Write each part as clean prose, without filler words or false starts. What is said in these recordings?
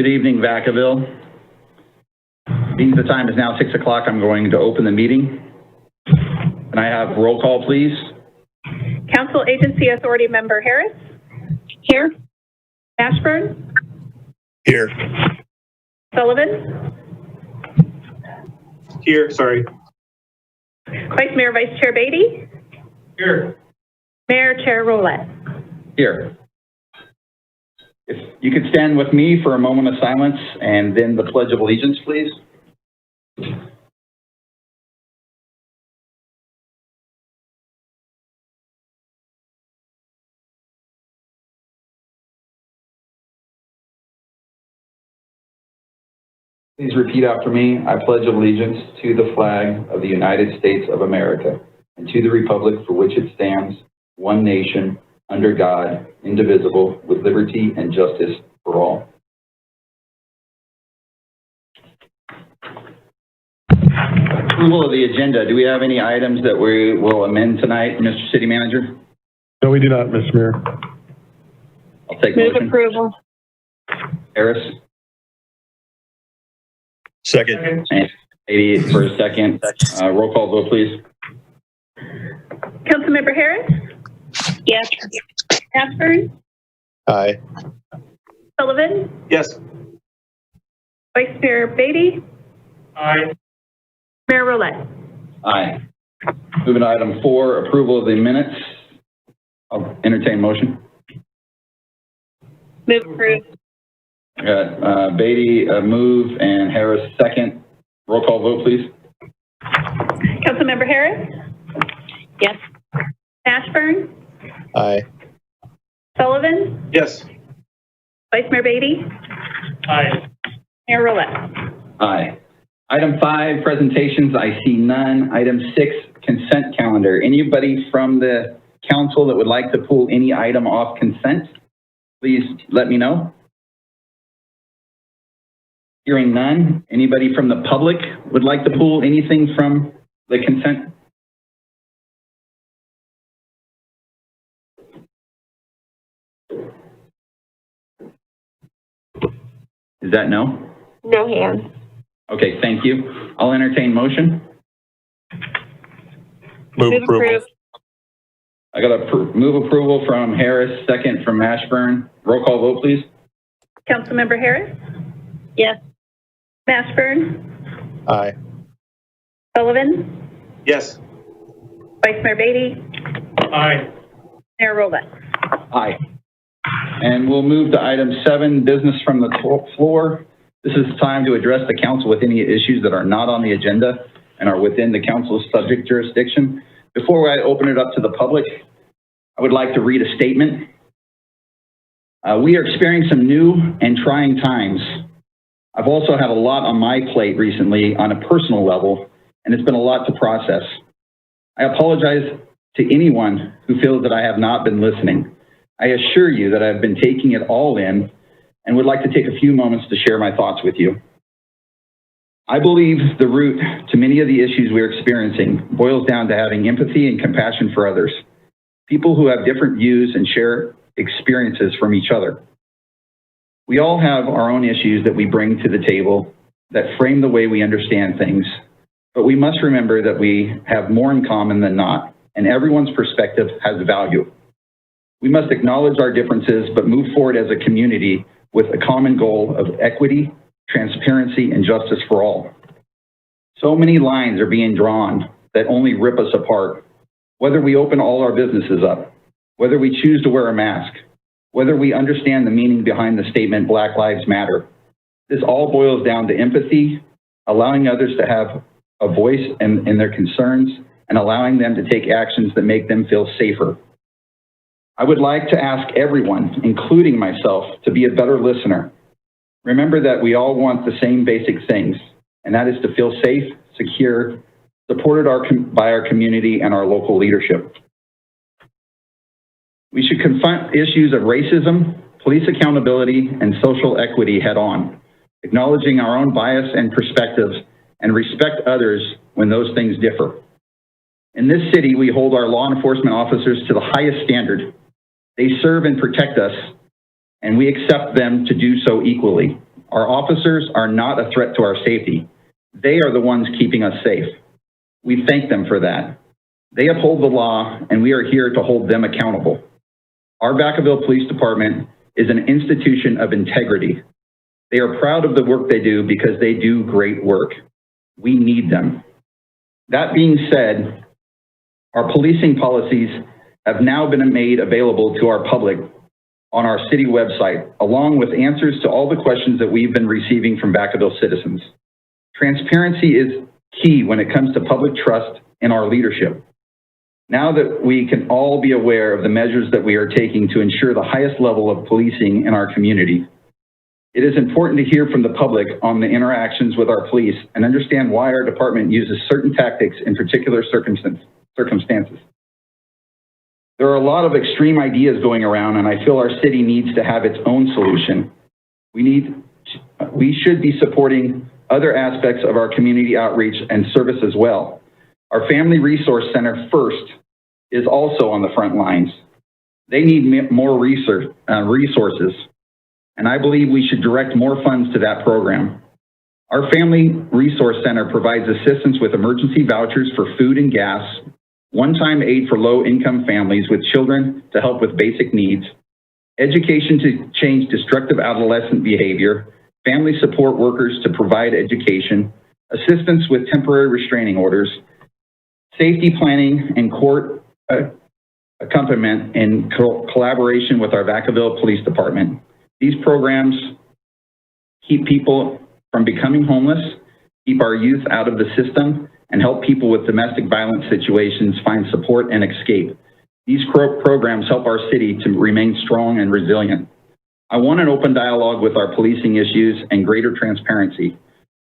Good evening, Vacaville. Being the time is now 6 o'clock, I'm going to open the meeting. Can I have roll call, please? Council Agency Authority Member Harris? Here. Ashburn? Here. Sullivan? Here, sorry. Vice Mayor, Vice Chair Beatty? Here. Mayor Chair Roulette. Here. If you could stand with me for a moment of silence and then the Pledge of Allegiance, please. Please repeat after me. I pledge allegiance to the flag of the United States of America and to the republic for which it stands, one nation, under God, indivisible, with liberty and justice for all. Approval of the agenda. Do we have any items that we will amend tonight, Mr. City Manager? No, we do not, Mr. Mayor. I'll take Move motion. approval. Harris? Second. And 88 for a second. Roll call vote, please. Councilmember Harris? Yes. Ashburn? Aye. Sullivan? Yes. Vice Mayor Beatty? Aye. Mayor Roulette. Aye. Moving to item 4, approval of the minutes. I'll entertain motion. Move approved. I got Beatty move and Harris second. Roll call vote, please. Councilmember Harris? Yes. Ashburn? Aye. Sullivan? Yes. Vice Mayor Beatty? Aye. Mayor Roulette. Aye. Item 5, presentations. I see none. Item 6, consent calendar. Anybody from the council that would like to pull any item off consent, please let me know. Hearing none. Anybody from the public would like to pull anything from the consent? Is that no? No hands. Okay, thank you. I'll entertain motion. Move approval. I got a move approval from Harris, second from Ashburn. Roll call vote, please. Councilmember Harris? Yes. Ashburn? Aye. Sullivan? Yes. Vice Mayor Beatty? Aye. Mayor Roulette. Aye. And we'll move to item 7, business from the floor. This is time to address the council with any issues that are not on the agenda and are within the council's subject jurisdiction. Before I open it up to the public, I would like to read a statement. We are experiencing some new and trying times. I've also had a lot on my plate recently on a personal level, and it's been a lot to process. I apologize to anyone who feels that I have not been listening. I assure you that I've been taking it all in and would like to take a few moments to share my thoughts with you. I believe the root to many of the issues we're experiencing boils down to having empathy and compassion for others, people who have different views and share experiences from each other. We all have our own issues that we bring to the table that frame the way we understand things, but we must remember that we have more in common than not, and everyone's perspective has value. We must acknowledge our differences, but move forward as a community with a common goal of equity, transparency, and justice for all. So many lines are being drawn that only rip us apart. Whether we open all our businesses up, whether we choose to wear a mask, whether we understand the meaning behind the statement, Black Lives Matter. This all boils down to empathy, allowing others to have a voice in their concerns, and allowing them to take actions that make them feel safer. I would like to ask everyone, including myself, to be a better listener. Remember that we all want the same basic things, and that is to feel safe, secure, supported by our community and our local leadership. We should confront issues of racism, police accountability, and social equity head on, acknowledging our own bias and perspectives, and respect others when those things differ. In this city, we hold our law enforcement officers to the highest standard. They serve and protect us, and we accept them to do so equally. Our officers are not a threat to our safety. They are the ones keeping us safe. We thank them for that. They uphold the law, and we are here to hold them accountable. Our Vacaville Police Department is an institution of integrity. They are proud of the work they do because they do great work. We need them. That being said, our policing policies have now been made available to our public on our city website, along with answers to all the questions that we've been receiving from Vacaville citizens. Transparency is key when it comes to public trust in our leadership. Now that we can all be aware of the measures that we are taking to ensure the highest level of policing in our community, it is important to hear from the public on the interactions with our police and understand why our department uses certain tactics in particular circumstances. There are a lot of extreme ideas going around, and I feel our city needs to have its own solution. We should be supporting other aspects of our community outreach and service as well. Our Family Resource Center FIRST is also on the front lines. They need more resources, and I believe we should direct more funds to that program. Our Family Resource Center provides assistance with emergency vouchers for food and gas, one-time aid for low-income families with children to help with basic needs, education to change destructive adolescent behavior, family support workers to provide education, assistance with temporary restraining orders, safety planning and court accompaniment in collaboration with our Vacaville Police Department. These programs keep people from becoming homeless, keep our youth out of the system, and help people with domestic violence situations find support and escape. These programs help our city to remain strong and resilient. I want an open dialogue with our policing issues and greater transparency.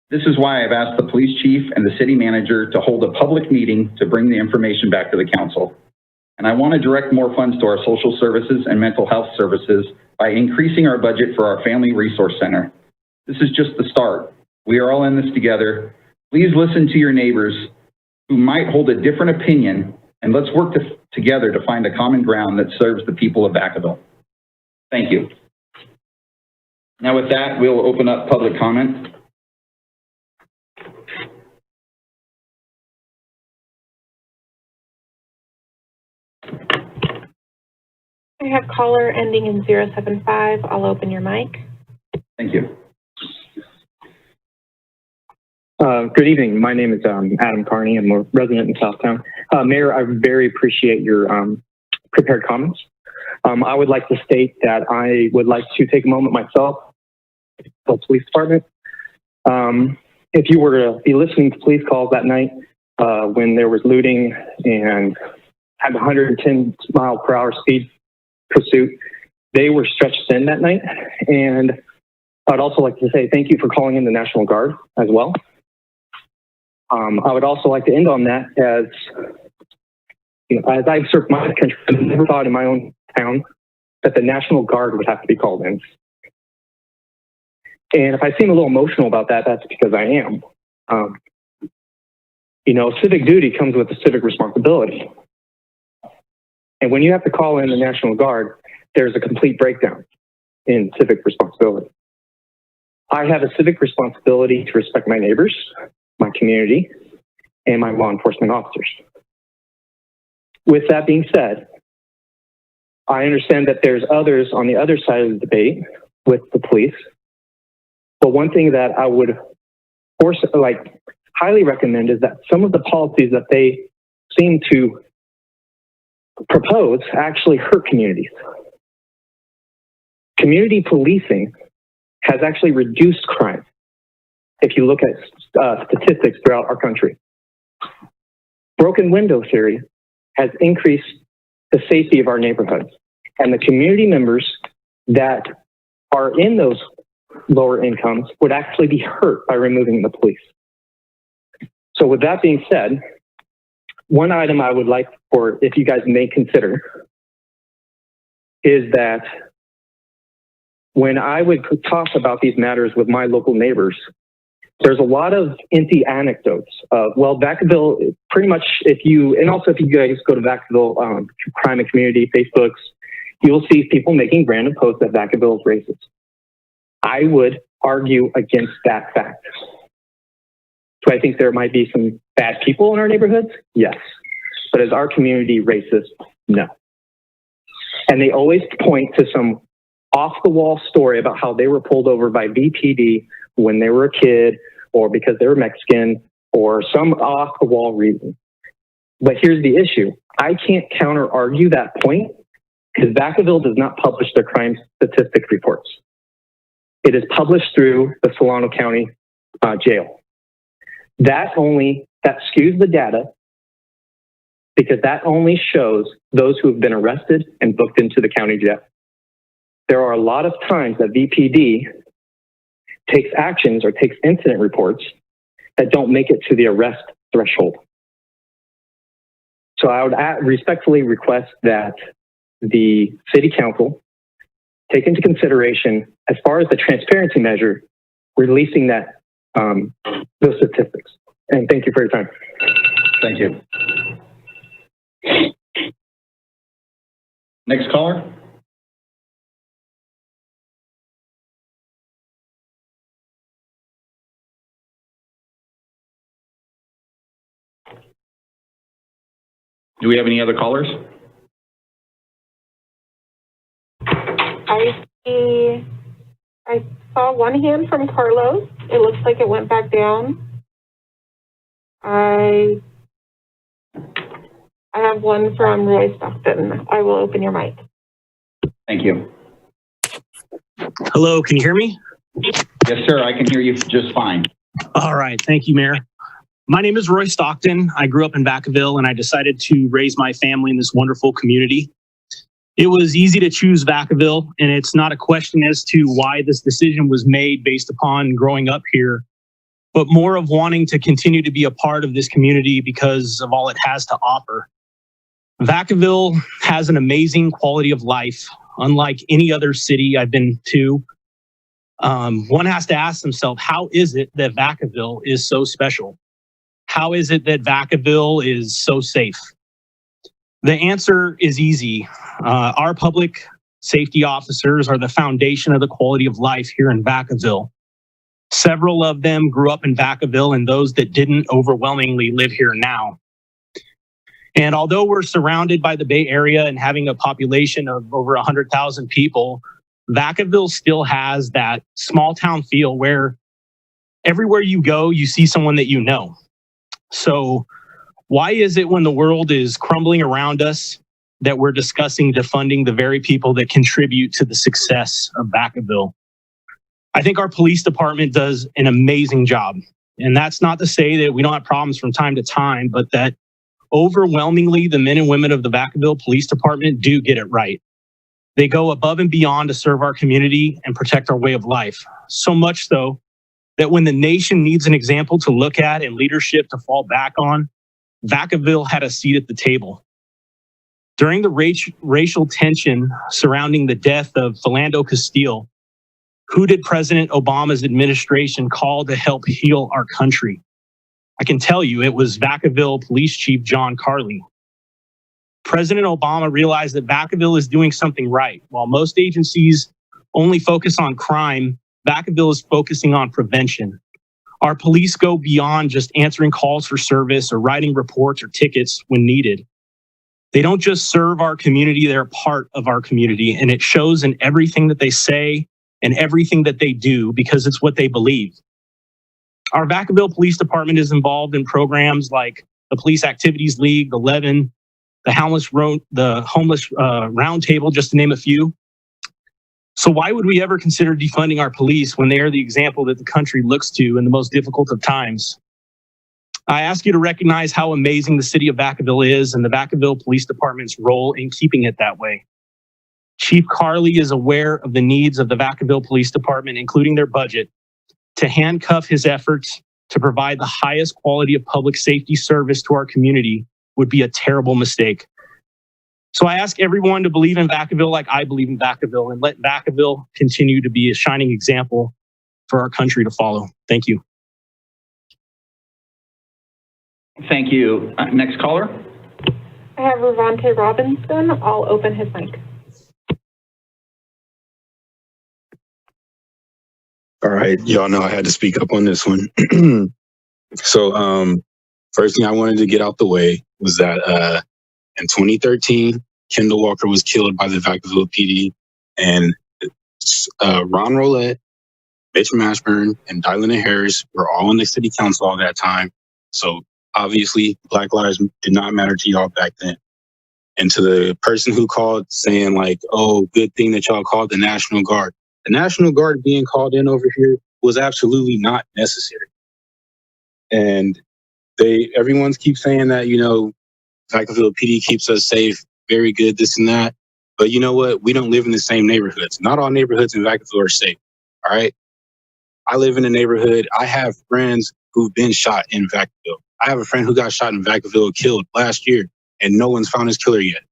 This is why I've asked the police chief and the city manager to hold a public meeting to bring the information back to the council. And I want to direct more funds to our social services and mental health services by increasing our budget for our Family Resource Center. This is just the start. We are all in this together. Please listen to your neighbors who might hold a different opinion, and let's work together to find a common ground that serves the people of Vacaville. Thank you. Now with that, we'll open up public comment. I have caller ending in 075. I'll open your mic. Thank you. Good evening. My name is Adam Carney. I'm a resident in Southtown. Mayor, I very appreciate your prepared comments. I would like to state that I would like to take a moment myself, the police department. If you were to be listening to police calls that night when there was looting and had 110 mile per hour speed pursuit, they were stretched thin that night. And I'd also like to say thank you for calling in the National Guard as well. I would also like to end on that as, you know, as I've served my country, I never thought in my own town that the National Guard would have to be called in. And if I seem a little emotional about that, that's because I am. You know, civic duty comes with a civic responsibility. And when you have to call in the National Guard, there's a complete breakdown in civic responsibility. I have a civic responsibility to respect my neighbors, my community, and my law enforcement officers. With that being said, I understand that there's others on the other side of the debate with the police. But one thing that I would highly recommend is that some of the policies that they seem to propose actually hurt communities. Community policing has actually reduced crime if you look at statistics throughout our country. Broken window theory has increased the safety of our neighborhoods, and the community members that are in those lower incomes would actually be hurt by removing the police. So with that being said, one item I would like for, if you guys may consider, is that when I would talk about these matters with my local neighbors, there's a lot of empty anecdotes of, well, Vacaville, pretty much if you guys go to Vacaville Crime and Community Facebooks, you'll see people making random posts that Vacaville is racist. I would argue against that fact. Do I think there might be some bad people in our neighborhoods? Yes. But is our community racist? No. And they always point to some off-the-wall story about how they were pulled over by VPD when they were a kid, or because they were Mexican, or some off-the-wall reason. But here's the issue. I can't counter-argue that point because Vacaville does not publish their crime statistic reports. It is published through the Solano County Jail. That skews the data because that only shows those who have been arrested and booked into the county jail. There are a lot of times that VPD takes actions or takes incident reports that don't make it to the arrest threshold. So I would respectfully request that the city council take into consideration, as far as the transparency measure, releasing that those statistics. And thank you for your time. Thank you. Next caller. Do we have any other callers? I saw one hand from Carlos. It looks like it went back down. I have one from Roy Stockton. I will open your mic. Thank you. Hello, can you hear me? Yes, sir. I can hear you just fine. All right, thank you, Mayor. My name is Roy Stockton. I grew up in Vacaville and I decided to raise my family in this wonderful community. It was easy to choose Vacaville, and it's not a question as to why this decision was made based upon growing up here, but more of wanting to continue to be a part of this community because of all it has to offer. Vacaville has an amazing quality of life, unlike any other city I've been to. One has to ask himself, how is it that Vacaville is so special? How is it that Vacaville is so safe? The answer is easy. Our public safety officers are the foundation of the quality of life here in Vacaville. Several of them grew up in Vacaville, and those that didn't overwhelmingly live here now. And although we're surrounded by the Bay Area and having a population of over 100,000 people, Vacaville still has that small town feel where everywhere you go, you see someone that you know. So why is it when the world is crumbling around us that we're discussing defunding the very people that contribute to the success of Vacaville? I think our police department does an amazing job. And that's not to say that we don't have problems from time to time, but that overwhelmingly the men and women of the Vacaville Police Department do get it right. They go above and beyond to serve our community and protect our way of life. So much so that when the nation needs an example to look at and leadership to fall back on, Vacaville had a seat at the table. During the racial tension surrounding the death of Philando Castile, who did President Obama's administration call to help heal our country? I can tell you it was Vacaville Police Chief John Carley. President Obama realized that Vacaville is doing something right. While most agencies only focus on crime, Vacaville is focusing on prevention. Our police go beyond just answering calls for service or writing reports or tickets when needed. They don't just serve our community, they're part of our community, and it shows in everything that they say and everything that they do because it's what they believe. Our Vacaville Police Department is involved in programs like the Police Activities League, the Levin, the Homeless Roundtable, just to name a few. So why would we ever consider defunding our police when they are the example that the country looks to in the most difficult of times? I ask you to recognize how amazing the city of Vacaville is and the Vacaville Police Department's role in keeping it that way. Chief Carley is aware of the needs of the Vacaville Police Department, including their budget. To handcuff his efforts to provide the highest quality of public safety service to our community would be a terrible mistake. So I ask everyone to believe in Vacaville like I believe in Vacaville, and let Vacaville continue to be a shining example for our country to follow. Thank you. Thank you. Next caller. I have Ravante Robinson. I'll open his mic. All right, y'all know I had to speak up on this one. So, first thing I wanted to get out the way was that in 2013, Kendall Walker was killed by the Vacaville PD, and Ron Roulette, Mitch Mashburn, and Dylan Harris were all in the city council all that time. So obviously, Black Lives did not matter to y'all back then. And to the person who called saying like, "Oh, good thing that y'all called the National Guard." The National Guard being called in over here was absolutely not necessary. And everyone keeps saying that, you know, Vacaville PD keeps us safe, very good, this and that. But you know what? We don't live in the same neighborhoods. Not all neighborhoods in Vacaville are safe. All right. I live in a neighborhood. I have friends who've been shot in Vacaville. I have a friend who got shot in Vacaville, killed last year, and no one's found his killer yet.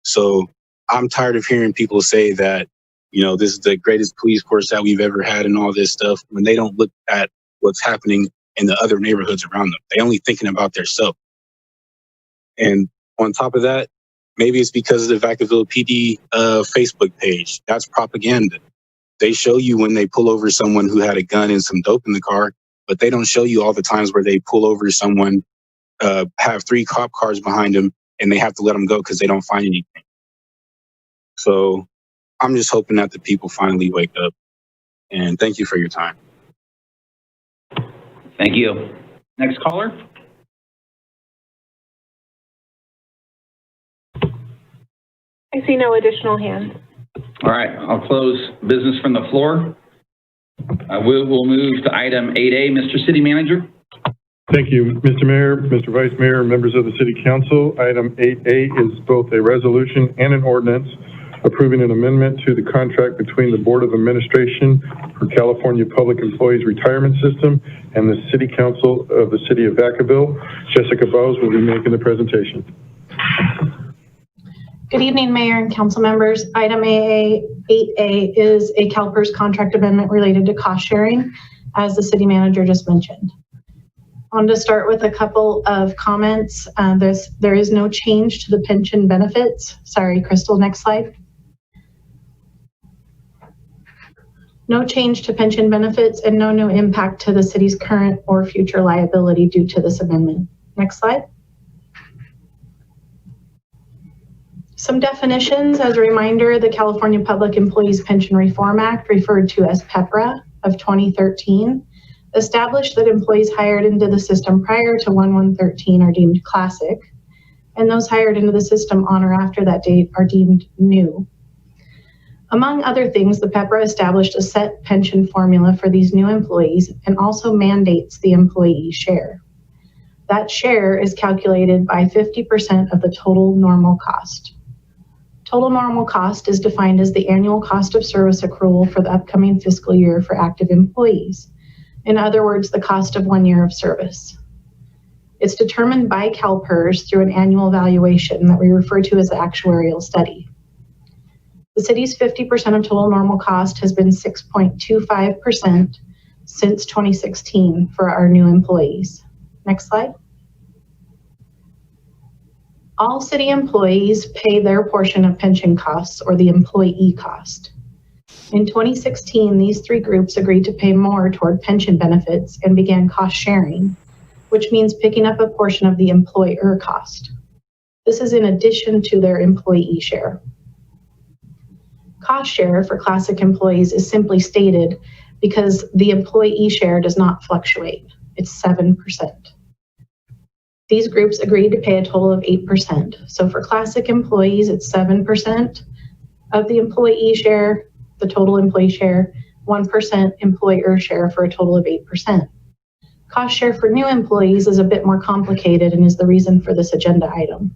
So I'm tired of hearing people say that, you know, this is the greatest police force that we've ever had and all this stuff when they don't look at what's happening in the other neighborhoods around them. They're only thinking about their self. And on top of that, maybe it's because of the Vacaville PD Facebook page. That's propaganda. They show you when they pull over someone who had a gun and some dope in the car, but they don't show you all the times where they pull over someone, have 3 cop cars behind them, and they have to let them go because they don't find anything. So I'm just hoping that the people finally wake up. And thank you for your time. Thank you. Next caller. I see no additional hands. All right, I'll close business from the floor. We'll move to item 8A, Mr. City Manager. Thank you, Mr. Mayor, Mr. Vice Mayor, members of the City Council. Item 8A is both a resolution and an ordinance approving an amendment to the contract between the Board of Administration for California Public Employees Retirement System and the City Council of the City of Vacaville. Jessica Bowes will be making the presentation. Good evening, Mayor and Council members. Item 8A is a CalPERS contract amendment related to cost sharing, as the City Manager just mentioned. I wanted to start with a couple of comments. There is no change to the pension benefits. Sorry, Crystal, next slide. No change to pension benefits and no new impact to the city's current or future liability due to this amendment. Next slide. Some definitions. As a reminder, the California Public Employees Pension Reform Act, referred to as PEPRA of 2013, established that employees hired into the system prior to 1/1/13 are deemed classic, and those hired into the system on or after that date are deemed new. Among other things, the PEPRA established a set pension formula for these new employees and also mandates the employee share. That share is calculated by 50% of the total normal cost. Total normal cost is defined as the annual cost of service accrual for the upcoming fiscal year for active employees. In other words, the cost of 1 year of service. It's determined by CalPERS through an annual valuation that we refer to as the actuarial study. The city's 50% of total normal cost has been 6.25% since 2016 for our new employees. Next slide. All city employees pay their portion of pension costs, or the employee cost. In 2016, these 3 groups agreed to pay more toward pension benefits and began cost sharing, which means picking up a portion of the employer cost. This is in addition to their employee share. Cost share for classic employees is simply stated because the employee share does not fluctuate. It's 7%. These groups agreed to pay a total of 8%. So for classic employees, it's 7% of the employee share, the total employee share, 1% employer share for a total of 8%. Cost share for new employees is a bit more complicated and is the reason for this agenda item.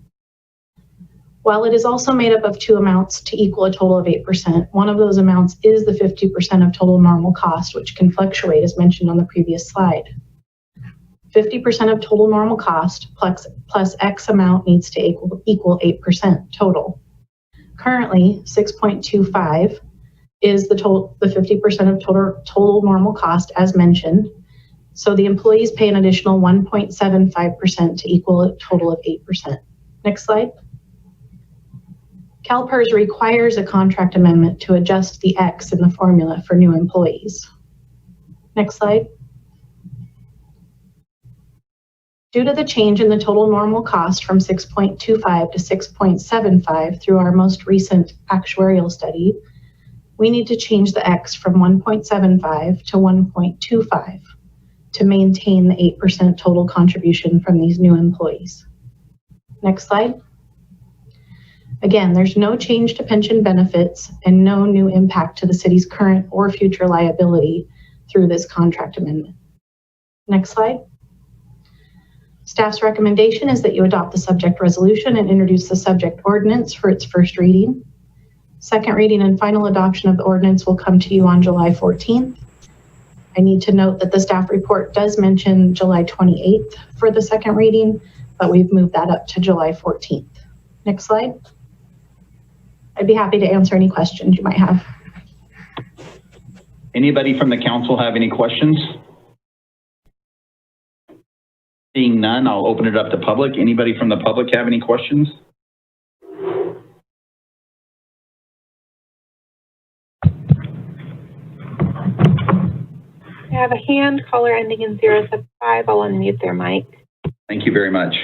While it is also made up of 2 amounts to equal a total of 8%, one of those amounts is the 50% of total normal cost, which can fluctuate as mentioned on the previous slide. 50% of total normal cost plus X amount needs to equal 8% total. Currently, 6.25 is the 50% of total normal cost as mentioned. So the employees pay an additional 1.75% to equal a total of 8%. Next slide. CalPERS requires a contract amendment to adjust the X in the formula for new employees. Next slide. Due to the change in the total normal cost from 6.25 to 6.75 through our most recent actuarial study, we need to change the X from 1.75 to 1.25 to maintain the 8% total contribution from these new employees. Next slide. Again, there's no change to pension benefits and no new impact to the city's current or future liability through this contract amendment. Next slide. Staff's recommendation is that you adopt the subject resolution and introduce the subject ordinance for its first reading. Second reading and final adoption of the ordinance will come to you on July 14th. I need to note that the staff report does mention July 28th for the second reading, but we've moved that up to July 14th. Next slide. I'd be happy to answer any questions you might have. Anybody from the council have any questions? Seeing none, I'll open it up to public. Anybody from the public have any questions? I have a hand, caller ending in 075. I'll unmute their mic. Thank you very much.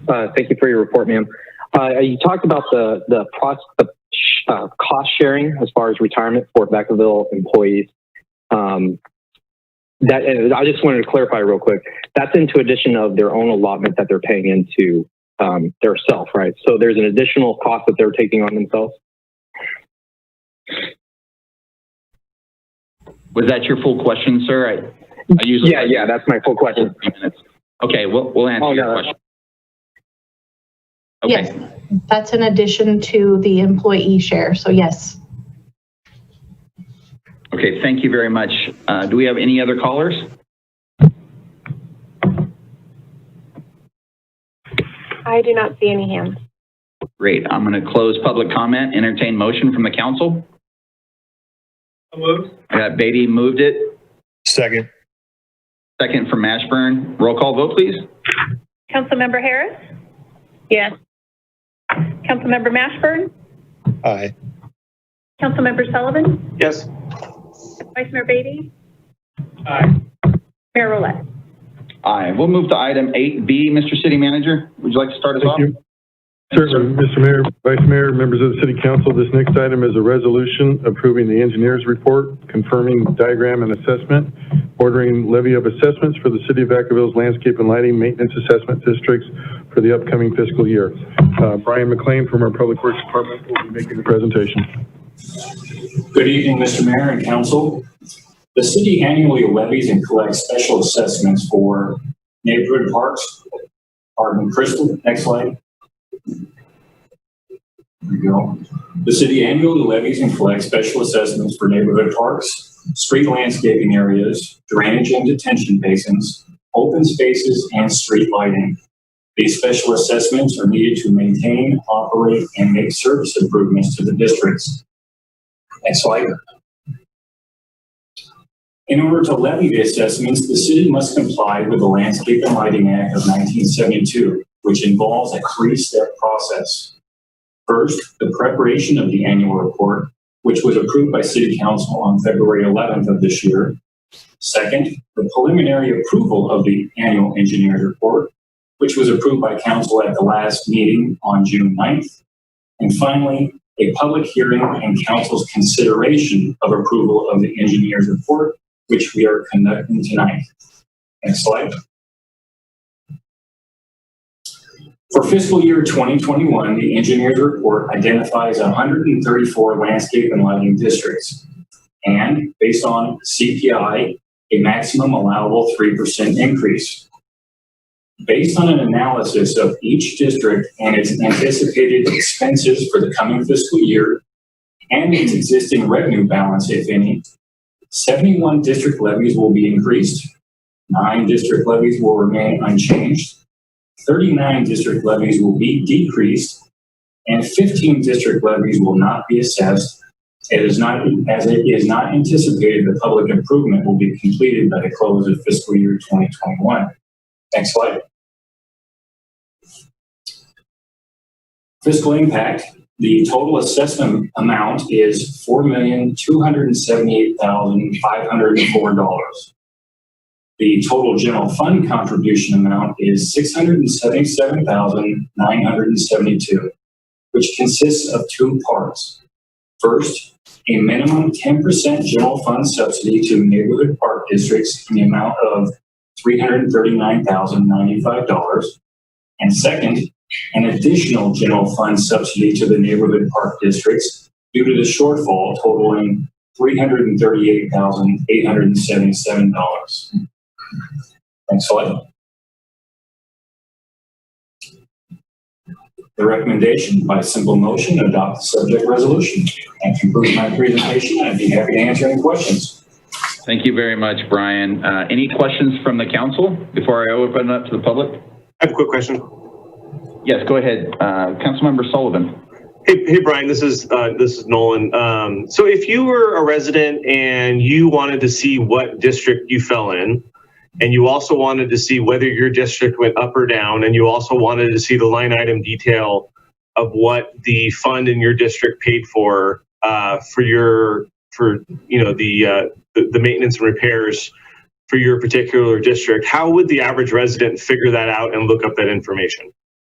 Thank you for your report, ma'am. You talked about the cost sharing as far as retirement for Vacaville employees. I just wanted to clarify real quick. That's into addition of their own allotment that they're paying into their self, right? So there's an additional cost that they're taking on themselves. Was that your full question, sir? I usually yeah, that's my full question. Okay, we'll answer your question. Okay. Yes, that's in addition to the employee share, so yes. Okay, thank you very much. Do we have any other callers? I do not see any hands. Great. I'm going to close public comment, entertain motion from the council. I got Beatty moved it. Second. Second from Mashburn. Roll call vote, please. Councilmember Harris? Yes. Councilmember Mashburn? Aye. Councilmember Sullivan? Yes. Vice Mayor Beatty? Aye. Mayor Roulette? Aye. We'll move to item 8B. Mr. City Manager, would you like to start us off? Thank you. Certainly, Mr. Mayor, Vice Mayor, members of the City Council, this next item is a resolution approving the engineer's report, confirming diagram and assessment, ordering levy of assessments for the City of Vacaville's landscape and lighting maintenance assessment districts for the upcoming fiscal year. Brian McLean from our Public Works Department will be making the presentation. Good evening, Mr. Mayor and Council. The city annually levies and collects special assessments for neighborhood parks. Pardon, Crystal, next slide. There we go. The city annually levies and collects special assessments for neighborhood parks, street landscaping areas, drainage and detention basins, open spaces, and street lighting. These special assessments are needed to maintain, operate, and make service improvements to the districts. Next slide. In order to levy the assessments, the city must comply with the Landscape and Lighting Act of 1972, which involves a three-step process. First, the preparation of the annual report, which was approved by City Council on February 11th of this year. Second, the preliminary approval of the annual engineer's report, which was approved by Council at the last meeting on June 9th. And finally, a public hearing and Council's consideration of approval of the engineer's report, which we are conducting tonight. Next slide. For fiscal year 2021, the engineer's report identifies 134 landscape and lighting districts, and based on CPI, a maximum allowable 3% increase. Based on an analysis of each district and its anticipated expenses for the coming fiscal year and its existing revenue balance, if any, 71 district levies will be increased, 9 district levies will remain unchanged, 39 district levies will be decreased, and 15 district levies will not be assessed. As it is not anticipated the public improvement will be completed by the close of fiscal year 2021. Next slide. Fiscal Impact The total assessment amount is $4,278,504. The total general fund contribution amount is $677,972, which consists of two parts. First, a minimum 10% general fund subsidy to neighborhood park districts in the amount of $339,095. And second, an additional general fund subsidy to the neighborhood park districts due to the shortfall totaling $338,877. Next slide. The recommendation by simple motion, adopt the subject resolution. That concludes my presentation. I'd be happy to answer any questions. Thank you very much, Brian. Any questions from the council before I open it up to the public? I have a quick question. Yes, go ahead. Councilmember Sullivan. Hey, Brian, this is Nolan. So if you were a resident and you wanted to see what district you fell in, and you also wanted to see whether your district went up or down, and you also wanted to see the line item detail of what the fund in your district paid for the maintenance and repairs for your particular district, how would the average resident figure that out and look up that information?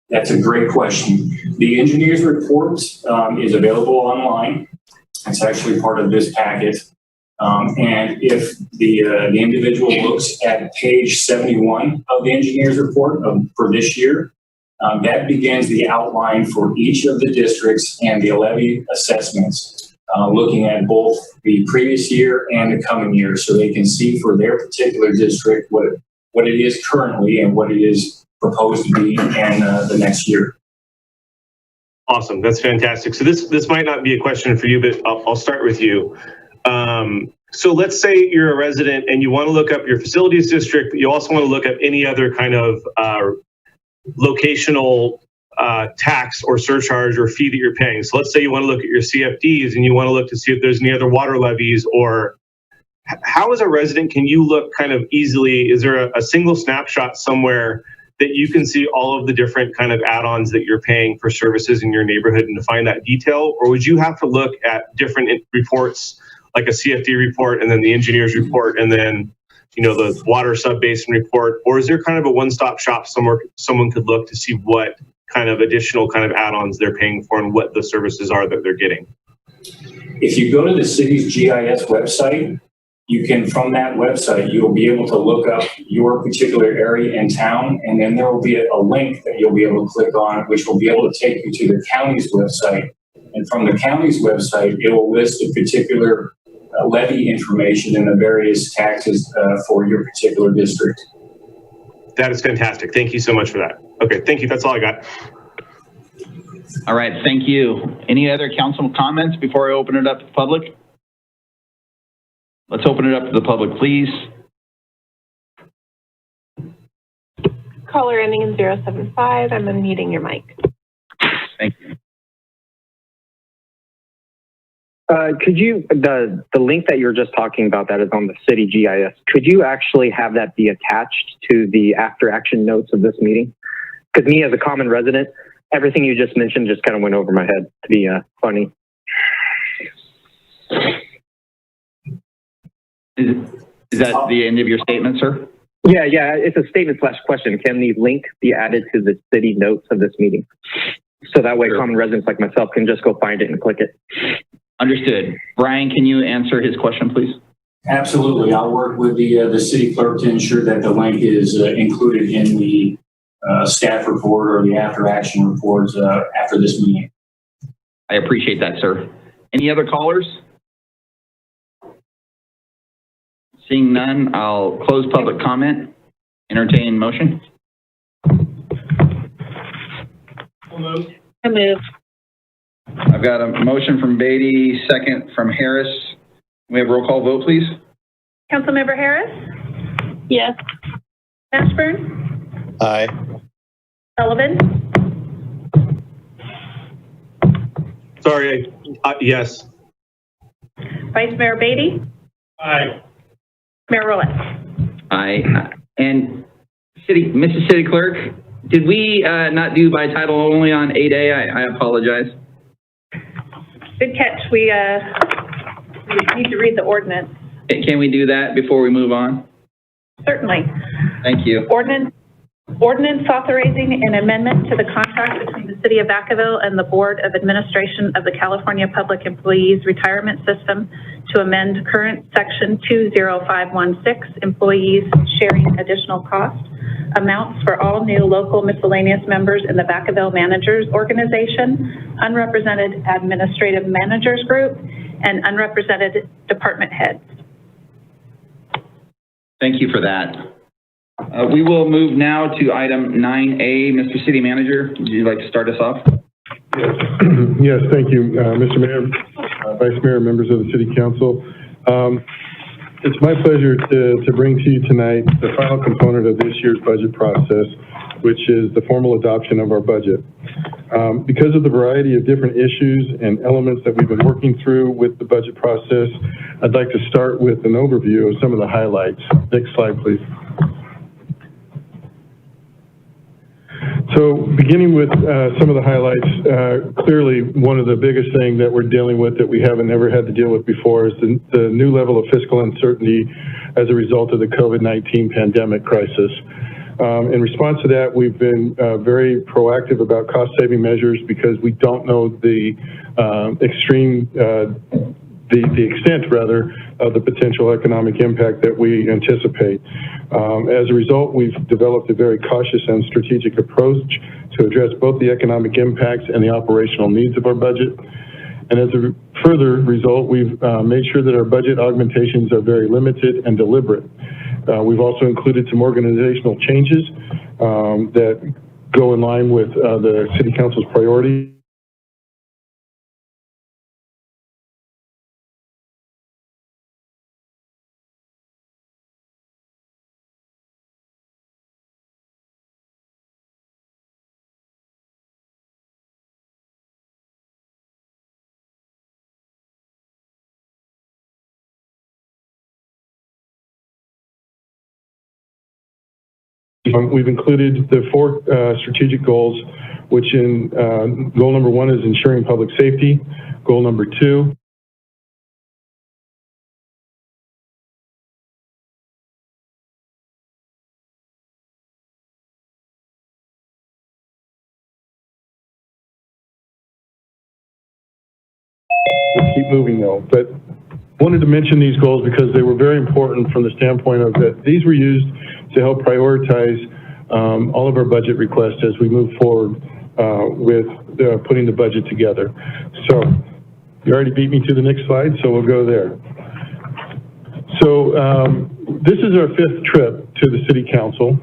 That's a great question. The engineer's report is available online. It's actually part of this packet. And if the individual looks at page 71 of the engineer's report for this year, that begins the outline for each of the districts and the levy assessments, looking at both the previous year and the coming year, so they can see for their particular district what it is currently and what it is proposed to be in the next year. Awesome, that's fantastic. So this might not be a question for you, but I'll start with you. So let's say you're a resident and you want to look up your facilities district, but you also want to look up any other kind of locational tax or surcharge or fee that you're paying. So let's say you want to look at your CFDs and you want to look to see if there's any other water levies, or how as a resident can you look kind of easily, is there a single snapshot somewhere that you can see all of the different kind of add-ons that you're paying for services in your neighborhood and to find that detail? Or would you have to look at different reports, like a CFD report and then the engineer's report and then, you know, the water sub-basin report? Or is there kind of a one-stop shop somewhere someone could look to see what kind of additional kind of add-ons they're paying for and what the services are that they're getting? If you go to the city's GIS website, you can, from that website, you'll be able to look up your particular area and town, and then there will be a link that you'll be able to click on, which will be able to take you to the county's website. And from the county's website, it will list the particular levy information and the various taxes for your particular district. That is fantastic. Thank you so much for that. Okay, thank you. That's all I got. All right, thank you. Any other council comments before I open it up to the public? Let's open it up to the public, please. Caller ending in 075. I'm unmuting your mic. Thank you. Could you, the link that you're just talking about that is on the city GIS, could you actually have that be attached to the after action notes of this meeting? Because me as a common resident, everything you just mentioned just kind of went over my head, to be funny. Is that the end of your statement, sir? Yeah, it's a statement / question. Can the link be added to the city notes of this meeting? So that way common residents like myself can just go find it and click it. Understood. Brian, can you answer his question, please? Absolutely. I'll work with the city clerk to ensure that the link is included in the staff report or the after action reports after this meeting. I appreciate that, sir. Any other callers? Seeing none, I'll close public comment. Entertain motion. I move. I've got a motion from Beatty, second from Harris. We have roll call vote, please. Councilmember Harris? Yes. Mashburn? Aye. Sullivan? Sorry, yes. Vice Mayor Beatty? Aye. Mayor Rolette? Aye. And Mrs. City Clerk, did we not do by title only on 8A? I apologize. Good catch. We need to read the ordinance. Can we do that before we move on? Certainly. Thank you. Ordinance authorizing an amendment to the contract between the City of Vacaville and the Board of Administration of the California Public Employees Retirement System to amend current Section 20516, Employees Sharing Additional Cost, amounts for all new local miscellaneous members in the Vacaville Managers Organization, unrepresented Administrative Managers Group, and unrepresented department heads. Thank you for that. We will move now to item 9A. Mr. City Manager, would you like to start us off? Yes, yes, thank you, Mr. Mayor, Vice Mayor, members of the City Council. It's my pleasure to bring to you tonight the final component of this year's budget process, which is the formal adoption of our budget. Because of the variety of different issues and elements that we've been working through with the budget process, I'd like to start with an overview of some of the highlights. Next slide, please. So beginning with some of the highlights, clearly one of the biggest things that we're dealing with that we haven't ever had to deal with before is the new level of fiscal uncertainty as a result of the COVID-19 pandemic crisis. In response to that, we've been very proactive about cost-saving measures because we don't know the extent rather of the potential economic impact that we anticipate. As a result, we've developed a very cautious and strategic approach to address both the economic impacts and the operational needs of our budget. And as a further result, we've made sure that our budget augmentations are very limited and deliberate. We've also included some organizational changes that go in line with the City Council's priorities. We've included the four strategic goals, which in goal number 1 is ensuring public safety. Goal number 2 we'll keep moving though, but wanted to mention these goals because they were very important from the standpoint of that these were used to help prioritize all of our budget requests as we move forward with putting the budget together. So you already beat me to the next slide, so we'll go there. So this is our 5th trip to the City Council.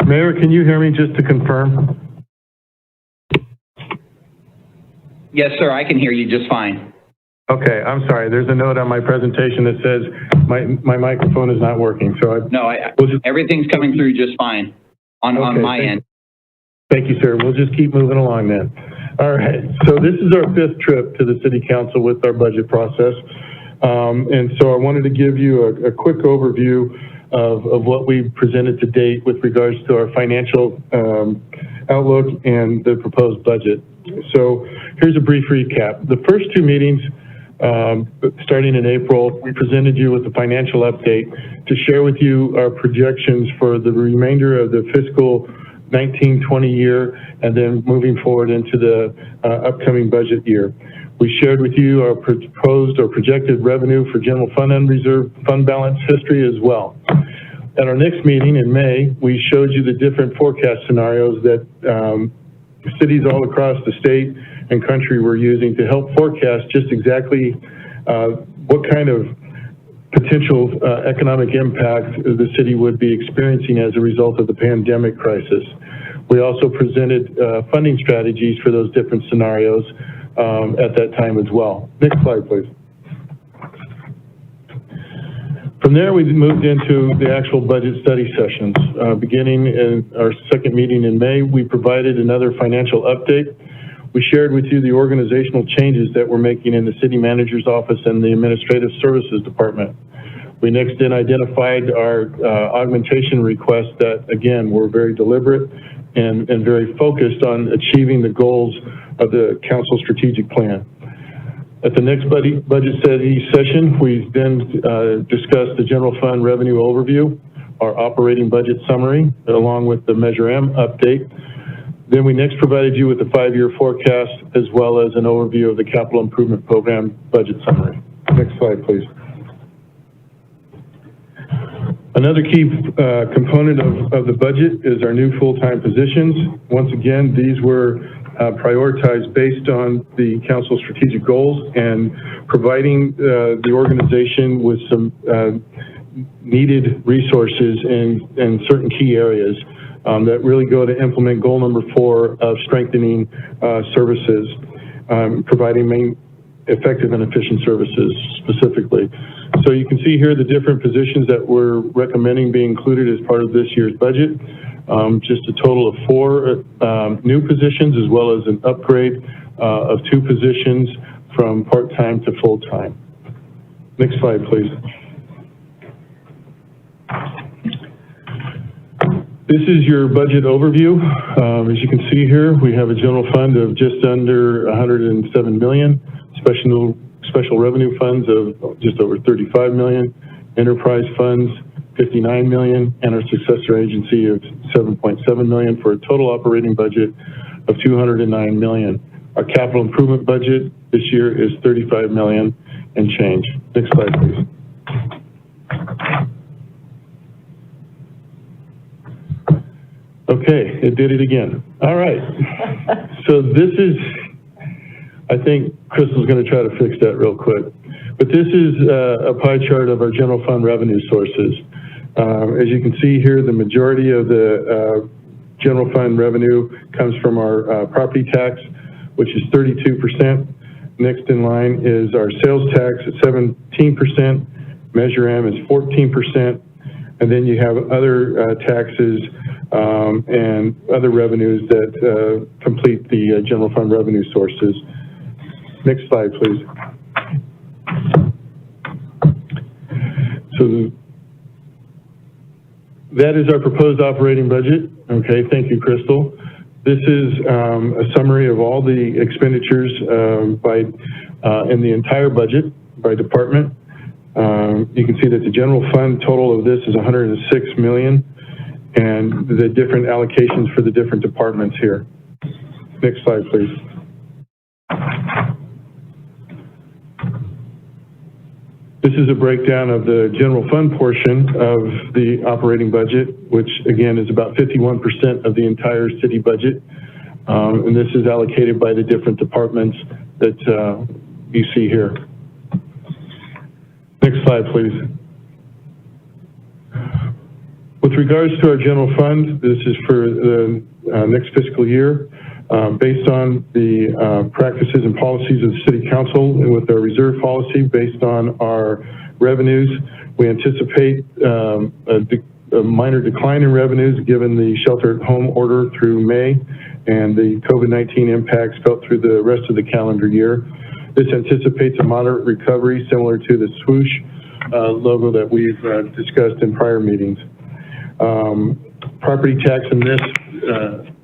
Mayor, can you hear me just to confirm? Yes, sir, I can hear you just fine. Okay, I'm sorry. There's a note on my presentation that says my microphone is not working. So everything's coming through just fine on my end. Thank you, sir. We'll just keep moving along then. All right. So this is our 5th trip to the City Council with our budget process. And so I wanted to give you a quick overview of what we presented to date with regards to our financial outlook and the proposed budget. So here's a brief recap. The first 2 meetings, starting in April, we presented you with a financial update to share with you our projections for the remainder of the fiscal 19-20 year and then moving forward into the upcoming budget year. We shared with you our proposed or projected revenue for general fund and reserve fund balance history as well. At our next meeting in May, we showed you the different forecast scenarios that cities all across the state and country were using to help forecast just exactly what kind of potential economic impact the city would be experiencing as a result of the pandemic crisis. We also presented funding strategies for those different scenarios at that time as well. Next slide, please. From there, we moved into the actual budget study sessions. Beginning in our second meeting in May, we provided another financial update. We shared with you the organizational changes that we're making in the city manager's office and the administrative services department. We next then identified our augmentation requests that, again, were very deliberate and very focused on achieving the goals of the council strategic plan. At the next budget study session, we then discussed the general fund revenue overview, our operating budget summary, along with the Measure M update. Then we next provided you with the 5-year forecast as well as an overview of the capital improvement program budget summary. Next slide, please. Another key component of the budget is our new full-time positions. Once again, these were prioritized based on the council strategic goals and providing the organization with some needed resources in certain key areas that really go to implement goal number 4 of strengthening services, providing effective and efficient services specifically. So you can see here the different positions that we're recommending be included as part of this year's budget. Just a total of 4 new positions as well as an upgrade of 2 positions from part-time to full-time. Next slide, please. This is your budget overview. As you can see here, we have a general fund of just under 107 million, special revenue funds of just over 35 million, enterprise funds 59 million, and our successor agency of 7.7 million for a total operating budget of 209 million. Our capital improvement budget this year is 35 million and change. Next slide, please. Okay, it did it again. All right. So this is, I think Crystal's going to try to fix that real quick. But this is a pie chart of our general fund revenue sources. As you can see here, the majority of the general fund revenue comes from our property tax, which is 32%. Next in line is our sales tax at 17%. Measure M is 14%. And then you have other taxes and other revenues that complete the general fund revenue sources. Next slide, please. So that is our proposed operating budget. Okay, thank you, Crystal. This is a summary of all the expenditures in the entire budget by department. You can see that the general fund total of this is 106 million, and the different allocations for the different departments here. Next slide, please. This is a breakdown of the general fund portion of the operating budget, which again is about 51% of the entire city budget. And this is allocated by the different departments that you see here. Next slide, please. With regards to our general fund, this is for the next fiscal year. Based on the practices and policies of the City Council and with our reserve policy based on our revenues, we anticipate a minor decline in revenues given the shelter-at-home order through May and the COVID-19 impacts felt through the rest of the calendar year. This anticipates a moderate recovery similar to the swoosh logo that we've discussed in prior meetings. Property tax in this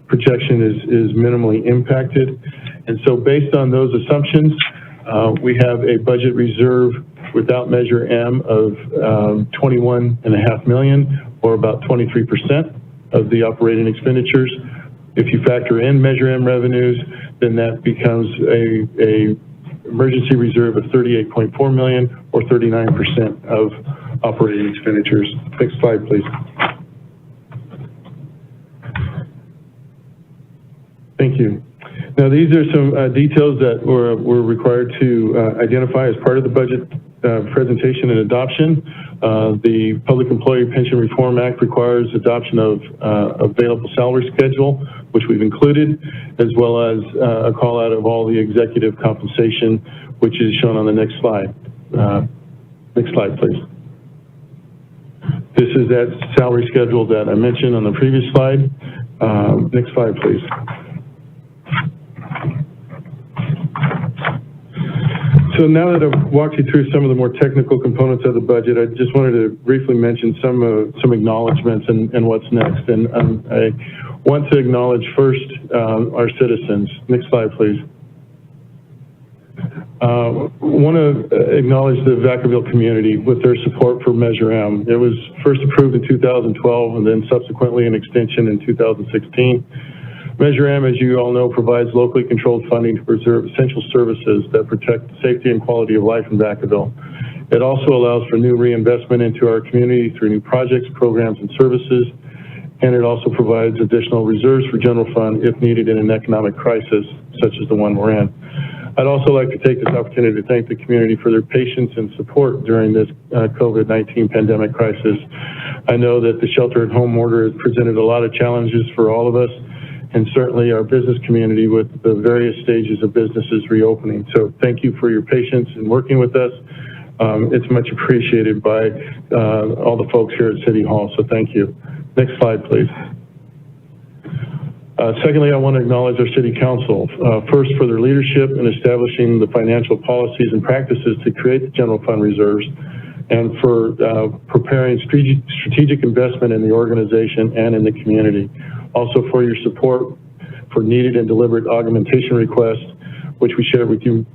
projection is minimally impacted. And so based on those assumptions, we have a budget reserve without Measure M of 21.5 million, or about 23% of the operating expenditures. If you factor in Measure M revenues, then that becomes a emergency reserve of 38.4 million, or 39% of operating expenditures. Next slide, please. Thank you. Now, these are some details that we're required to identify as part of the budget presentation and adoption. The Public Employee Pension Reform Act requires adoption of available salary schedule, which we've included, as well as a call out of all the executive compensation, which is shown on the next slide. Next slide, please. This is that salary schedule that I mentioned on the previous slide. Next slide, please. So So now that I've walked you through some of the more technical components of the budget, I just wanted to briefly mention some acknowledgments and what's next. And I want to acknowledge first our citizens. Next slide, please. Want to acknowledge the Vacaville community with their support for Measure M. It was first approved in 2012 and then subsequently an extension in 2016. Measure M, as you all know, provides locally controlled funding to preserve essential services that protect the safety and quality of life in Vacaville. It also allows for new reinvestment into our community through new projects, programs, and services, and it also provides additional reserves for general fund if needed in an economic crisis, such as the one we're in. I'd also like to take this opportunity to thank the community for their patience and support during this COVID-19 pandemic crisis. I know that the shelter-at-home order has presented a lot of challenges for all of us, and certainly our business community with the various stages of businesses reopening. So thank you for your patience in working with us. It's much appreciated by all the folks here at City Hall, so thank you. Next slide, please. Secondly, I want to acknowledge our City Council, first for their leadership in establishing the financial policies and practices to create the general fund reserves, and for preparing strategic investment in the organization and in the community. Also for your support for needed and deliberate augmentation requests, which we shared with you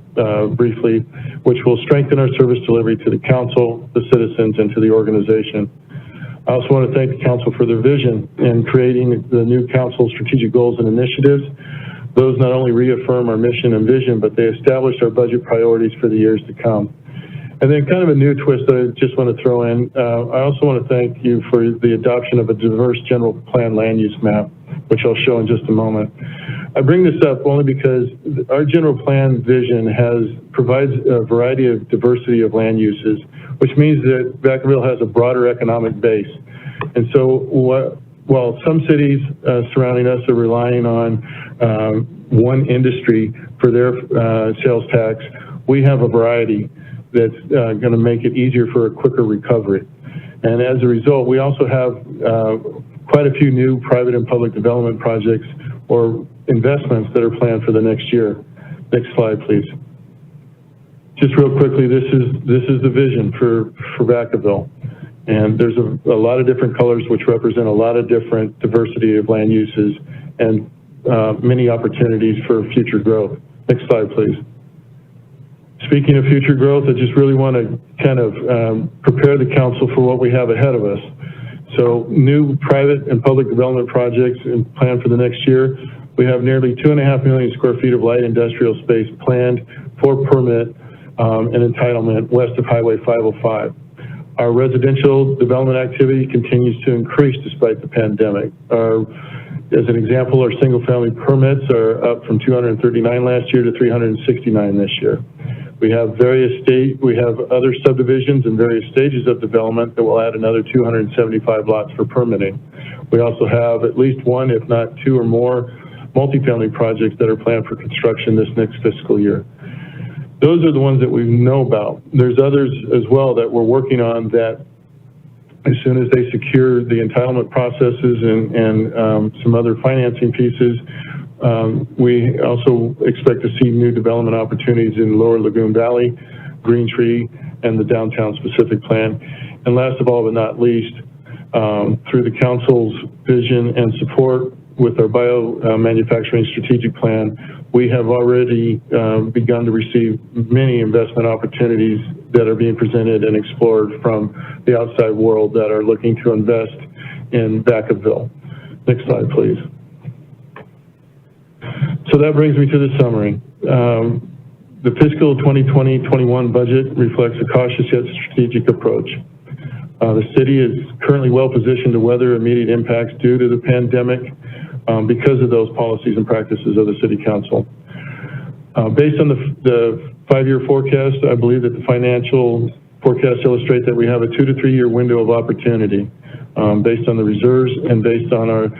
briefly, which will strengthen our service delivery to the council, the citizens, and to the organization. I also want to thank the council for their vision in creating the new council strategic goals and initiatives. Those not only reaffirm our mission and vision, but they established our budget priorities for the years to come. And then kind of a new twist that I just want to throw in, I also want to thank you for the adoption of a diverse general plan land use map, which I'll show in just a moment. I bring this up only because our general plan vision provides a variety of diversity of land uses, which means that Vacaville has a broader economic base. And so while some cities surrounding us are relying on one industry for their sales tax, we have a variety that's going to make it easier for a quicker recovery. And as a result, we also have quite a few new private and public development projects or investments that are planned for the next year. Next slide, please. Just real quickly, this is the vision for Vacaville. And there's a lot of different colors which represent a lot of different diversity of land uses and many opportunities for future growth. Next slide, please. Speaking of future growth, I just really want to kind of prepare the council for what we have ahead of us. So new private and public development projects planned for the next year. We have nearly 2.5 million square feet of light industrial space planned for permit and entitlement west of Highway 505. Our residential development activity continues to increase despite the pandemic. As an example, our single-family permits are up from 239 last year to 369 this year. We have other subdivisions in various stages of development that will add another 275 lots for permitting. We also have at least one, if not two or more, multifamily projects that are planned for construction this next fiscal year. Those are the ones that we know about. There's others as well that we're working on that as soon as they secure the entitlement processes and some other financing pieces, we also expect to see new development opportunities in Lower Lagoon Valley, Green Tree, and the Downtown Specific Plan. And last of all but not least, through the council's vision and support with our biomanufacturing strategic plan, we have already begun to receive many investment opportunities that are being presented and explored from the outside world that are looking to invest in Vacaville. Next slide, please. So that brings me to the summary. The fiscal 2020-21 budget reflects a cautious yet strategic approach. The city is currently well positioned to weather immediate impacts due to the pandemic because of those policies and practices of the City Council. Based on the 5-year forecast, I believe that the financial forecasts illustrate that we have a 2 to 3 year window of opportunity based on the reserves and based on our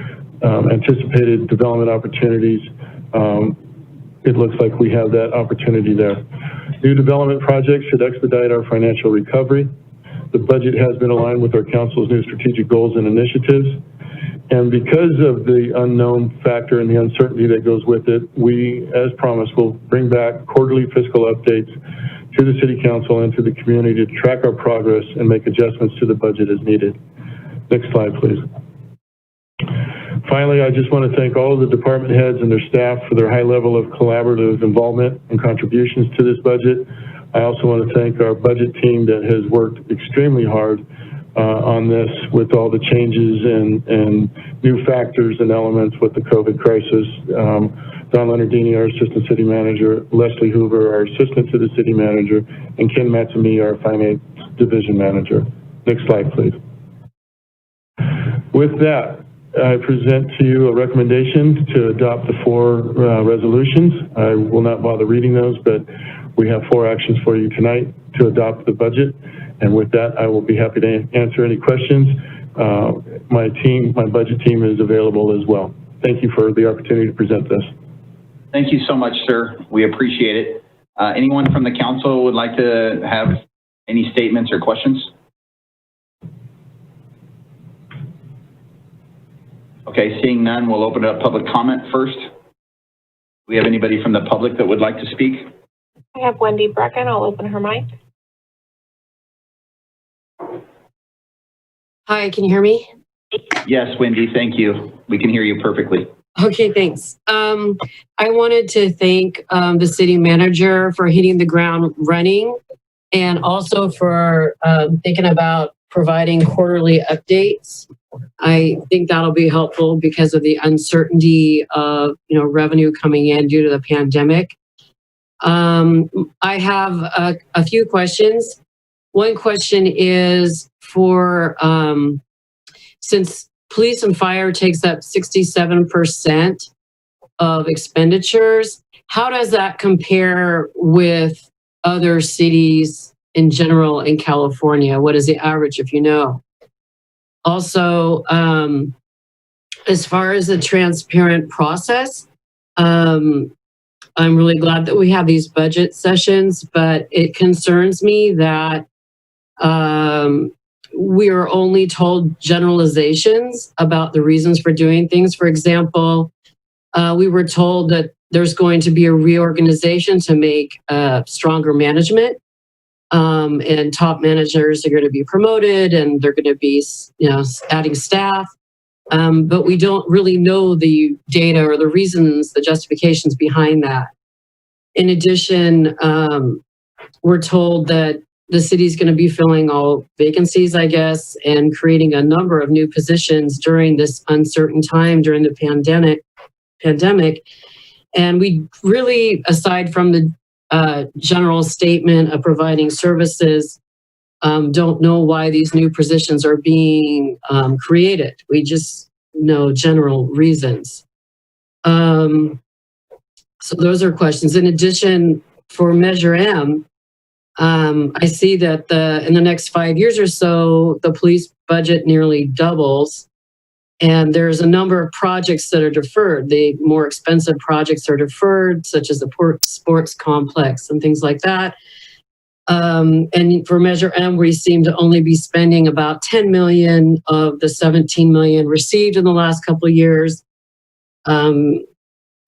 anticipated development opportunities. It looks like we have that opportunity there. New development projects should expedite our financial recovery. The budget has been aligned with our council's new strategic goals and initiatives. And because of the unknown factor and the uncertainty that goes with it, we, as promised, will bring back quarterly fiscal updates to the City Council and to the community to track our progress and make adjustments to the budget as needed. Next slide, please. Finally, I just want to thank all of the department heads and their staff for their high level of collaborative involvement and contributions to this budget. I also want to thank our budget team that has worked extremely hard on this with all the changes and new factors and elements with the COVID crisis. Don Leonardini, our Assistant City Manager, Leslie Hoover, our Assistant to the City Manager, and Ken Matsumi, our Finance Division Manager. Next slide, please. With that, I present to you a recommendation to adopt the 4 resolutions. I will not bother reading those, but we have 4 actions for you tonight to adopt the budget. And with that, I will be happy to answer any questions. My budget team is available as well. Thank you for the opportunity to present this. Thank you so much, sir. We appreciate it. Anyone from the council would like to have any statements or questions? Okay, seeing none, we'll open up public comment first. Do we have anybody from the public that would like to speak? I have Wendy Brecken. I'll open her mic. Hi, can you hear me? Yes, Wendy, thank you. We can hear you perfectly. Okay, thanks. I wanted to thank the city manager for hitting the ground running and also for thinking about providing quarterly updates. I think that'll be helpful because of the uncertainty of revenue coming in due to the pandemic. I have a few questions. One question is for since police and fire takes up 67% of expenditures, how does that compare with other cities in general in California? What is the average, if you know? Also, as far as the transparent process, I'm really glad that we have these budget sessions, but it concerns me that we are only told generalizations about the reasons for doing things. For example, we were told that there's going to be a reorganization to make stronger management, and top managers are going to be promoted and they're going to be, adding staff. But we don't really know the data or the reasons, the justifications behind that. In addition, we're told that the city's going to be filling all vacancies, I guess, and creating a number of new positions during this uncertain time during the pandemic. And we really, aside from the general statement of providing services, don't know why these new positions are being created. We just know general reasons. So those are questions. In addition, for Measure M, I see that in the next 5 years or so, the police budget nearly doubles. And there's a number of projects that are deferred. The more expensive projects are deferred, such as the sports complex and things like that. And for Measure M, we seem to only be spending about 10 million of the 17 million received in the last couple of years,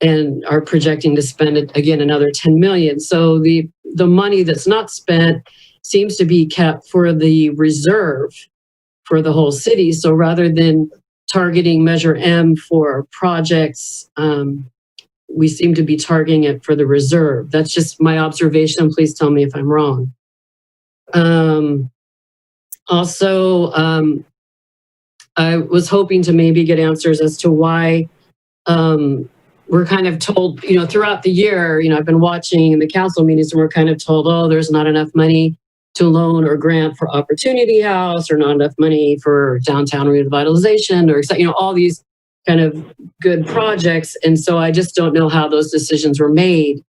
and are projecting to spend again another 10 million. So the money that's not spent seems to be kept for the reserve for the whole city. So rather than targeting Measure M for projects, we seem to be targeting it for the reserve. That's just my observation. Please tell me if I'm wrong. Also, I was hoping to maybe get answers as to why we're kind of told, throughout the year, I've been watching the council meetings and we're kind of told, oh, there's not enough money to loan or grant for Opportunity House, or not enough money for downtown revitalization, or all these kind of good projects. And so I just don't know how those decisions were made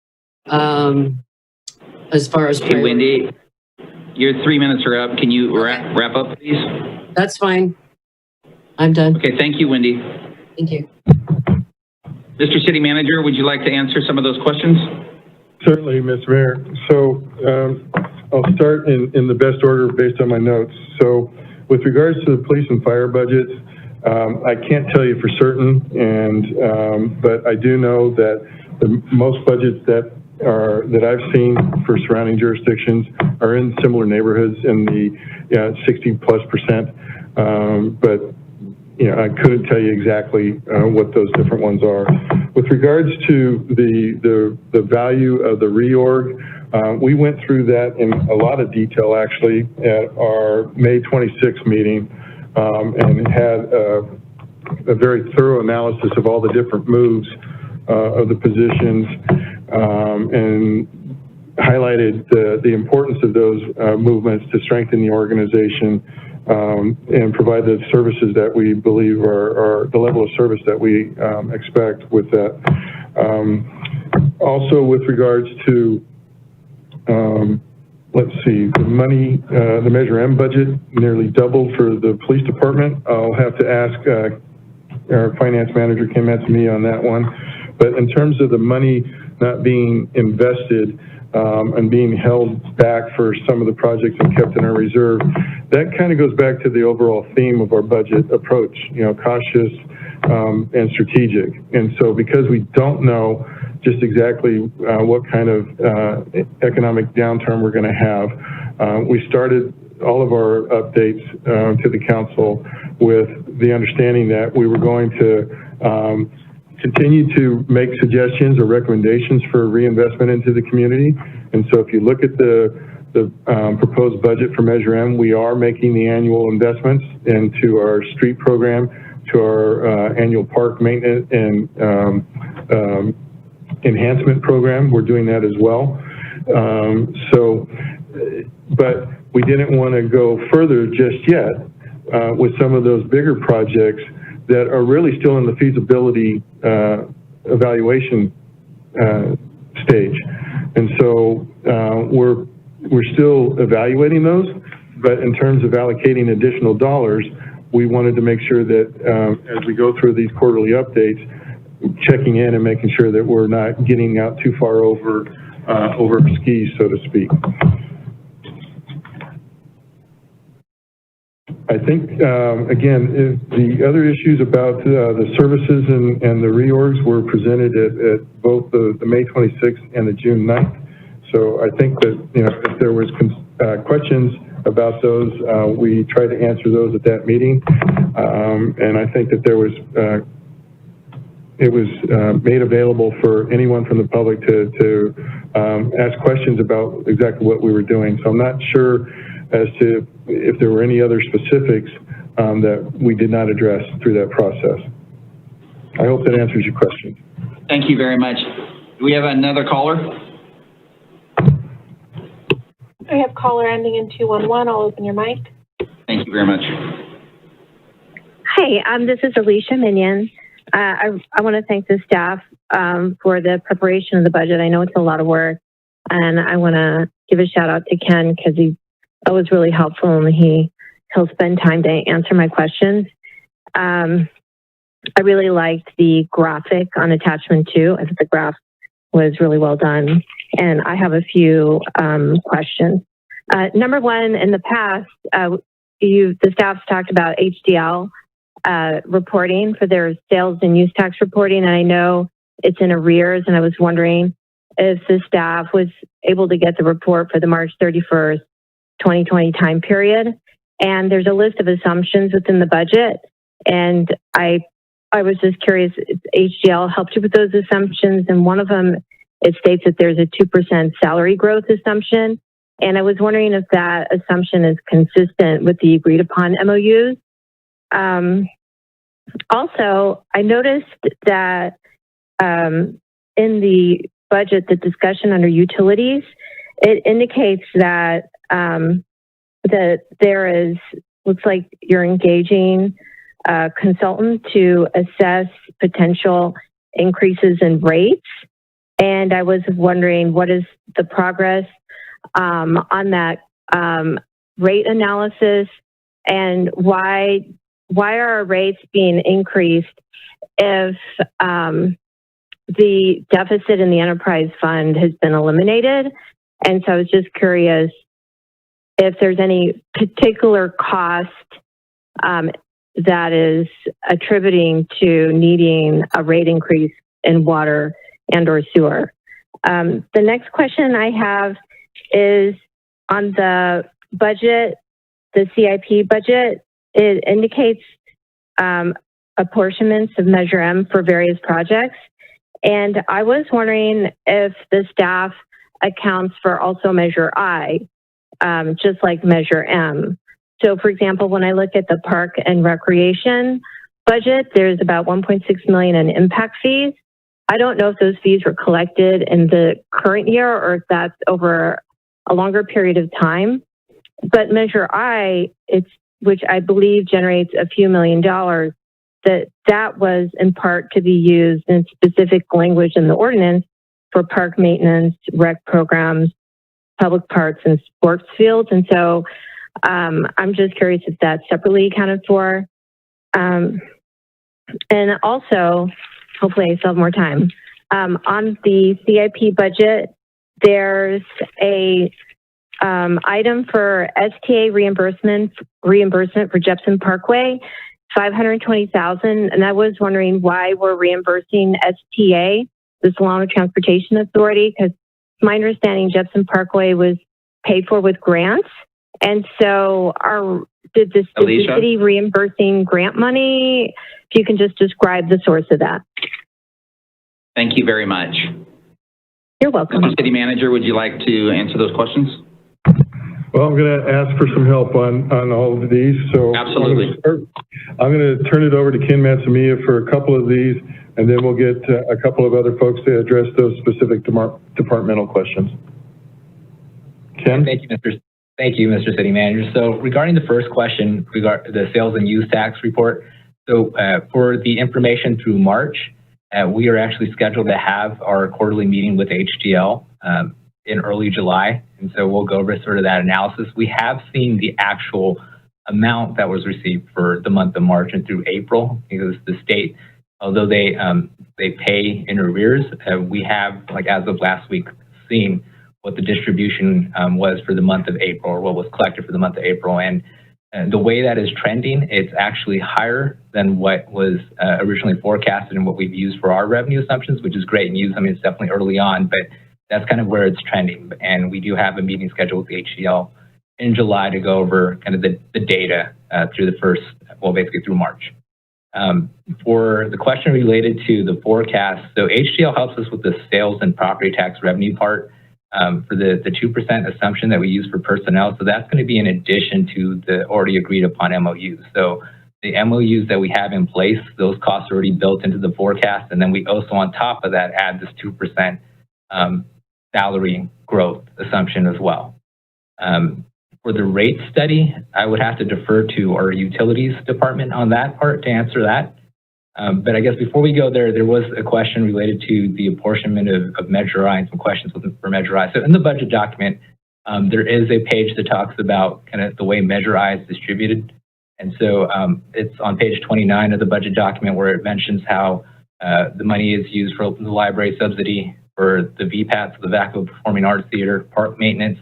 as far as. Hey, Wendy, your 3 minutes are up. Can you wrap up, please? That's fine. I'm done. Okay, thank you, Wendy. Thank you. Mr. City Manager, would you like to answer some of those questions? Certainly, Mr. Mayor. So I'll start in the best order based on my notes. So with regards to the police and fire budgets, I can't tell you for certain, but I do know that most budgets that that I've seen for surrounding jurisdictions are in similar neighborhoods in the 60+%. But I couldn't tell you exactly what those different ones are. With regards to the value of the reorg, we went through that in a lot of detail actually at our May 26th meeting, and had a very thorough analysis of all the different moves of the positions, and highlighted the importance of those movements to strengthen the organization, and provide the services that we believe are the level of service that we expect with that. Also with regards to, let's see, the money, the Measure M budget nearly doubled for the police department. I'll have to ask our finance manager came out to me on that one. But in terms of the money not being invested and being held back for some of the projects and kept in our reserve, that kind of goes back to the overall theme of our budget approach, cautious and strategic. And so because we don't know just exactly what kind of economic downturn we're going to have, we started all of our updates to the council with the understanding that we were going to continue to make suggestions or recommendations for reinvestment into the community. And so if you look at the proposed budget for Measure M, we are making the annual investments into our street program, to our annual park maintenance and enhancement program. We're doing that as well. But we didn't want to go further just yet with some of those bigger projects that are really still in the feasibility evaluation stage. And so we're still evaluating those, but in terms of allocating additional dollars, we wanted to make sure that as we go through these quarterly updates, checking in and making sure that we're not getting out too far over our skis, so to speak. I think, again, the other issues about the services and the reorgs were presented at both the May 26th and the June 9th. So I think that, if there was questions about those, we tried to answer those at that meeting. And I think that there was, it was made available for anyone from the public to ask questions about exactly what we were doing. So I'm not sure as to if there were any other specifics that we did not address through that process. I hope that answers your question. Thank you very much. Do we have another caller? I have caller ending in 211. I'll open your mic. Thank you very much. Hi, this is Alicia Minion. I want to thank the staff for the preparation of the budget. I know it's a lot of work, and I want to give a shout out to Ken because that was really helpful, and he'll spend time to answer my questions. I really liked the graphic on attachment 2. I think the graph was really well done, and I have a few questions. Number one, in the past, the staff's talked about HDL reporting for their sales and use tax reporting, and I know it's in arrears, and I was wondering if the staff was able to get the report for the March 31st, 2020 time period. And there's a list of assumptions within the budget, and I was just curious if HDL helped you with those assumptions, and one of them, it states that there's a 2% salary growth assumption, and I was wondering if that assumption is consistent with the agreed upon MOUs. Also, I noticed that in the budget, the discussion under utilities, it indicates that that there is, looks like you're engaging a consultant to assess potential increases in rates. And I was wondering, what is the progress on that rate analysis, and why are our rates being increased if the deficit in the enterprise fund has been eliminated? And so I was just curious if there's any particular cost that is attributing to needing a rate increase in water and or sewer. The next question I have is on the budget, the CIP budget. It indicates apportionments of Measure M for various projects. And I was wondering if the staff accounts for also Measure I, just like Measure M. So for example, when I look at the park and recreation budget, there's about 1.6 million in impact fees. I don't know if those fees were collected in the current year or if that's over a longer period of time. But Measure I, which I believe generates a few $1,000,000, that was in part to be used in specific language in the ordinance for park maintenance, rec programs, public parks, and sports fields. And so I'm just curious if that's separately accounted for. And also, hopefully I still have more time. On the CIP budget, there's a item for STA reimbursement for Jepson Parkway, $520,000. And I was wondering why we're reimbursing STA, the Solano Transportation Authority, because my understanding Jepson Parkway was paid for with grants. And so is the city reimbursing grant money? If you can just describe the source of that. Thank you very much. You're welcome. Mr. City Manager, would you like to answer those questions? Well, I'm going to ask for some help on all of these. So absolutely. I'm going to turn it over to Ken Matsumiya for a couple of these, and then we'll get a couple of other folks to address those specific departmental questions. Ken? Thank you, Mr. City Manager. So regarding the first question, the sales and use tax report, so for the information through March, we are actually scheduled to have our quarterly meeting with HDL in early July. And so we'll go over sort of that analysis. We have seen the actual amount that was received for the month of March and through April, because the state, although they pay in arrears, we have, like as of last week, seen what the distribution was for the month of April, or what was collected for the month of April. And the way that is trending, it's actually higher than what was originally forecasted and what we've used for our revenue assumptions, which is great news. I mean, it's definitely early on, but that's kind of where it's trending. And we do have a meeting scheduled with the HDL in July to go over kind of the data through the first, well, basically through March. For the question related to the forecast, so HDL helps us with the sales and property tax revenue part for the 2% assumption that we use for personnel. So that's going to be in addition to the already agreed upon MOUs. So the MOUs that we have in place, those costs are already built into the forecast. And then we also, on top of that, add this 2% salary growth assumption as well. For the rate study, I would have to defer to our utilities department on that part to answer that. But I guess before we go there, there was a question related to the apportionment of Measure I and some questions for Measure I. So in the budget document, there is a page that talks about kind of the way Measure I is distributed. And so it's on page 29 of the budget document where it mentions how the money is used for the library subsidy, for the VPATs, the Vacaville Performing Arts Theater, park maintenance.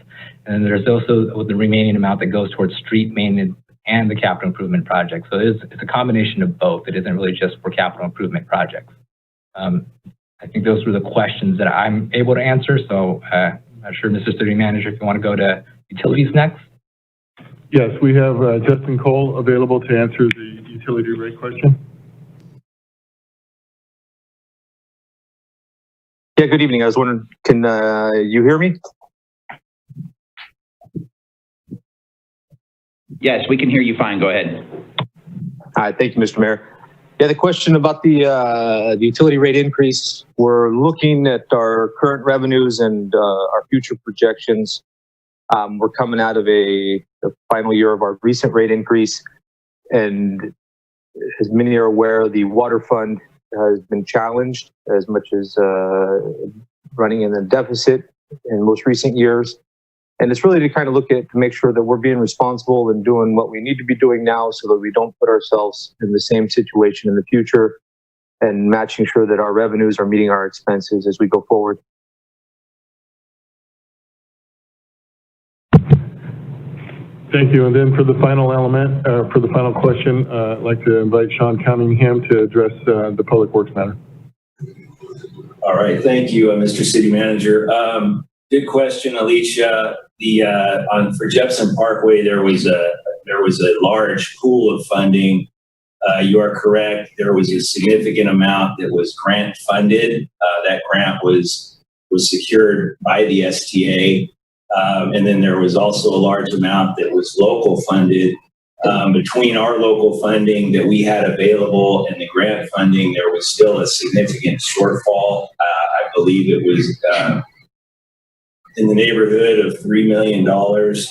And then there's also the remaining amount that goes towards street maintenance and the capital improvement project. So it's a combination of both. It isn't really just for capital improvement projects. I think those were the questions that I'm able to answer. So I'm not sure, Mr. City Manager, if you want to go to utilities next. Yes, we have Justin Cole available to answer the utility rate question. Yeah, good evening. I was wondering, can you hear me? Yes, we can hear you fine. Go ahead. All right, thank you, Mr. Mayor. Yeah, the question about the utility rate increase, we're looking at our current revenues and our future projections. We're coming out of the final year of our recent rate increase. And as many are aware, the water fund has been challenged as much as running in a deficit in most recent years. And it's really to kind of look at to make sure that we're being responsible and doing what we need to be doing now so that we don't put ourselves in the same situation in the future, and matching sure that our revenues are meeting our expenses as we go forward. Thank you. And then for the final element, for the final question, I'd like to invite Sean Cunningham to address the public works matter. All right, thank you, Mr. City Manager. Good question, Alicia. For Jefferson Parkway, there was a large pool of funding. You are correct. There was a significant amount that was grant funded. That grant was secured by the STA. And then there was also a large amount that was local funded. Between our local funding that we had available and the grant funding, there was still a significant shortfall. I believe it was in the neighborhood of $3 million.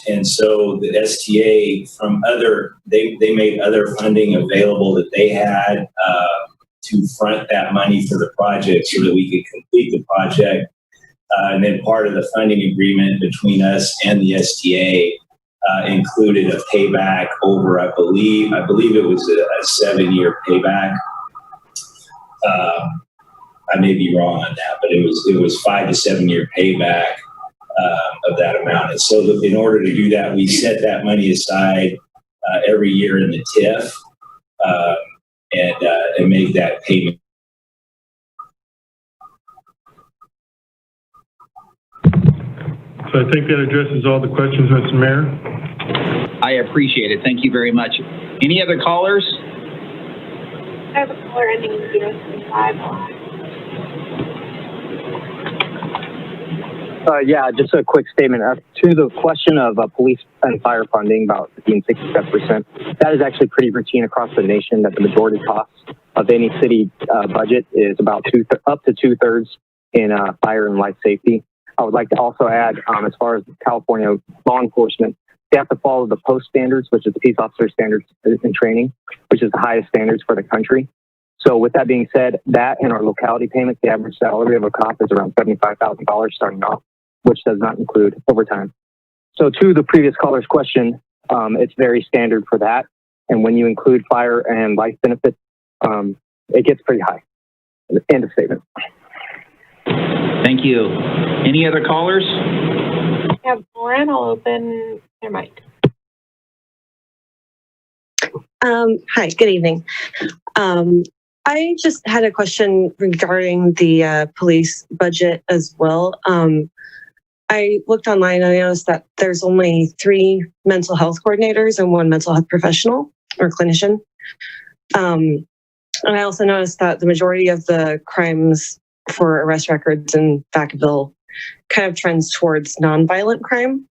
And so the STA they made other funding available that they had to front that money for the project so that we could complete the project. And then part of the funding agreement between us and the STA included a payback over, I believe it was a 7-year payback. I may be wrong on that, but it was 5 to 7 year payback of that amount. And so in order to do that, we set that money aside every year in the TIF and make that payment. So I think that addresses all the questions, Mr. Mayor. I appreciate it. Thank you very much. Any other callers? I have a caller ending in 035. Yeah, just a quick statement. To the question of police and fire funding, about 67%, that is actually pretty routine across the nation, that the majority costs of any city budget is about up to 2/3 in fire and life safety. I would like to also add, as far as California law enforcement, they have to follow the POST standards, which is the Peace Officer Standards in Training, which is the highest standards for the country. So with that being said, that and our locality payments, the average salary of a cop is around $75,000 starting off, which does not include overtime. So to the previous caller's question, it's very standard for that. And when you include fire and life benefits, it gets pretty high. End of statement. Thank you. Any other callers? I have Lauren. I'll open their mic. Hi, good evening. I just had a question regarding the police budget as well. I looked online and I noticed that there's only 3 mental health coordinators and 1 mental health professional or clinician. And I also noticed that the majority of the crimes for arrest records in Vacaville kind of trends towards nonviolent crime.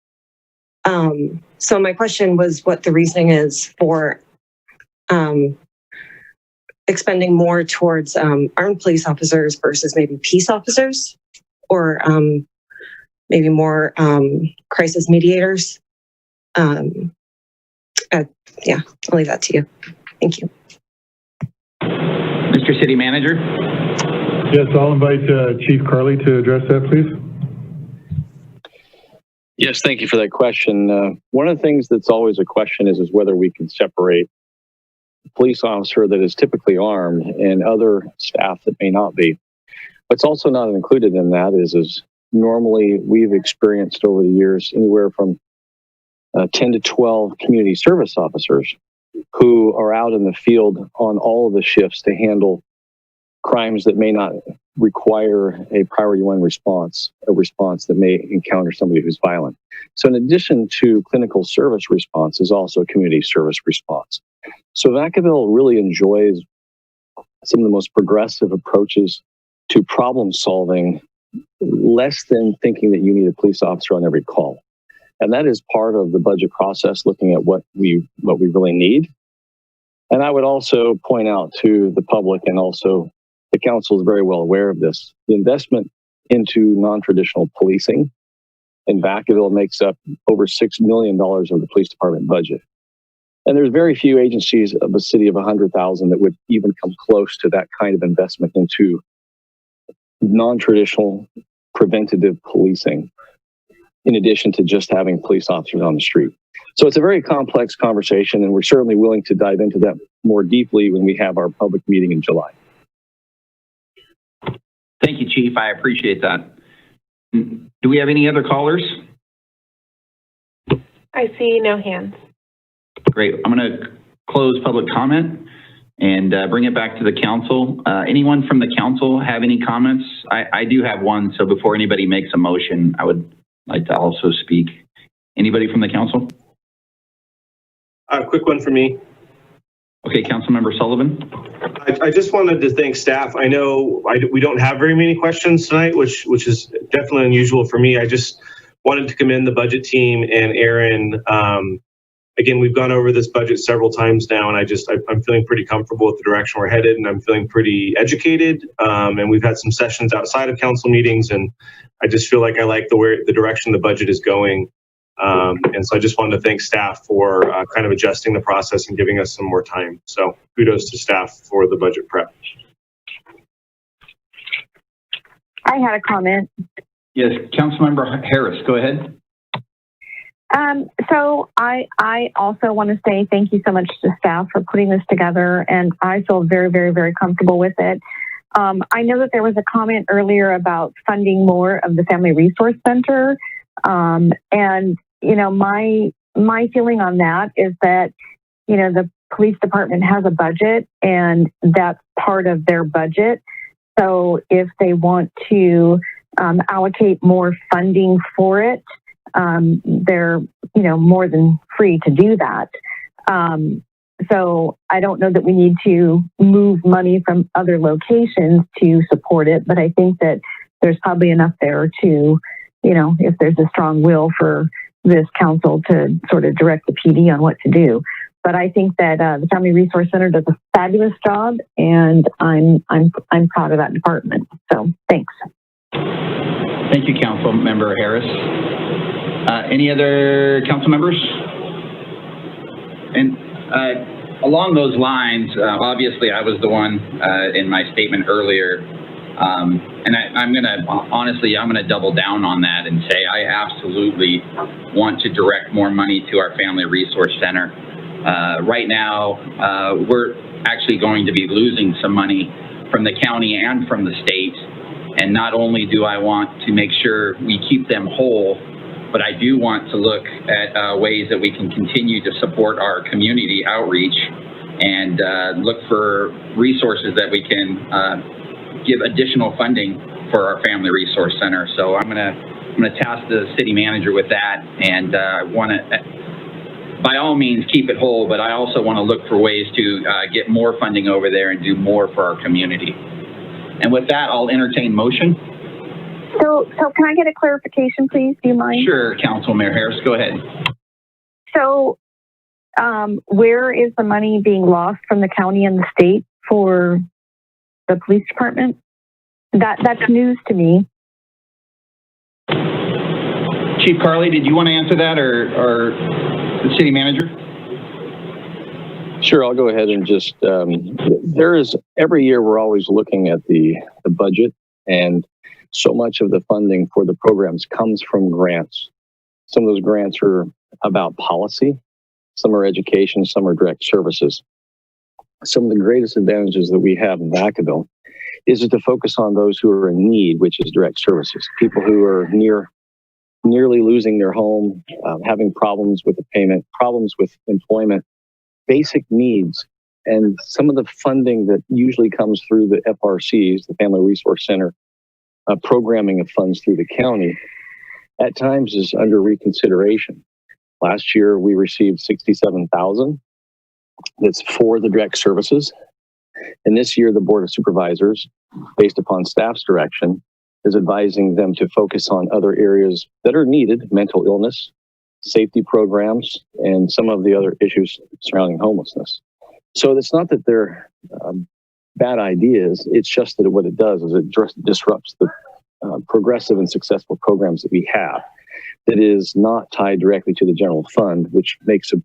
So my question was what the reasoning is for expending more towards armed police officers versus maybe peace officers, or maybe more crisis mediators. Yeah, I'll leave that to you. Thank you. Mr. City Manager? Yes, I'll invite Chief Carley to address that, please. Yes, thank you for that question. One of the things that's always a question is whether we can separate a police officer that is typically armed and other staff that may not be. What's also not included in that is normally we've experienced over the years anywhere from 10 to 12 community service officers who are out in the field on all of the shifts to handle crimes that may not require a priority 1 response, a response that may encounter somebody who's violent. So in addition to clinical service response is also community service response. So Vacaville really enjoys some of the most progressive approaches to problem solving, less than thinking that you need a police officer on every call. And that is part of the budget process, looking at what we really need. And I would also point out to the public, and also the council is very well aware of this, the investment into non-traditional policing in Vacaville makes up over $6 million of the police department budget. And there's very few agencies of a city of 100,000 that would even come close to that kind of investment into non-traditional preventative policing, in addition to just having police officers on the street. So it's a very complex conversation, and we're certainly willing to dive into that more deeply when we have our public meeting in July. Thank you, Chief. I appreciate that. Do we have any other callers? I see no hands. Great. I'm going to close public comment. and bring it back to the council. Anyone from the council have any comments? I do have one, so before anybody makes a motion, I would like to also speak. Anybody from the council? A quick one for me. Okay, Councilmember Sullivan. I just wanted to thank staff. I know we don't have very many questions tonight, which is definitely unusual for me. I just wanted to commend the budget team and Aaron. Again, we've gone over this budget several times now, and I'm feeling pretty comfortable with the direction we're headed, and I'm feeling pretty educated. And we've had some sessions outside of council meetings, and I just feel like I like the direction the budget is going. And so I just wanted to thank staff for kind of adjusting the process and giving us some more time. So kudos to staff for the budget prep. I had a comment. Yes, Councilmember Harris, go ahead. So I also want to say thank you so much to staff for putting this together, and I feel very, very, very comfortable with it. I know that there was a comment earlier about funding more of the Family Resource Center, and you know, my feeling on that is that, you know, the police department has a budget and that's part of their budget. So if they want to allocate more funding for it, they're, you know, more than free to do that. So I don't know that we need to move money from other locations to support it, but I think that there's probably enough there to, you know, if there's a strong will for this council to sort of direct the PD on what to do. But I think that the Family Resource Center does a fabulous job, and I'm proud of that department. So thanks. Thank you, Councilmember Harris. Any other council members? And along those lines, obviously I was the one in my statement earlier. And I'm gonna double down on that and say I absolutely want to direct more money to our Family Resource Center. Right now, we're actually going to be losing some money from the county and from the state. And not only do I want to make sure we keep them whole, but I do want to look at ways that we can continue to support our community outreach and look for resources that we can give additional funding for our Family Resource Center. So I'm gonna task the city manager with that, and I want to, by all means, keep it whole. But I also want to look for ways to get more funding over there and do more for our community. And with that, I'll entertain motion. So can I get a clarification, please? Do you mind? Sure, Councilmember Harris, go ahead. So, where is the money being lost from the county and the state for the police department? That's news to me. Chief Carley, did you want to answer that, or the city manager? Sure, I'll go ahead and just, every year we're always looking at the budget, and so much of the funding for the programs comes from grants. Some of those grants are about policy, some are education, some are direct services. Some of the greatest advantages that we have in Vacaville is to focus on those who are in need, which is direct services. People who are nearly losing their home, having problems with the payment, problems with employment, basic needs. And some of the funding that usually comes through the FRCs, the Family Resource Center, programming of funds through the county, at times is under reconsideration. Last year, we received $67,000. That's for the direct services. And this year, the Board of Supervisors, based upon staff's direction, is advising them to focus on other areas that are needed: mental illness, safety programs, and some of the other issues surrounding homelessness. So it's not that they're bad ideas. It's just that what it does is it disrupts the progressive and successful programs that we have that is not tied directly to the general fund, which makes a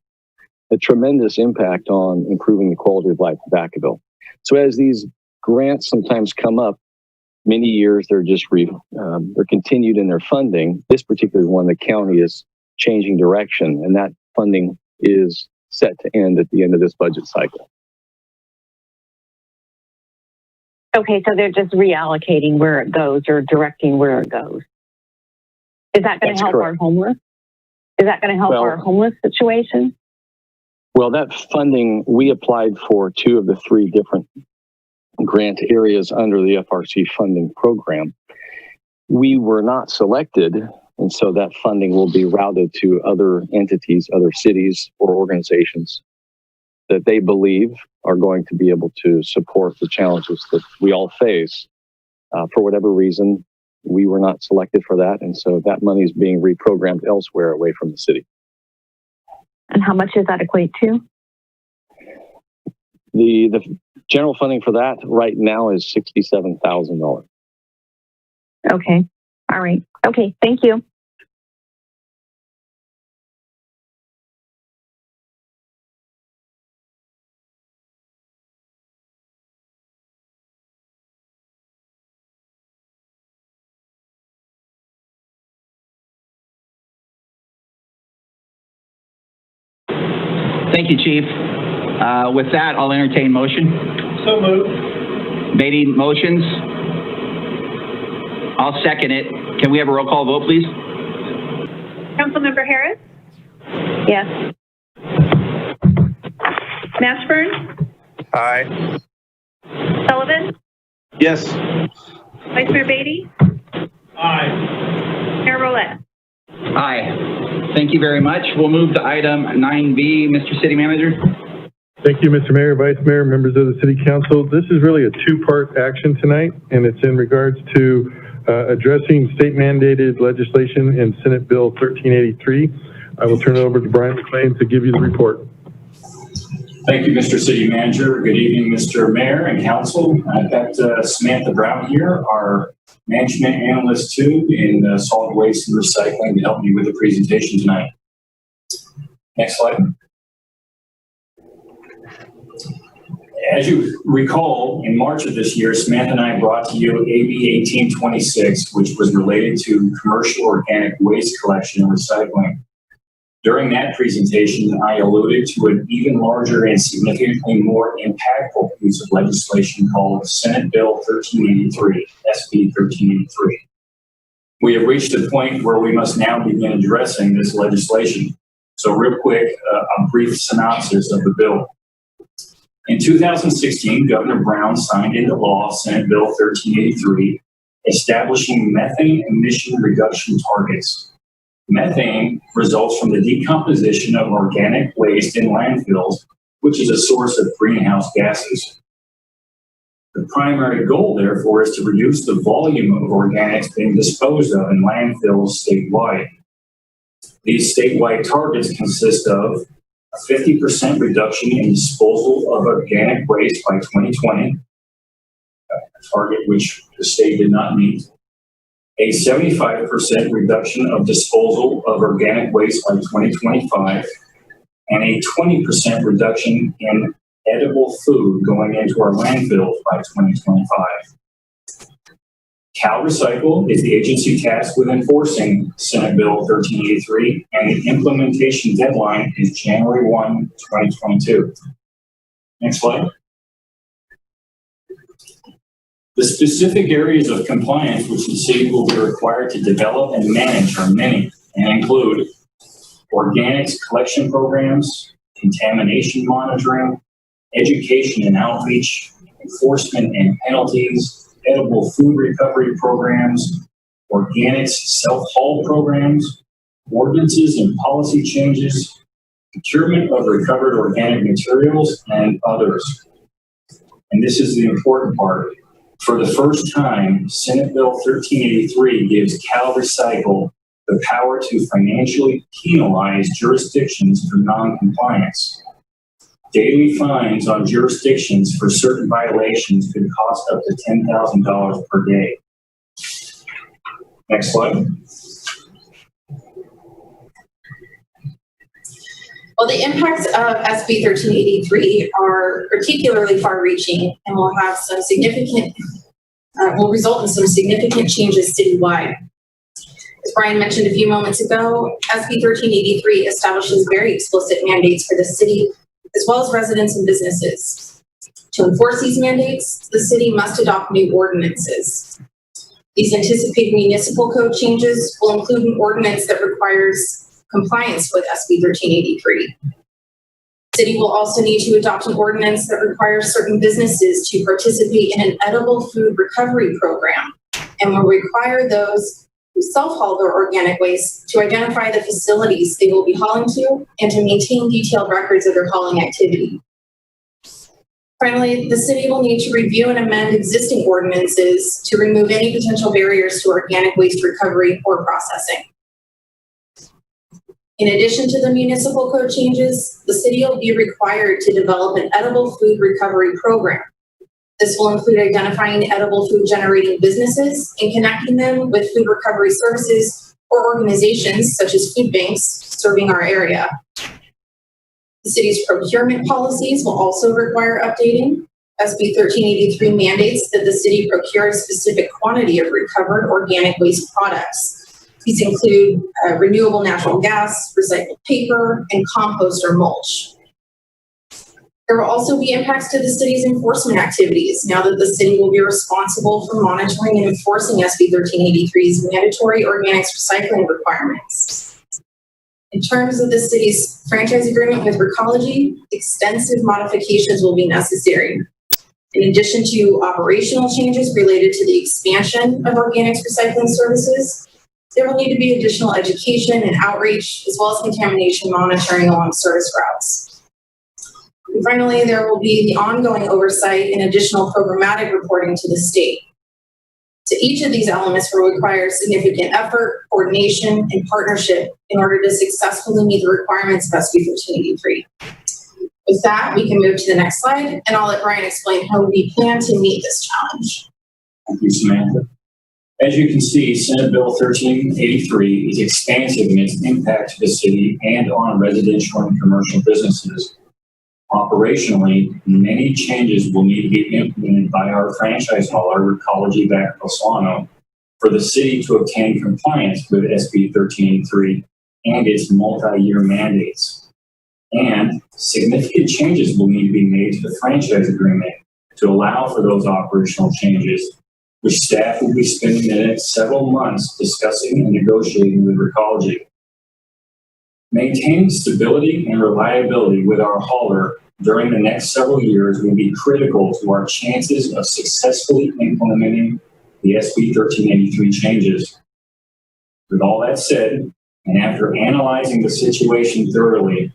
tremendous impact on improving the quality of life in Vacaville. So as these grants sometimes come up, many years they're just they're continued in their funding. This particular one, the county is changing direction, and that funding is set to end at the end of this budget cycle. Okay, so they're just reallocating where it goes or directing where it goes. Is that going to help our homeless? Is that going to help our homeless situation? Well, that funding, we applied for 2 of the 3 different grant areas under the FRC funding program. We were not selected, and so that funding will be routed to other entities, other cities or organizations that they believe are going to be able to support the challenges that we all face. For whatever reason, we were not selected for that, and so that money is being reprogrammed elsewhere away from the city. And how much does that equate to? The general funding for that right now is $67,000. Okay. All right. Okay. Thank you. Thank you, Chief. With that, I'll entertain motion. So moved. Beatty motions. I'll second it. Can we have a roll call vote, please? Councilmember Harris? Yes. Mashburn? Aye. Sullivan? Yes. Vice Mayor Beatty? Aye. Mayor Rolette? Aye. Thank you very much. We'll move to item 9B, Mr. City Manager. Thank you, Mr. Mayor, Vice Mayor, members of the City Council. This is really a 2-part action tonight, and it's in regards to addressing state-mandated legislation in Senate Bill 1383. I will turn it over to Brian McLean to give you the report. Thank you, Mr. City Manager. Good evening, Mr. Mayor and Council. I've got Samantha Brown here, our Management Analyst 2 in Solid Waste and Recycling, to help me with the presentation tonight. Next slide. As you recall, in March of this year, Samantha and I brought to you AB 1826, which was related to commercial organic waste collection and recycling. During that presentation, I alluded to an even larger and significantly more impactful piece of legislation called Senate Bill 1383, SB 1383. We have reached a point where we must now begin addressing this legislation. So real quick, a brief synopsis of the bill. In 2016, Governor Brown signed into law Senate Bill 1383, establishing methane emission reduction targets. Methane results from the decomposition of organic waste in landfills, which is a source of greenhouse gases. The primary goal, therefore, is to reduce the volume of organics being disposed of in landfills statewide. These statewide targets consist of a 50% reduction in disposal of organic waste by 2020, a target which the state did not meet, a 75% reduction of disposal of organic waste by 2025, and a 20% reduction in edible food going into our landfills by 2025. CalRecycle is the agency tasked with enforcing Senate Bill 1383, and the implementation deadline is January 1, 2022. Next slide. The specific areas of compliance which the city will be required to develop and manage are many and include organics collection programs, contamination monitoring, education and outreach, enforcement and penalties, edible food recovery programs, organics self-haul programs, ordinances and policy changes, procurement of recovered organic materials, and others. And this is the important part. For the first time, Senate Bill 1383 gives CalRecycle the power to financially penalize jurisdictions for non-compliance. Daily fines on jurisdictions for certain violations could cost up to $10,000 per day. Next slide. Well, the impacts of SB 1383 are particularly far-reaching and will have some significant, will result in some significant changes citywide. As Brian mentioned a few moments ago, SB 1383 establishes very explicit mandates for the city as well as residents and businesses. To enforce these mandates, the city must adopt new ordinances. These anticipated municipal code changes will include an ordinance that requires compliance with SB 1383. City will also need to adopt an ordinance that requires certain businesses to participate in an edible food recovery program and will require those who self-haul their organic waste to identify the facilities they will be hauling to and to maintain detailed records of their hauling activity. Finally, the city will need to review and amend existing ordinances to remove any potential barriers to organic waste recovery or processing. In addition to the municipal code changes, the city will be required to develop an edible food recovery program. This will include identifying edible food generating businesses and connecting them with food recovery services or organizations such as food banks serving our area. The city's procurement policies will also require updating. SB 1383 mandates that the city procure a specific quantity of recovered organic waste products. These include renewable natural gas, recycled paper, and compost or mulch. There will also be impacts to the city's enforcement activities now that the city will be responsible for monitoring and enforcing SB 1383's mandatory organics recycling requirements. In terms of the city's franchise agreement with Recology, extensive modifications will be necessary. In addition to operational changes related to the expansion of organics recycling services, there will need to be additional education and outreach, as well as contamination monitoring along service routes. And finally, there will be the ongoing oversight and additional programmatic reporting to the state. So each of these elements will require significant effort, coordination, and partnership in order to successfully meet the requirements of SB 1383. With that, we can move to the next slide, and I'll let Brian explain how we plan to meet this challenge. Thank you, Samantha. As you can see, Senate Bill 1383 is expansive in its impact to the city and on residential and commercial businesses. Operationally, many changes will need to be implemented by our franchise hauler, Recology Vacaville, for the city to obtain compliance with SB 1383 and its multi-year mandates. And significant changes will need to be made to the franchise agreement to allow for those operational changes, which staff will be spending the next several months discussing and negotiating with Recology. Maintaining stability and reliability with our hauler during the next several years will be critical to our chances of successfully implementing the SB 1383 changes. With all that said, and after analyzing the situation thoroughly,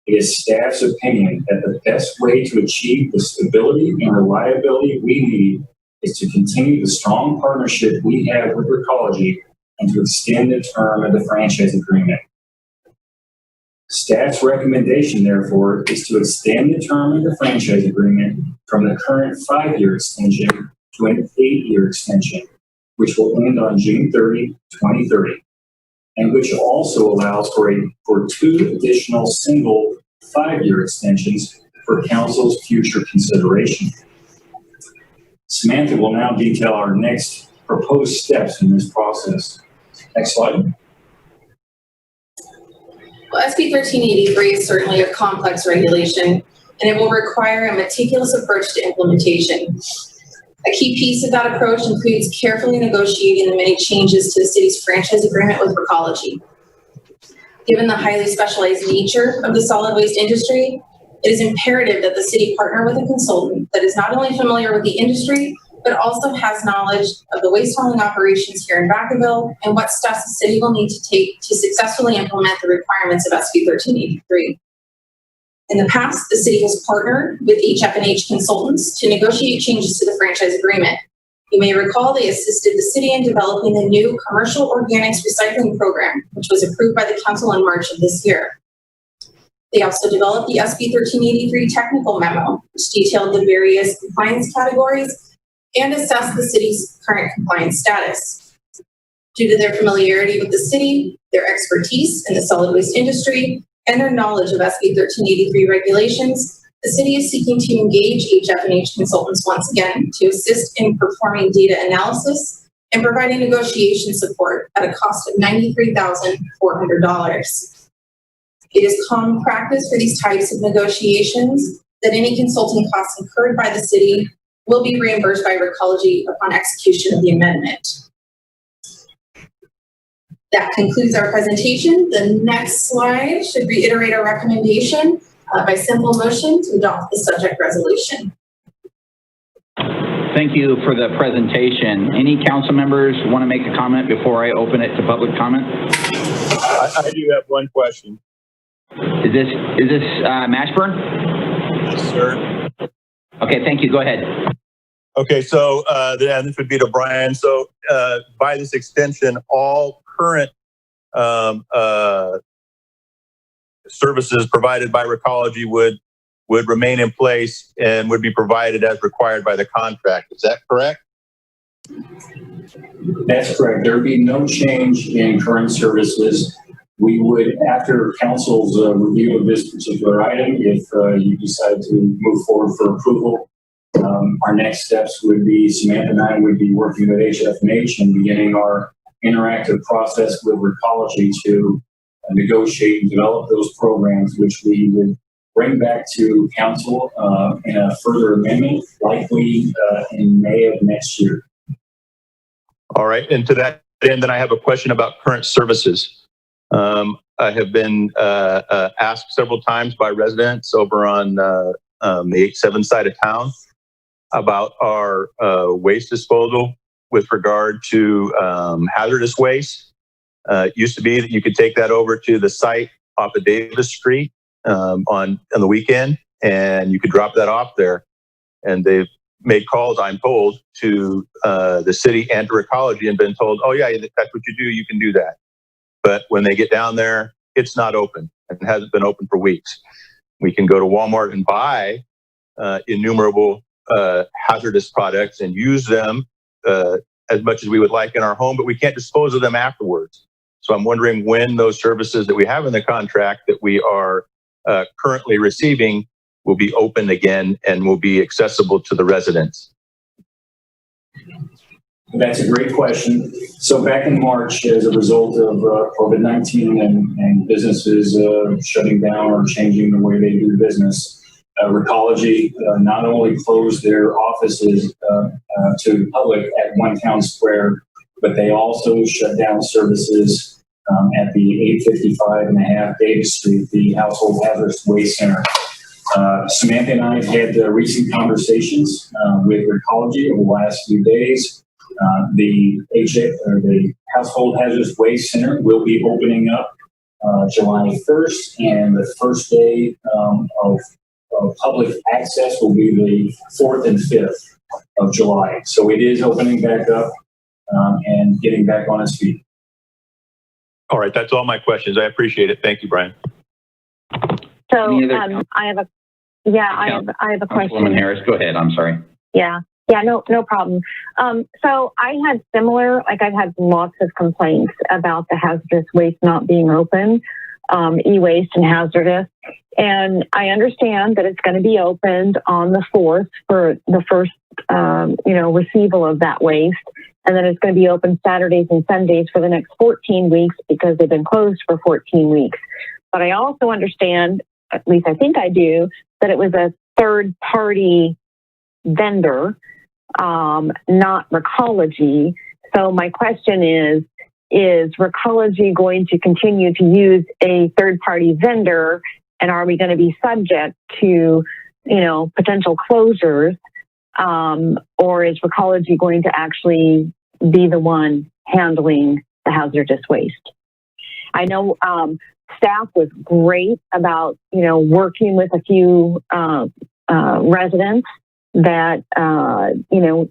it is staff's opinion that the best way to achieve the stability and reliability we need is to continue the strong partnership we have with Recology and to extend the term of the franchise agreement. Staff's recommendation, therefore, is to extend the term of the franchise agreement from the current 5-year extension to an 8-year extension, which will end on June 30, 2030, and which also allows for 2 additional single 5-year extensions for Council's future consideration. Samantha will now detail our next proposed steps in this process. Next slide. Well, SB 1383 is certainly a complex regulation, and it will require a meticulous approach to implementation. A key piece of that approach includes carefully negotiating the many changes to the city's franchise agreement with Recology. Given the highly specialized nature of the solid waste industry, it is imperative that the city partner with a consultant that is not only familiar with the industry, but also has knowledge of the waste hauling operations here in Vacaville and what steps the city will need to take to successfully implement the requirements of SB 1383. In the past, the city has partnered with HF&H consultants to negotiate changes to the franchise agreement. You may recall they assisted the city in developing the new commercial organics recycling program, which was approved by the council in March of this year. They also developed the SB 1383 technical memo, which detailed the various compliance categories and assessed the city's current compliance status. Due to their familiarity with the city, their expertise in the solid waste industry, and their knowledge of SB 1383 regulations, the city is seeking to engage HF&H consultants once again to assist in performing data analysis and providing negotiation support at a cost of $93,400. It is common practice for these types of negotiations that any consulting costs incurred by the city will be reimbursed by Recology upon execution of the amendment. That concludes our presentation. The next slide should reiterate our recommendation. by simple motion to adopt the subject resolution. Thank you for the presentation. Any council members want to make a comment before I open it to public comment? I do have one question. Is this Mashburn? Yes, sir. Okay, thank you. Go ahead. Okay, so and this would be to Brian. So by this extension, all current services provided by Recology would remain in place and would be provided as required by the contract. Is that correct? That's correct. There would be no change in current services. We would, after council's review of this particular item, if you decide to move forward for approval, our next steps would be Samantha and I would be working with HF&H and beginning our interactive process with Recology to negotiate and develop those programs, which we would bring back to council in a further amendment, likely in May of next year. All right, and to that end, then I have a question about current services. I have been asked several times by residents over on the 8-7 side of town about our waste disposal with regard to hazardous waste. It used to be that you could take that over to the site off of Davis Street on the weekend, and you could drop that off there. And they've made calls, I'm told, to the city and to Recology and been told, oh yeah, that's what you do, you can do that. But when they get down there, it's not open and hasn't been open for weeks. We can go to Walmart and buy innumerable hazardous products and use them as much as we would like in our home, but we can't dispose of them afterwards. So I'm wondering when those services that we have in the contract that we are currently receiving will be open again and will be accessible to the residents. That's a great question. So back in March, as a result of COVID-19 and businesses shutting down or changing the way they do business, Recology not only closed their offices to the public at One Town Square, but they also shut down services at the 855 and a half Davis Street, the Household Hazardous Waste Center. Samantha and I have had recent conversations with Recology over the last few days. The Household Hazardous Waste Center will be opening up July 1st, and the first day of public access will be the 4th and 5th of July. So it is opening back up and getting back on its feet. All right, that's all my questions. I appreciate it. Thank you, Brian. So I have a question. Councilwoman Harris, go ahead. I'm sorry. Yeah, no problem. So I had similar, I've had lots of complaints about the hazardous waste not being open, e-waste and hazardous. And I understand that it's going to be opened on the 4th for the first, receival of that waste. And then it's going to be open Saturdays and Sundays for the next 14 weeks because they've been closed for 14 weeks. But I also understand, at least I think I do, that it was a third-party vendor, not Recology. So my question is Recology going to continue to use a third-party vendor, and are we going to be subject to, potential closures, or is Recology going to actually be the one handling the hazardous waste? I know staff was great about, working with a few residents that,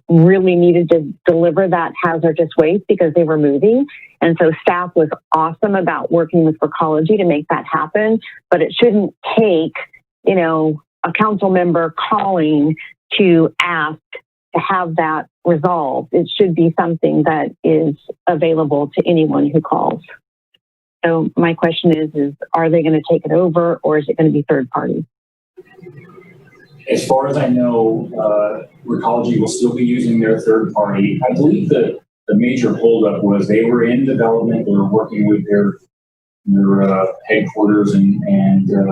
really needed to deliver that hazardous waste because they were moving. And so staff was awesome about working with Recology to make that happen. But it shouldn't take, a council member calling to ask to have that resolved. It should be something that is available to anyone who calls. So my question is are they going to take it over, or is it going to be third party? As far as I know, Recology will still be using their third party. I believe that the major holdup was they were in development. They were working with their headquarters and their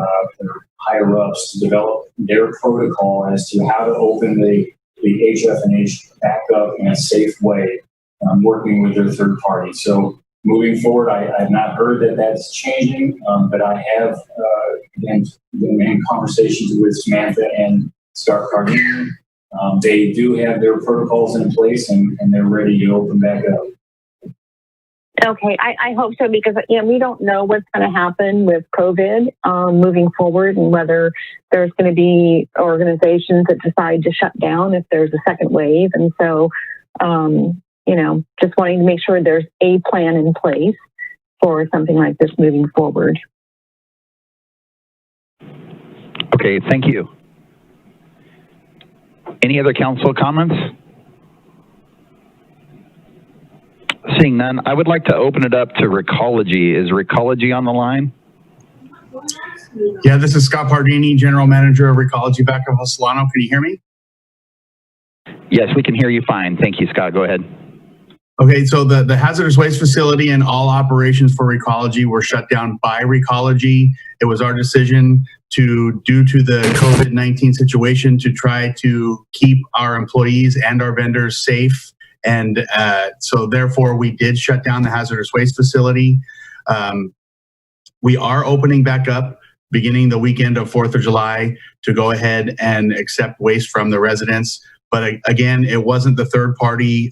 higher ups to develop their protocol as to how to open the HF&H back up in a safe way, working with their third party. So moving forward, I have not heard that that's changing, but I have, again, been in conversations with Samantha and Scott Cardini. They do have their protocols in place and they're ready to open back up. Okay, I hope so, because we don't know what's going to happen with COVID moving forward, and whether there's going to be organizations that decide to shut down if there's a second wave. And so, just wanting to make sure there's a plan in place for something like this moving forward. Okay, thank you. Any other council comments? Seeing none, I would like to open it up to Recology. Is Recology on the line? Yeah, this is Scott Pardini, General Manager of Recology Vacaville Solano. Can you hear me? Yes, we can hear you fine. Thank you, Scott. Go ahead. Okay, so the hazardous waste facility and all operations for Recology were shut down by Recology. It was our decision due to the COVID-19 situation, to try to keep our employees and our vendors safe. And so therefore we did shut down the hazardous waste facility. We are opening back up beginning the weekend of 4th of July to go ahead and accept waste from the residents. But again, it wasn't the third party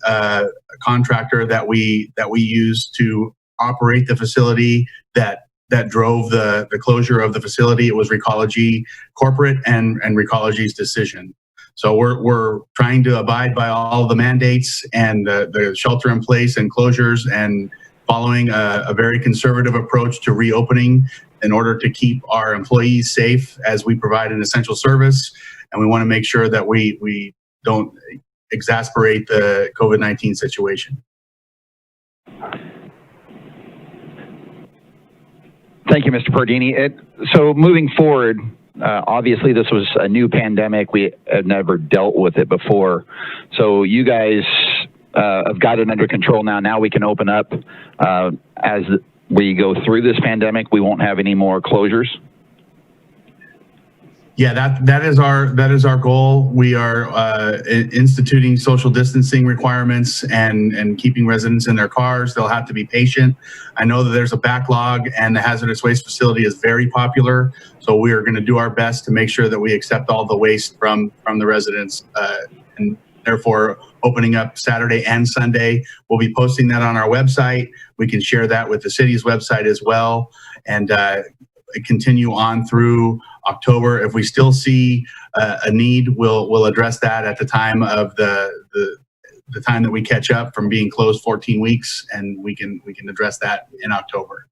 contractor that we used to operate the facility that drove the closure of the facility. It was Recology corporate and Recology's decision. So we're trying to abide by all the mandates and the shelter in place and closures, and following a very conservative approach to reopening in order to keep our employees safe as we provide an essential service. And we want to make sure that we don't exasperate the COVID-19 situation. Thank you, Mr. Pardini. So moving forward, obviously this was a new pandemic. We have never dealt with it before. So you guys have got it under control now. Now we can open up. As we go through this pandemic, we won't have any more closures. Yeah, that is our goal. We are instituting social distancing requirements and keeping residents in their cars. They'll have to be patient. I know that there's a backlog, and the hazardous waste facility is very popular. So we are going to do our best to make sure that we accept all the waste from the residents, and therefore opening up Saturday and Sunday. We'll be posting that on our website. We can share that with the city's website as well, and continue on through October. If we still see a need, we'll address that at the time of the time that we catch up from being closed 14 weeks, and we can address that in October.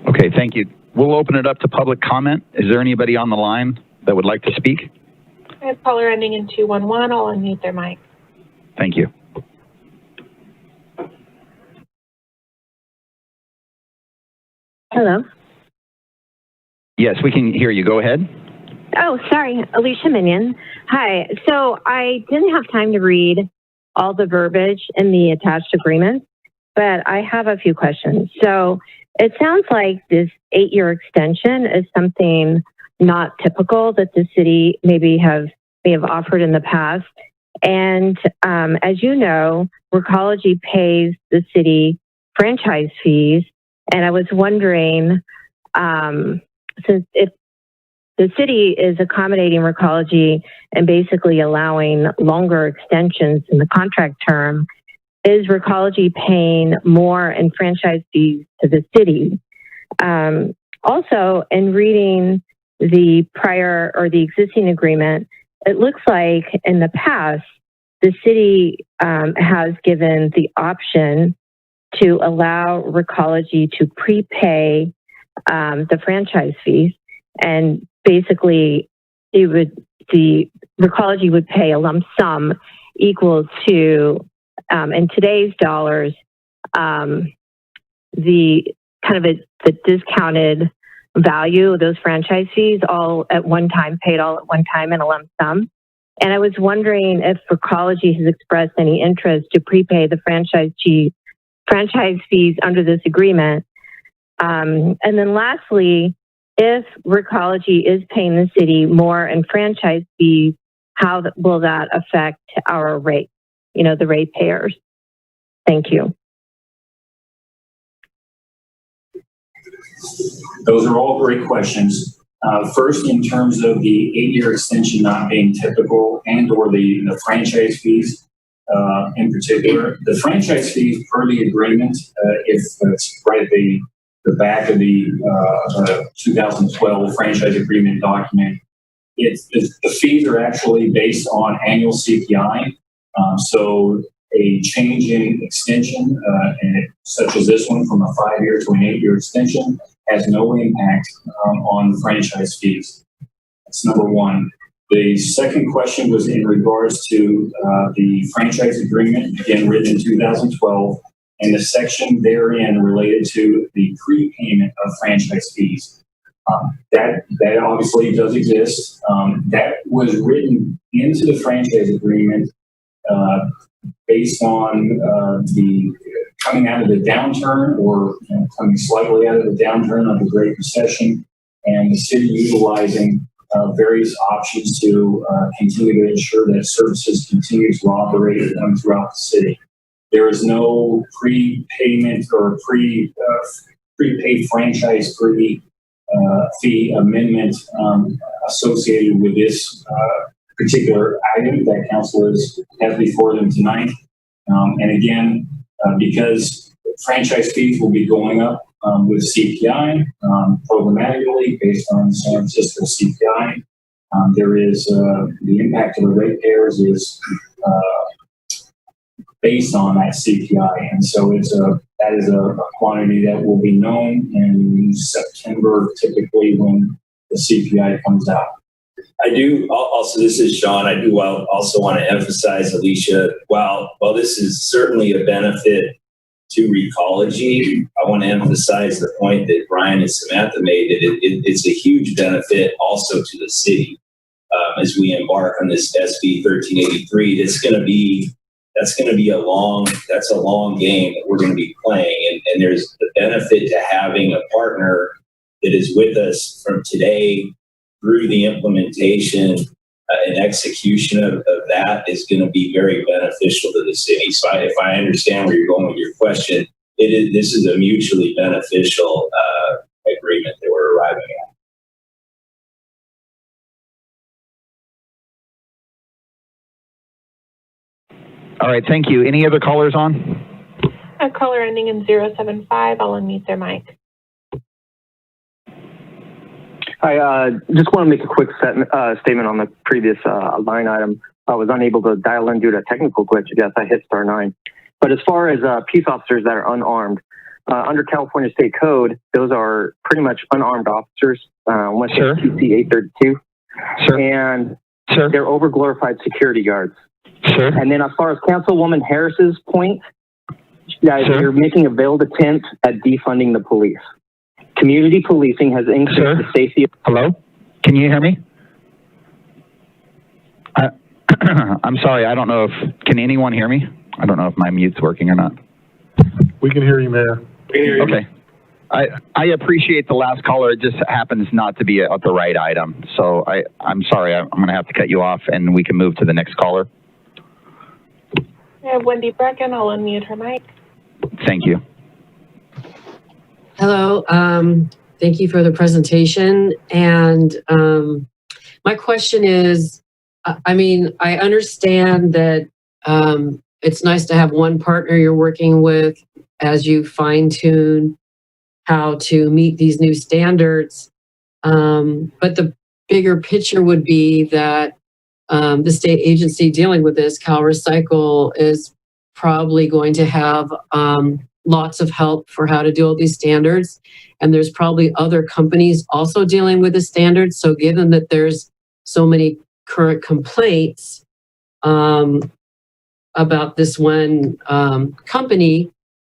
Okay, thank you. We'll open it up to public comment. Is there anybody on the line that would like to speak? I have caller ending in 211. I'll unmute their mic. Thank you. Hello. Yes, we can hear you. Go ahead. Oh, sorry, Alicia Minion. Hi. So I didn't have time to read all the verbiage in the attached agreement, but I have a few questions. So it sounds like this 8-year extension is something not typical that the city may have offered in the past. And as you know, Recology pays the city franchise fees. And I was wondering, since if the city is accommodating Recology and basically allowing longer extensions in the contract term, is Recology paying more in franchise fees to the city? Also, in reading the prior or the existing agreement, it looks like in the past, the city has given the option to allow Recology to prepay the franchise fees, and basically Recology would pay a lump sum equal to, in today's dollars, the discounted value of those franchise fees all at one time, paid all at one time in a lump sum. And I was wondering if Recology has expressed any interest to prepay the franchise fees under this agreement. And then lastly, if Recology is paying the city more in franchise fees, how will that affect our rate, the ratepayers? Thank you. Those are all great questions. First, in terms of the 8-year extension not being typical and or the franchise fees in particular, the franchise fees per the agreement, if it's right at the back of the 2012 franchise agreement document, the fees are actually based on annual CPI. So a change in extension, such as this one from a 5-year to an 8-year extension, has no impact on the franchise fees. That's number one. The second question was in regards to the franchise agreement, again written in 2012, and the section therein related to the prepayment of franchise fees. That obviously does exist. That was written into the franchise agreement based on the coming out of the downturn, or coming slightly out of the downturn of the Great Recession, and the city utilizing various options to continue to ensure that services continue to operate throughout the city. There is no prepayment or prepaid franchise fee amendment associated with this particular item that council has before them tonight. And again, because franchise fees will be going up with CPI programmatically based on San Francisco CPI, there is the impact of the ratepayers is based on that CPI, and so that is a quantity that will be known in September, typically when the CPI comes out. I do also, this is Sean, I do also want to emphasize, Alicia, while this is certainly a benefit to Recology, I want to emphasize the point that Brian and Samantha made, that it's a huge benefit also to the city as we embark on this SB 1383. That's going to be a long game that we're going to be playing, and there's the benefit to having a partner that is with us from today through the implementation and execution of that is going to be very beneficial to the city. So if I understand where you're going with your question, this is a mutually beneficial agreement that we're arriving at. All right, thank you. Any other callers on? A caller ending in 075, I'll unmute their mic. I just want to make a quick statement on the previous line item. I was unable to dial in due to a technical glitch. I guess I hit *9. But as far as peace officers that are unarmed, under California State Code, those are pretty much unarmed officers. Once Sure. TC 832, Sure. and Sure. they're overglorified security guards. Sure. And then as far as Councilwoman Harris's point, you're making a veiled attempt at defunding the police. Community policing has increased the safety. Hello? Can you hear me? I'm sorry. I don't know can anyone hear me? I don't know if my mute's working or not. We can hear you, Mayor. Okay. I appreciate the last caller. It just happens not to be at the right item. So I'm sorry. I'm going to have to cut you off, and we can move to the next caller. I have Wendy Brecken. I'll unmute her mic. Thank you. Hello. Thank you for the presentation. And my question is, I understand that it's nice to have one partner you're working with as you fine-tune how to meet these new standards. But the bigger picture would be that the state agency dealing with this, CalRecycle, is probably going to have lots of help for how to do all these standards. And there's probably other companies also dealing with the standards. So given that there's so many current complaints about this one company,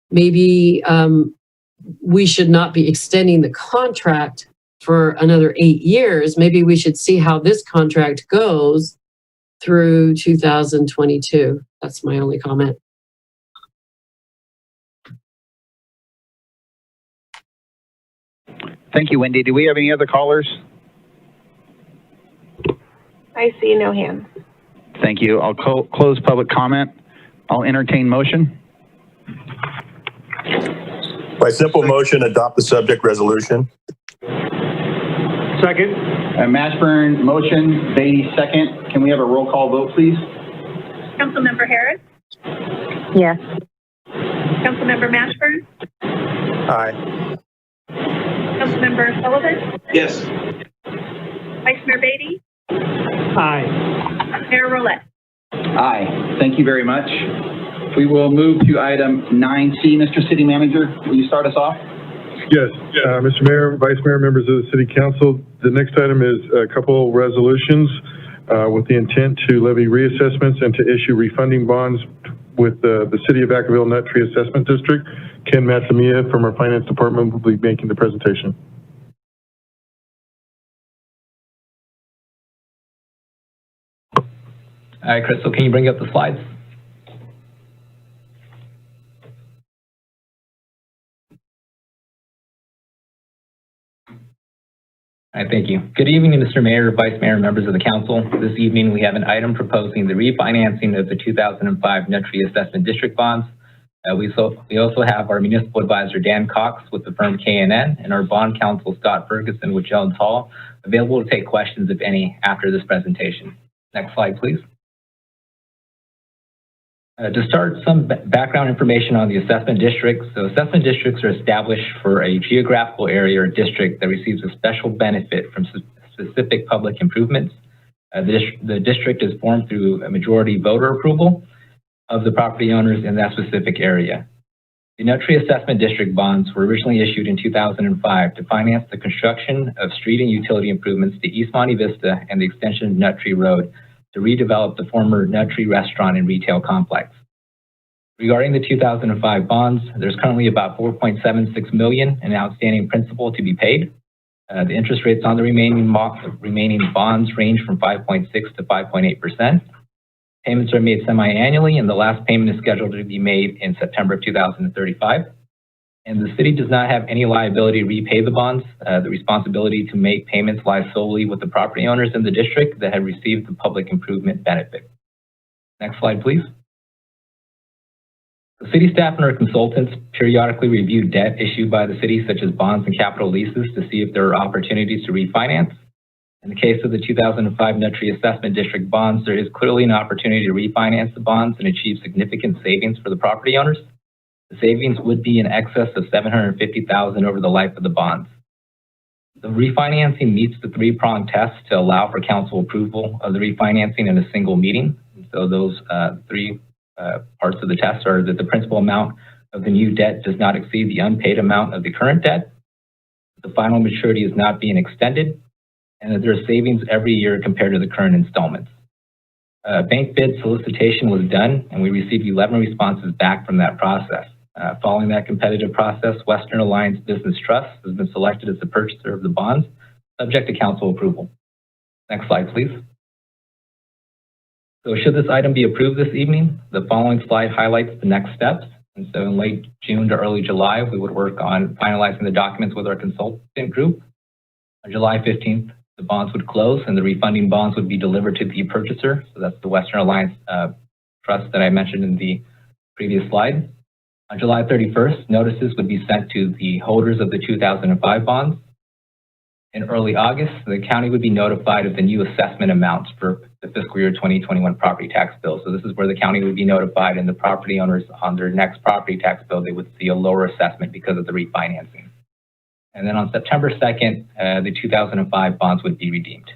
maybe we should not be extending the contract for another 8 years. Maybe we should see how this contract goes through 2022. That's my only comment. Thank you, Wendy. Do we have any other callers? I see no hands. Thank you. I'll close public comment. I'll entertain motion. By simple motion, adopt the subject resolution. Second. Mashburn, motion, Beatty, second. Can we have a roll call vote, please? Councilmember Harris, Yes. Councilmember Mashburn, Aye. Councilmember Sullivan, Yes. Vice Mayor Beatty, Aye. Mayor Rolette. Aye. Thank you very much. We will move to item 9C. Mr. City Manager, will you start us off? Yes, Mr. Mayor, Vice Mayor, members of the City Council, the next item is a couple resolutions with the intent to levy reassessments and to issue refunding bonds with the City of Vacaville Nut Tree Assessment District. Ken Matsumiya from our Finance Department will be making the presentation. All right, Crystal, can you bring up the slides? All right, thank you. Good evening, Mr. Mayor, Vice Mayor, members of the council. This evening, we have an item proposing the refinancing of the 2005 Nut Tree Assessment District bonds. We also have our municipal advisor, Dan Cox, with the firm K&N, and our bond counsel, Scott Ferguson, with Jones Hall, available to take questions, if any, after this presentation. Next slide, please. To start, some background information on the assessment districts. So assessment districts are established for a geographical area or district that receives a special benefit from specific public improvements. The district is formed through a majority voter approval of the property owners in that specific area. The Nut Tree Assessment District bonds were originally issued in 2005 to finance the construction of street and utility improvements to East Monte Vista and the extension of Nut Tree Road to redevelop the former Nut Tree restaurant and retail complex. Regarding the 2005 bonds, there's currently about $4.76 million in outstanding principal to be paid. The interest rates on the remaining bonds range from 5.6 to 5.8%. Payments are made semi-annually, and the last payment is scheduled to be made in September of 2035. And the city does not have any liability to repay the bonds. The responsibility to make payments lies solely with the property owners in the district that have received the public improvement benefit. Next slide, please. The city staff and our consultants periodically review debt issued by the city, such as bonds and capital leases, to see if there are opportunities to refinance. In the case of the 2005 Nut Tree Assessment District bonds, there is clearly an opportunity to refinance the bonds and achieve significant savings for the property owners. The savings would be in excess of $750,000 over the life of the bonds. The refinancing meets the three-pronged test to allow for council approval of the refinancing in a single meeting. So those three parts of the test are that the principal amount of the new debt does not exceed the unpaid amount of the current debt, the final maturity is not being extended, and that there are savings every year compared to the current installments. Bank bid solicitation was done, and we received 11 responses back from that process. Following that competitive process, Western Alliance Business Trust has been selected as the purchaser of the bonds, subject to council approval. Next slide, please. So should this item be approved this evening, the following slide highlights the next steps. And so in late June to early July, we would work on finalizing the documents with our consultant group. On July 15th, the bonds would close and the refunding bonds would be delivered to the purchaser. So that's the Western Alliance Trust that I mentioned in the previous slide. On July 31st, notices would be sent to the holders of the 2005 bonds. In early August, the county would be notified of the new assessment amounts for the fiscal year 2021 property tax bill. So this is where the county would be notified, and the property owners on their next property tax bill, they would see a lower assessment because of the refinancing. And then on September 2nd, the 2005 bonds would be redeemed.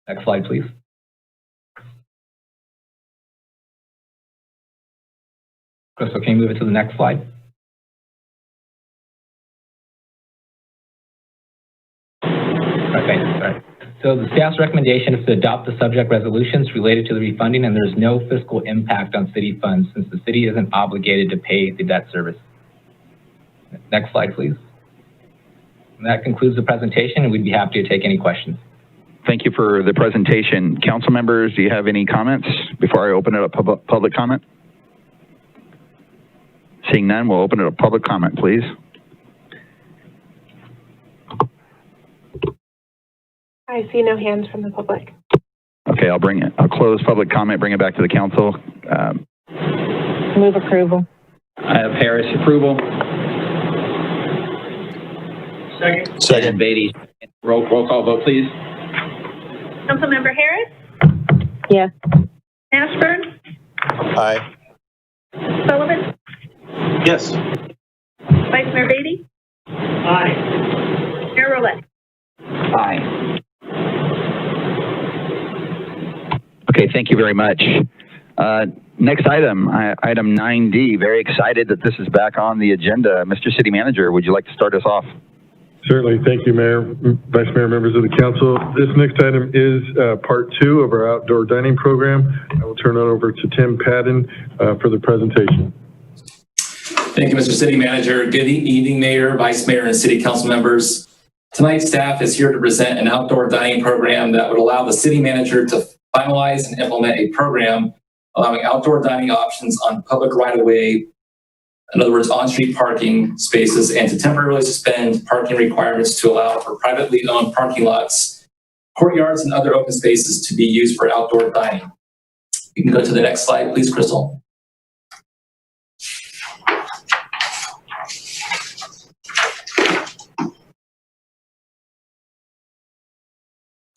Next slide, please. Crystal, can you move it to the next slide? All right. So the staff's recommendation is to adopt the subject resolutions related to the refunding, and there's no fiscal impact on city funds since the city isn't obligated to pay the debt service. Next slide, please. And that concludes the presentation, and we'd be happy to take any questions. Thank you for the presentation. Council members, do you have any comments before I open it up public comment? Seeing none, we'll open it up public comment, please. I see no hands from the public. Okay, I'll close public comment, bring it back to the council. Move approval. I have Harris approval. Second. And Beatty. Roll call vote, please. Councilmember Harris, Yes. Ashburn, Aye. Sullivan, Yes. Vice Mayor Beatty, Aye. Mayor Rolette. Aye. Okay, thank you very much. Next item, item 9D. Very excited that this is back on the agenda. Mr. City Manager, would you like to start us off? Certainly. Thank you, Mayor, Vice Mayor, members of the council. This next item is part 2 of our outdoor dining program. I will turn it over to Tim Patton for the presentation. Thank you, Mr. City Manager. Good evening, Mayor, Vice Mayor, and City Council members. Tonight, staff is here to present an outdoor dining program that would allow the City Manager to finalize and implement a program allowing outdoor dining options on public right-of-way, in other words, on-street parking spaces, and to temporarily suspend parking requirements to allow for privately owned parking lots, courtyards, and other open spaces to be used for outdoor dining. You can go to the next slide, please, Crystal.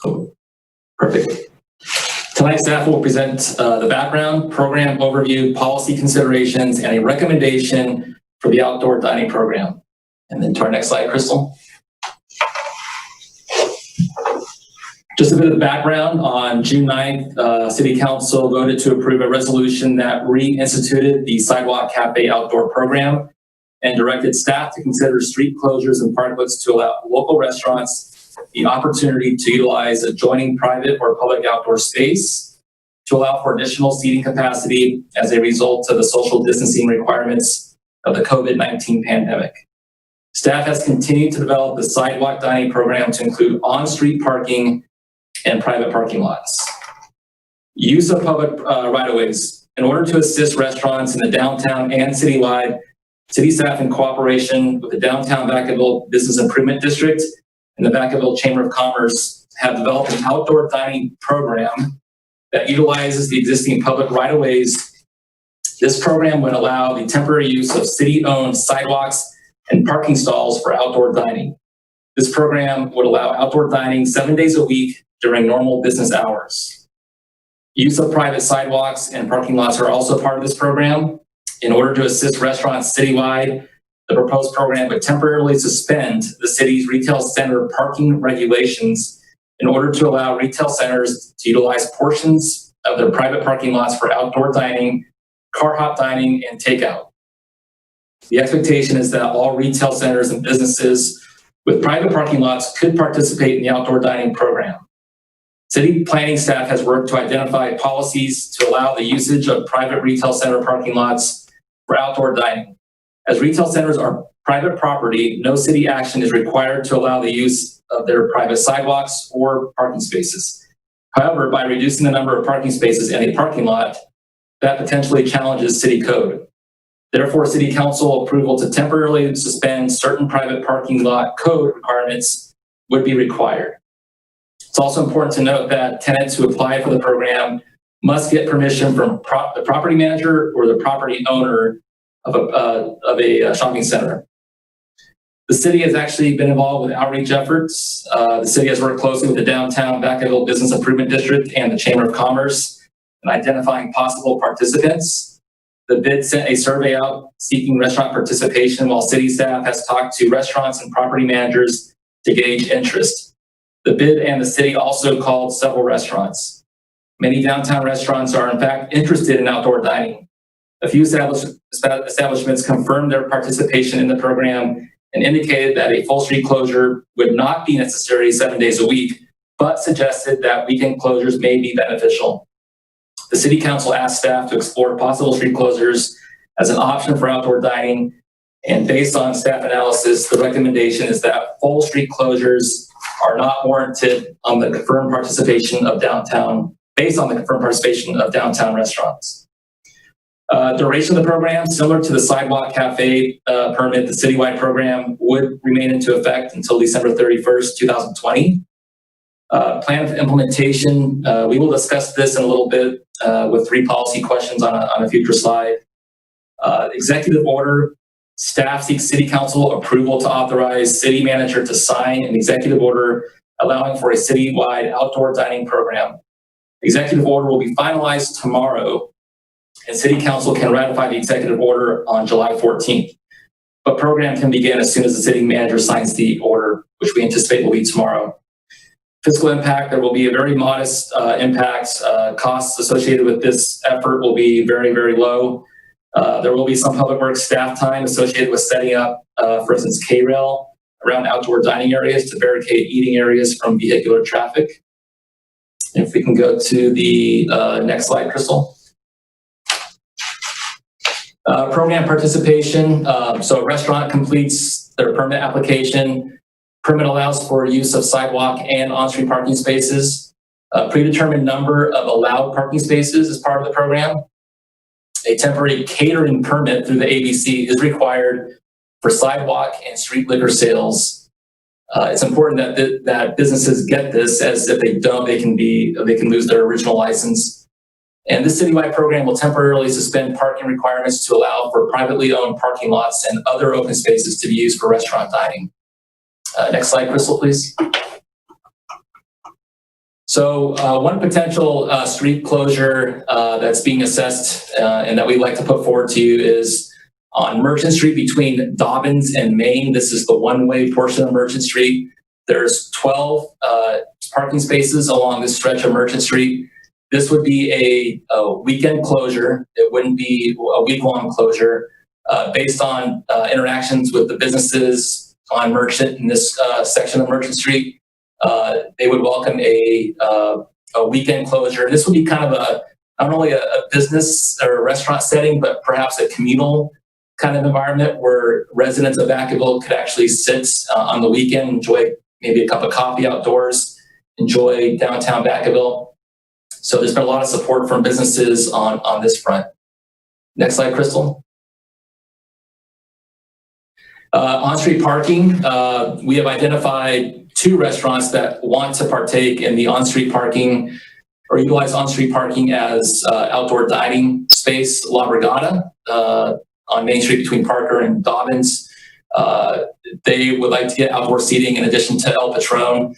Cool. Perfect. Tonight, staff will present the background, program overview, policy considerations, and a recommendation for the outdoor dining program. And then to our next slide, Crystal. Just a bit of background. On June 9th, City Council voted to approve a resolution that reinstituted the Sidewalk Cafe outdoor program and directed staff to consider street closures and parklets to allow local restaurants the opportunity to utilize adjoining private or public outdoor space to allow for additional seating capacity as a result of the social distancing requirements of the COVID-19 pandemic. Staff has continued to develop the sidewalk dining program to include on-street parking and private parking lots. Use of public right-of-ways. In order to assist restaurants in the downtown and citywide, city staff in cooperation with the Downtown Vacaville Business Improvement District and the Vacaville Chamber of Commerce have developed an outdoor dining program that utilizes the existing public right-of-ways. This program would allow the temporary use of city-owned sidewalks and parking stalls for outdoor dining. This program would allow outdoor dining 7 days a week during normal business hours. Use of private sidewalks and parking lots are also part of this program. In order to assist restaurants citywide, the proposed program would temporarily suspend the city's retail center parking regulations in order to allow retail centers to utilize portions of their private parking lots for outdoor dining, car hop dining, and takeout. The expectation is that all retail centers and businesses with private parking lots could participate in the outdoor dining program. City planning staff has worked to identify policies to allow the usage of private retail center parking lots for outdoor dining. As retail centers are private property, no city action is required to allow the use of their private sidewalks or parking spaces. However, by reducing the number of parking spaces in a parking lot, that potentially challenges city code. Therefore, City Council approval to temporarily suspend certain private parking lot code requirements would be required. It's also important to note that tenants who apply for the program must get permission from the property manager or the property owner of a shopping center. The city has actually been involved with outreach efforts. The city has worked closely with the Downtown Vacaville Business Improvement District and the Chamber of Commerce in identifying possible participants. The bid sent a survey out seeking restaurant participation, while city staff has talked to restaurants and property managers to gauge interest. The bid and the city also called several restaurants. Many downtown restaurants are in fact interested in outdoor dining. A few establishments confirmed their participation in the program and indicated that a full street closure would not be necessary 7 days a week, but suggested that weekend closures may be beneficial. The City Council asked staff to explore possible street closures as an option for outdoor dining, and based on staff analysis, the recommendation is that full street closures are not warranted on the confirmed participation of downtown, based on the confirmed participation of downtown restaurants. Duration of the program, similar to the Sidewalk Cafe permit, the citywide program would remain into effect until December 31st, 2020. Plan of implementation, we will discuss this in a little bit with 3 policy questions on a future slide. Executive order Staff seeks City Council approval to authorize City Manager to sign an executive order allowing for a citywide outdoor dining program. The executive order will be finalized tomorrow, and City Council can ratify the executive order on July 14th. But program can begin as soon as the City Manager signs the order, which we anticipate will be tomorrow. Fiscal impact, there will be a very modest impact. Costs associated with this effort will be very, very low. There will be some public works staff time associated with setting up, for instance, K-rail around outdoor dining areas to barricade eating areas from vehicular traffic. If we can go to the next slide, Crystal. Program participation. So a restaurant completes their permit application. Permit allows for use of sidewalk and on-street parking spaces. A predetermined number of allowed parking spaces is part of the program. A temporary catering permit through the ABC is required for sidewalk and street liquor sales. It's important that businesses get this, as if they don't, they can lose their original license. And this citywide program will temporarily suspend parking requirements to allow for privately owned parking lots and other open spaces to be used for restaurant dining. Next slide, Crystal, please. So one potential street closure that's being assessed and that we'd like to put forward to you is on Merchant Street between Dobbins and Main. This is the one-way portion of Merchant Street. There's 12 parking spaces along this stretch of Merchant Street. This would be a weekend closure. It wouldn't be a week-long closure. Based on interactions with the businesses on Merchant in this section of Merchant Street, they would welcome a weekend closure. This would be kind of not only a business or a restaurant setting, but perhaps a communal kind of environment where residents of Vacaville could actually sit on the weekend, enjoy maybe a cup of coffee outdoors, enjoy downtown Vacaville. So there's been a lot of support from businesses on this front. Next slide, Crystal. On-street parking, we have identified 2 restaurants that want to partake in the on-street parking or utilize on-street parking as outdoor dining space. La Brigada on Main Street between Parker and Dobbins. They would like to get outdoor seating in addition to El Patron,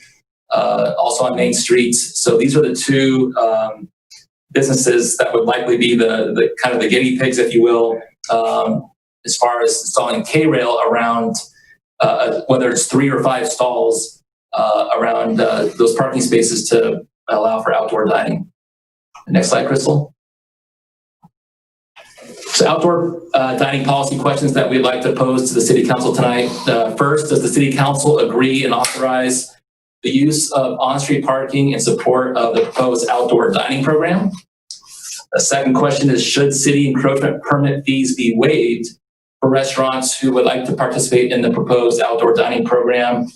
also on Main Street. So these are the 2 businesses that would likely be the kind of the guinea pigs, if you will, as far as installing K-rail around, whether it's 3 or 5 stalls around those parking spaces to allow for outdoor dining. Next slide, Crystal. So outdoor dining policy questions that we'd like to pose to the City Council tonight. First, does the City Council agree and authorize the use of on-street parking in support of the proposed outdoor dining program? The second question is, should city encroachment permit fees be waived for restaurants who would like to participate in the proposed outdoor dining program?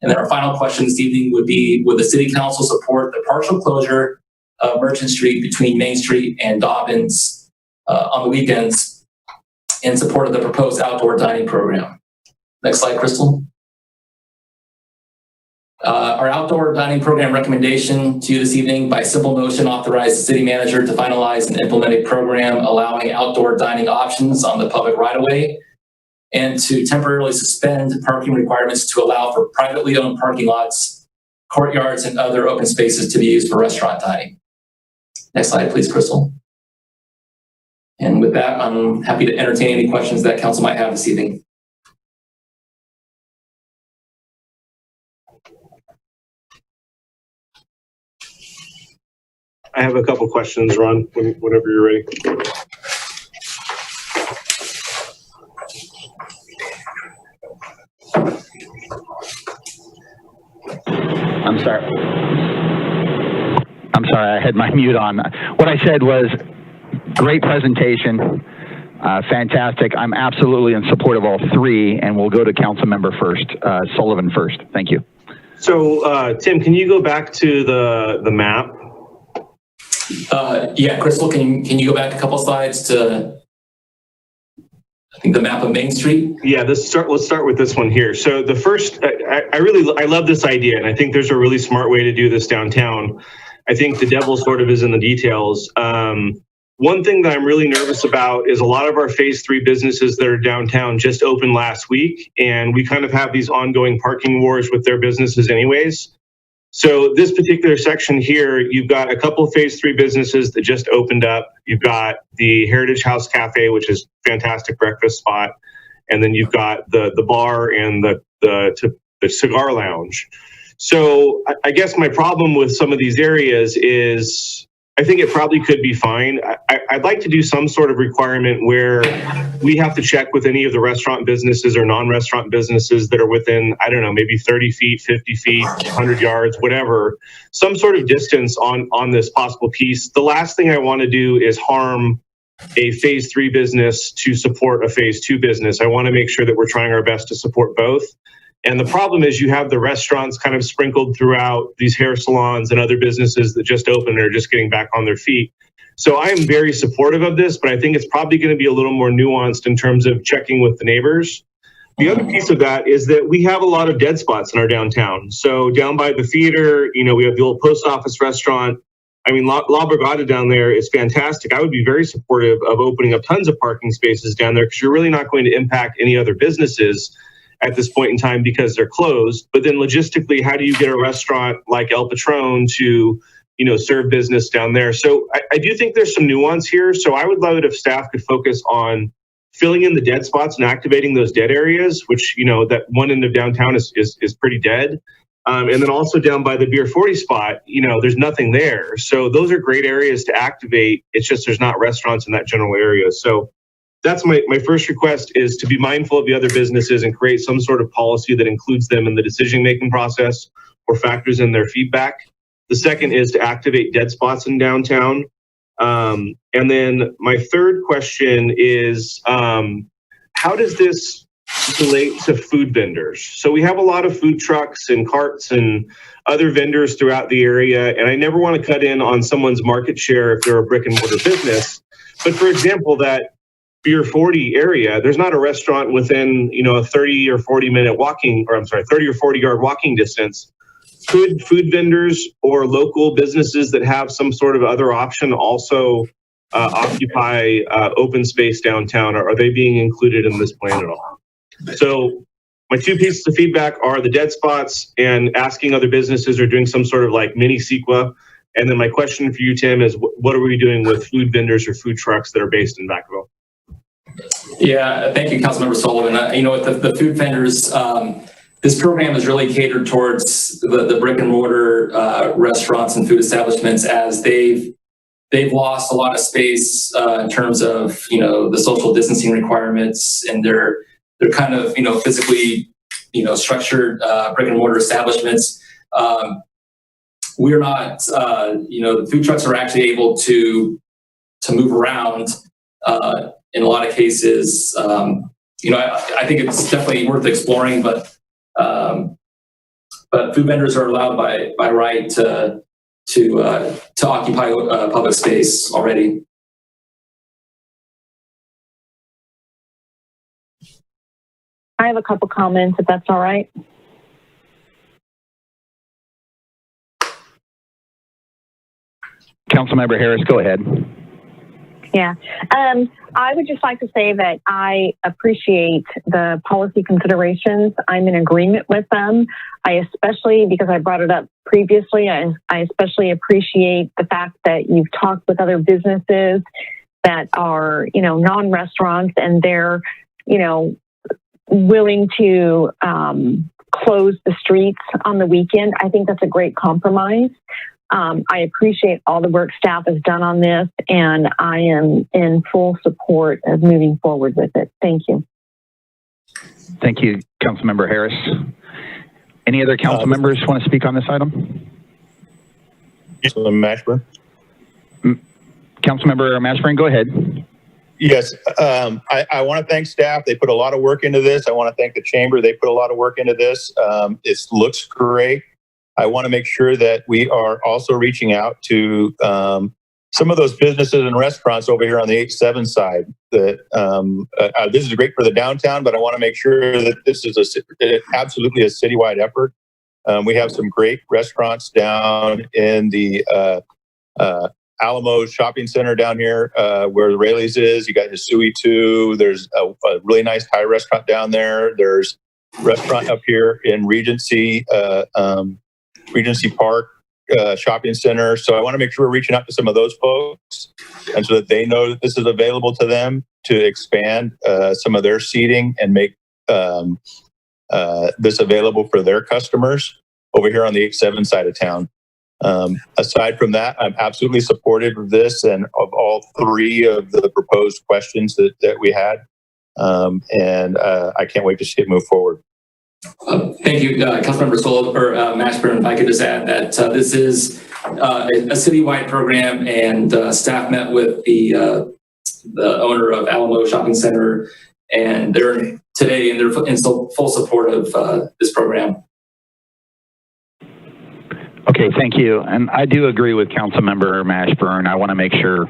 And then our final question this evening would be, would the City Council support the partial closure of Merchant Street between Main Street and Dobbins on the weekends in support of the proposed outdoor dining program? Next slide, Crystal. Our outdoor dining program recommendation to you this evening: by simple motion, authorize the City Manager to finalize and implement a program allowing outdoor dining options on the public right-of-way, and to temporarily suspend parking requirements to allow for privately owned parking lots, courtyards, and other open spaces to be used for restaurant dining. Next slide, please, Crystal. And with that, I'm happy to entertain any questions that Council might have this evening. I have a couple questions, Ron, whenever you're ready. I'm sorry, I had my mute on. What I said was, great presentation, fantastic. I'm absolutely in support of all 3, and we'll go to Council Member Sullivan first. Thank you. So, Tim, can you go back to the map? Yeah, Crystal, can you go back a couple slides to, I think, the map of Main Street? Yeah, let's start with this one here. So the first, I love this idea, and I think there's a really smart way to do this downtown. I think the devil sort of is in the details. One thing that I'm really nervous about is a lot of our phase 3 businesses that are downtown just opened last week, and we kind of have these ongoing parking wars with their businesses anyways. So this particular section here, you've got a couple of phase 3 businesses that just opened up. You've got the Heritage House Cafe, which is a fantastic breakfast spot. And then you've got the bar and the cigar lounge. So I guess my problem with some of these areas is I think it probably could be fine. I'd like to do some sort of requirement where we have to check with any of the restaurant businesses or non-restaurant businesses that are within, I don't know, maybe 30 feet, 50 feet, 100 yards, whatever, some sort of distance on this possible piece. The last thing I want to do is harm a phase 3 business to support a phase 2 business. I want to make sure that we're trying our best to support both. And the problem is you have the restaurants kind of sprinkled throughout these hair salons and other businesses that just opened and are just getting back on their feet. So I am very supportive of this, but I think it's probably going to be a little more nuanced in terms of checking with the neighbors. The other piece of that is that we have a lot of dead spots in our downtown. So down by the theater, you know, we have the old post office restaurant. I mean, La Brigada down there is fantastic. I would be very supportive of opening up tons of parking spaces down there because you're really not going to impact any other businesses at this point in time because they're closed. But then logistically, how do you get a restaurant like El Patron to, you know, serve business down there? So I do think there's some nuance here. So I would love it if staff could focus on filling in the dead spots and activating those dead areas, which, you know, that one end of downtown is pretty dead. And then also down by the Beer 40 spot, you know, there's nothing there. So those are great areas to activate. It's just there's not restaurants in that general area. So that's my first request, is to be mindful of the other businesses and create some sort of policy that includes them in the decision-making process or factors in their feedback. The second is to activate dead spots in downtown. And then my third question is, how does this relate to food vendors? So we have a lot of food trucks and carts and other vendors throughout the area, and I never want to cut in on someone's market share if they're a brick and mortar business. But for example, that Beer 40 area, there's not a restaurant within, you know, a 30 or 40 minute walking, or I'm sorry, 30 or 40 yard walking distance. Could food vendors or local businesses that have some sort of other option also occupy open space downtown? Or are they being included in this plan at all? So my two pieces of feedback are the dead spots and asking other businesses or doing some sort of like mini CEQA. And then my question for you, Tim, is what are we doing with food vendors or food trucks that are based in Vacaville? Yeah, thank you, Councilmember Sullivan. You know, with the food vendors, this program is really catered towards the brick and mortar restaurants and food establishments, as they've lost a lot of space in terms of, you know, the social distancing requirements, and they're kind of, you know, physically, you know, structured brick and mortar establishments. We're not, you know, the food trucks are actually able to move around. In a lot of cases, you know, I think it's definitely worth exploring, but food vendors are allowed by right to occupy public space already. I have a couple comments, if that's all right. Councilmember Harris, go ahead. Yeah. I would just like to say that I appreciate the policy considerations. I'm in agreement with them. I especially, because I brought it up previously, I especially appreciate the fact that you've talked with other businesses that are, you know, non-restaurants, and they're, you know, willing to close the streets on the weekend. I think that's a great compromise. I appreciate all the work staff has done on this, and I am in full support of moving forward with it. Thank you. Thank you, Councilmember Harris. Any other council members want to speak on this item? Mashburn. Councilmember Mashburn, go ahead. Yes, I want to thank staff. They put a lot of work into this. I want to thank the chamber. They put a lot of work into this. It looks great. I want to make sure that we are also reaching out to some of those businesses and restaurants over here on the H7 side. That this is great for the downtown, but I want to make sure that this is absolutely a citywide effort. We have some great restaurants down in the Alamo Shopping Center down here where the Rayleigh's is. You got Hisui too. There's a really nice Thai restaurant down there. There's a restaurant up here in Regency Park Shopping Center. So I want to make sure we're reaching out to some of those folks, and so that they know that this is available to them to expand some of their seating and make this available for their customers over here on the 8-7 side of town. Aside from that, I'm absolutely supportive of this and of all three of the proposed questions that we had. And I can't wait to see it move forward. Thank you, Councilmember Mashburn. If I could just add that this is a citywide program, and staff met with the owner of Alamo Shopping Center, and they're today, and they're in full support of this program. Okay, thank you. And I do agree with Councilmember Mashburn. I want to make sure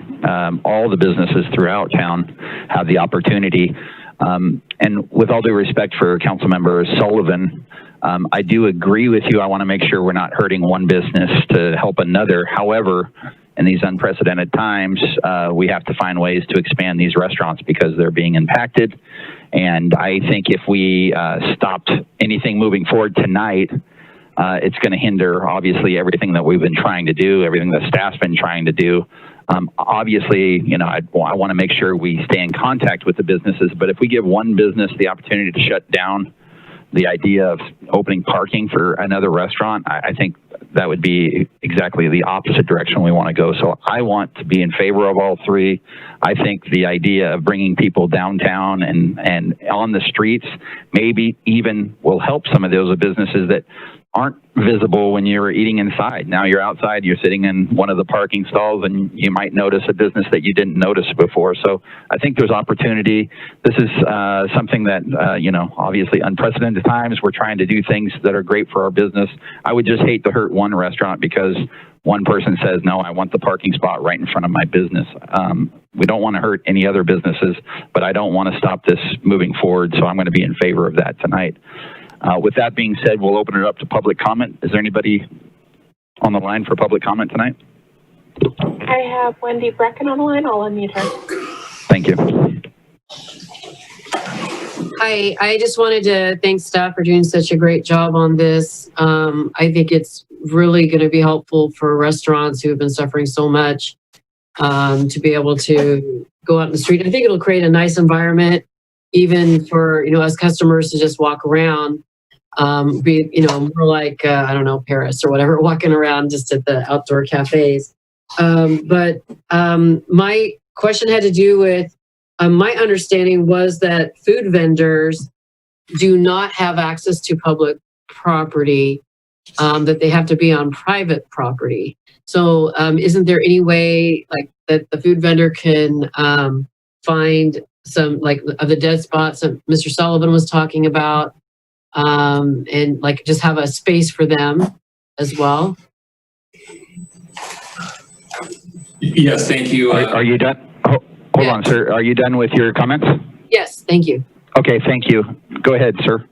all the businesses throughout town have the opportunity. And with all due respect for Councilmember Sullivan, I do agree with you. I want to make sure we're not hurting one business to help another. However, in these unprecedented times, we have to find ways to expand these restaurants because they're being impacted. And I think if we stopped anything moving forward tonight, it's going to hinder, obviously, everything that we've been trying to do, everything the staff's been trying to do. Obviously, you know, I want to make sure we stay in contact with the businesses, but if we give one business the opportunity to shut down, the idea of opening parking for another restaurant, I think that would be exactly the opposite direction we want to go. So I want to be in favor of all three. I think the idea of bringing people downtown and on the streets maybe even will help some of those businesses that aren't visible when you're eating inside. Now you're outside, you're sitting in one of the parking stalls, and you might notice a business that you didn't notice before. So I think there's opportunity. This is something that, you know, obviously unprecedented times. We're trying to do things that are great for our business. I would just hate to hurt one restaurant because one person says, no, I want the parking spot right in front of my business. We don't want to hurt any other businesses, but I don't want to stop this moving forward. So I'm going to be in favor of that tonight. With that being said, we'll open it up to public comment. Is there anybody on the line for public comment tonight? I have Wendy Brecken on the line. I'll unmute her. Thank you. Hi, I just wanted to thank staff for doing such a great job on this. I think it's really going to be helpful for restaurants who have been suffering so much to be able to go out in the street. I think it'll create a nice environment, even for, you know, us customers to just walk around. Be, you know, more like, I don't know, Paris or whatever, walking around just at the outdoor cafes. But my question had to do with, my understanding was that food vendors do not have access to public property, that they have to be on private property. So isn't there any way like that the food vendor can find some like of the dead spots that Mr. Sullivan was talking about, and like just have a space for them as well? Yes, thank you. Are you done? Hold on, sir. Are you done with your comments? Yes, thank you. Okay, thank you. Go ahead, sir.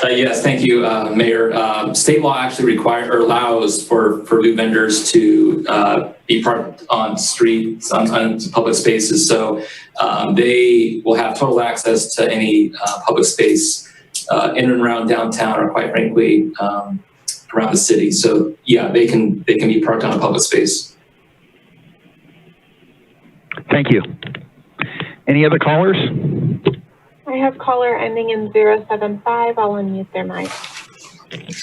Yes, thank you, Mayor. State law actually allows for food vendors to be parked on streets, on public spaces. So they will have total access to any public space in and around downtown, or quite frankly, around the city. So yeah, they can be parked on a public space. Thank you. Any other callers? I have caller ending in 075. I'll unmute their mic.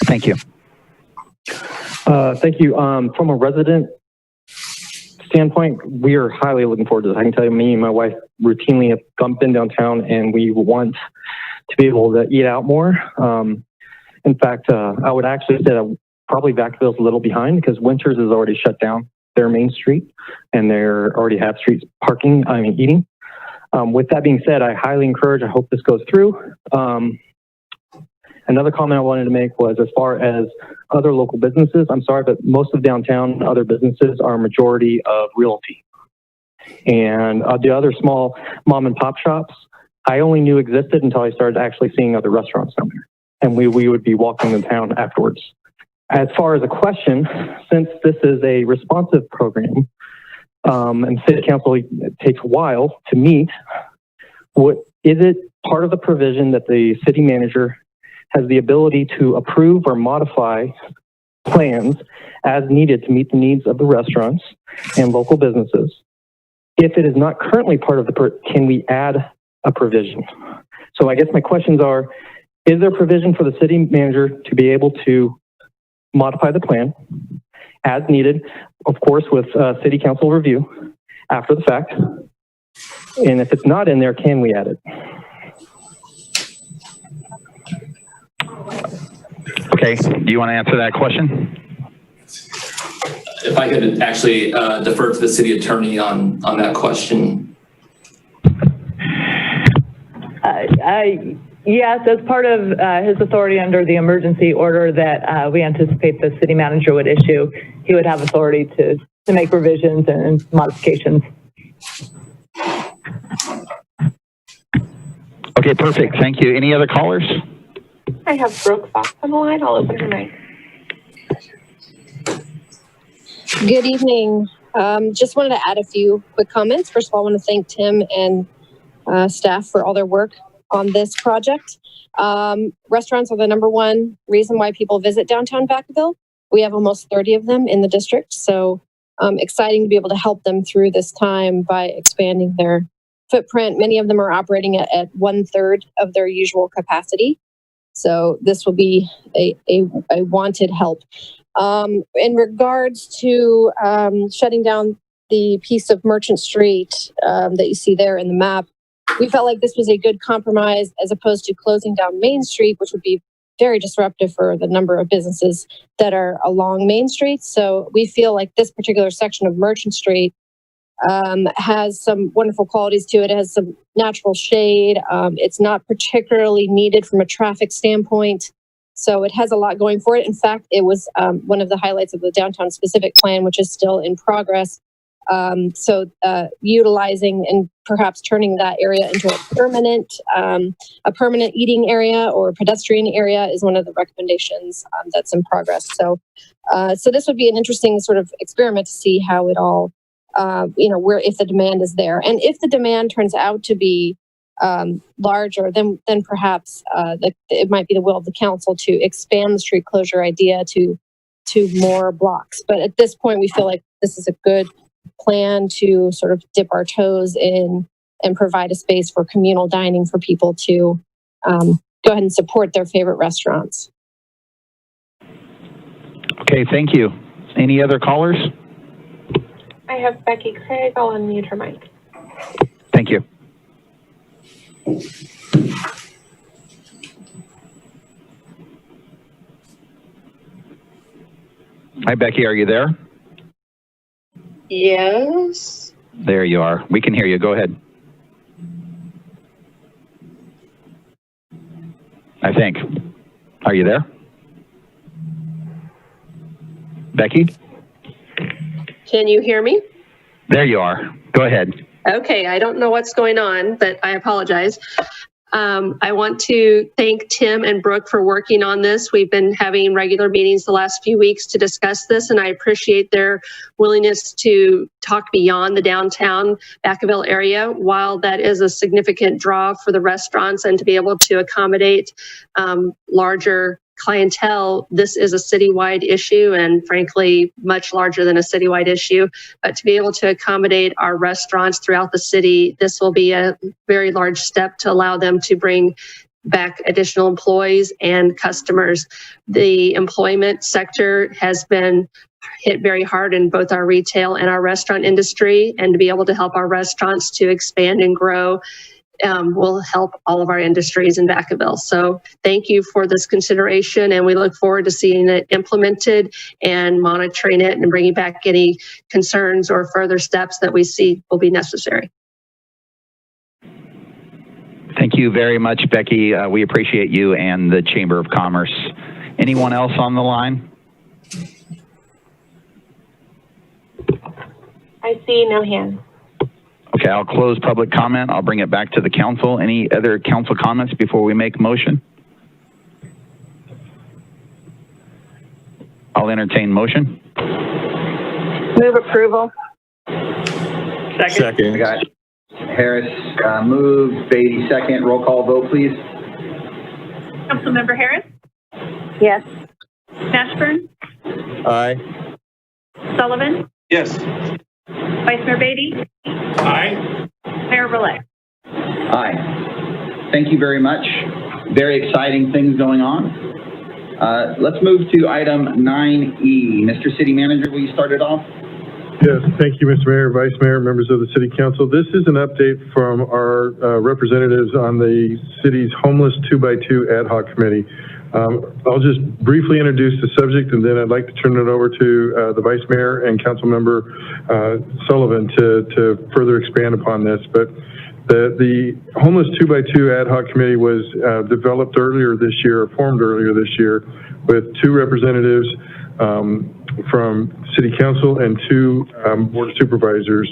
Thank you. Thank you. From a resident standpoint, we are highly looking forward to this. I can tell you, me and my wife routinely have been downtown, and we want to be able to eat out more. In fact, I would actually say that probably Vacaville's a little behind because Winters has already shut down their main street, and they already have streets eating. With that being said, I highly encourage, I hope this goes through. Another comment I wanted to make was as far as other local businesses, I'm sorry, but most of downtown other businesses are a majority of realty. And the other small mom and pop shops, I only knew existed until I started actually seeing other restaurants down there. And we would be walking the town afterwards. As far as a question, since this is a responsive program, and city council takes a while to meet, is it part of the provision that the city manager has the ability to approve or modify plans as needed to meet the needs of the restaurants and local businesses? If it is not currently part of can we add a provision? So I guess my questions are, is there provision for the city manager to be able to modify the plan as needed, of course, with city council review after the fact? And if it's not in there, can we add it? Okay, do you want to answer that question? If I could actually defer to the city attorney on that question. Yes, as part of his authority under the emergency order that we anticipate the city manager would issue, he would have authority to make revisions and modifications. Okay, perfect. Thank you. Any other callers? I have Brooke Fox on the line. I'll open her mic. Good evening. Just wanted to add a few quick comments. First of all, I want to thank Tim and staff for all their work on this project. Restaurants are the #1 reason why people visit downtown Vacaville. We have almost 30 of them in the district, so exciting to be able to help them through this time by expanding their footprint. Many of them are operating at 1/3 of their usual capacity, so this will be a wanted help. In regards to shutting down the piece of Merchant Street that you see there in the map, we felt like this was a good compromise as opposed to closing down Main Street, which would be very disruptive for the number of businesses that are along Main Street. So we feel like this particular section of Merchant Street has some wonderful qualities to it. It has some natural shade. It's not particularly needed from a traffic standpoint. So it has a lot going for it. In fact, it was one of the highlights of the downtown specific plan, which is still in progress. Utilizing and perhaps turning that area into a permanent eating area or pedestrian area is one of the recommendations that's in progress. So this would be an interesting sort of experiment to see how it all, where if the demand is there, and if the demand turns out to be larger, then perhaps it might be the will of the council to expand the street closure idea to more blocks. But at this point, we feel like this is a good plan to sort of dip our toes in and provide a space for communal dining for people to go ahead and support their favorite restaurants. Okay, thank you. Any other callers? I have Becky Craig. I'll unmute her mic. Thank you. Hi, Becky, are you there? Yes. There you are. We can hear you. Go ahead. I think. Are you there? Becky? Can you hear me? There you are. Go ahead. Okay, I don't know what's going on, but I apologize. I want to thank Tim and Brooke for working on this. We've been having regular meetings the last few weeks to discuss this, and I appreciate their willingness to talk beyond the downtown Vacaville area. While that is a significant draw for the restaurants and to be able to accommodate larger clientele, this is a citywide issue, and frankly, much larger than a citywide issue. But to be able to accommodate our restaurants throughout the city, this will be a very large step to allow them to bring back additional employees and customers. The employment sector has been hit very hard in both our retail and our restaurant industry, and to be able to help our restaurants to expand and grow will help all of our industries in Vacaville. So thank you for this consideration, and we look forward to seeing it implemented and monitoring it and bringing back any concerns or further steps that we see will be necessary. Thank you very much, Becky. We appreciate you and the Chamber of Commerce. Anyone else on the line? I see no hands. Okay, I'll close public comment. I'll bring it back to the council. Any other council comments before we make motion? entertain motion. Move approval. Second. I got Harris moved, Beatty second. Roll call vote, please. Councilmember Harris, Yes. Mashburn, Aye. Sullivan, Yes. Vice Mayor Beatty, Aye. Mayor Rolette. Aye. Thank you very much. Very exciting things going on. Let's move to item 9E. Mr. City Manager, will you start it off? Yes, thank you, Mr. Mayor, Vice Mayor, members of the City Council. This is an update from our representatives on the city's Homeless 2x2 Ad Hoc Committee. I'll just briefly introduce the subject, and then I'd like to turn it over to the Vice Mayor and Council Member Sullivan to further expand upon this. But the Homeless 2x2 Ad Hoc Committee was developed earlier this year, or formed earlier this year, with 2 representatives from City Council and 2 Board of Supervisors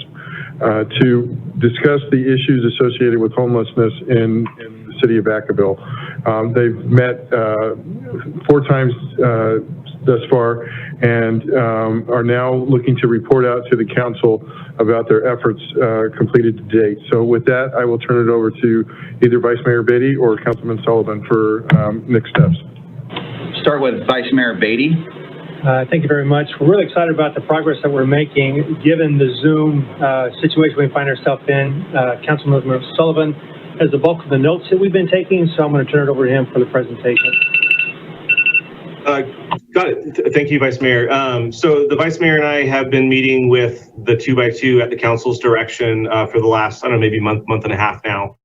to discuss the issues associated with homelessness in the city of Vacaville. They've met 4 times thus far and are now looking to report out to the council about their efforts completed to date. So with that, I will turn it over to either Vice Mayor Beatty or Councilman Sullivan for next steps. Start with Vice Mayor Beatty. Thank you very much. We're really excited about the progress that we're making, given the Zoom situation we find ourselves in. Councilmember Sullivan has the bulk of the notes that we've been taking, so I'm going to turn it over to him for the presentation. Got it. Thank you, Vice Mayor. So the Vice Mayor and I have been meeting with the 2x2 at the council's direction for the last, I don't know, maybe month and a half now.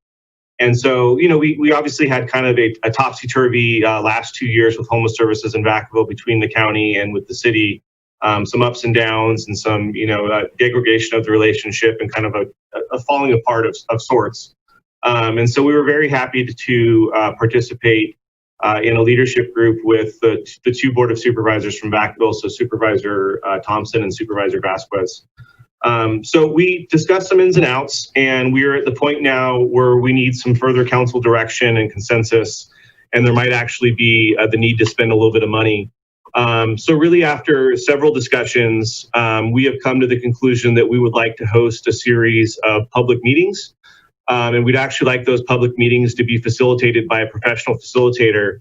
And so, you know, we obviously had kind of a topsy-turvy last 2 years with homeless services in Vacaville between the county and with the city, some ups and downs and some, you know, degradation of the relationship and kind of a falling apart of sorts. And so we were very happy to participate in a leadership group with the 2 Board of Supervisors from Vacaville, so Supervisor Thompson and Supervisor Vasquez. So we discussed some ins and outs, and we're at the point now where we need some further council direction and consensus, and there might actually be the need to spend a little bit of money. So really after several discussions, we have come to the conclusion that we would like to host a series of public meetings, and we'd actually like those public meetings to be facilitated by a professional facilitator.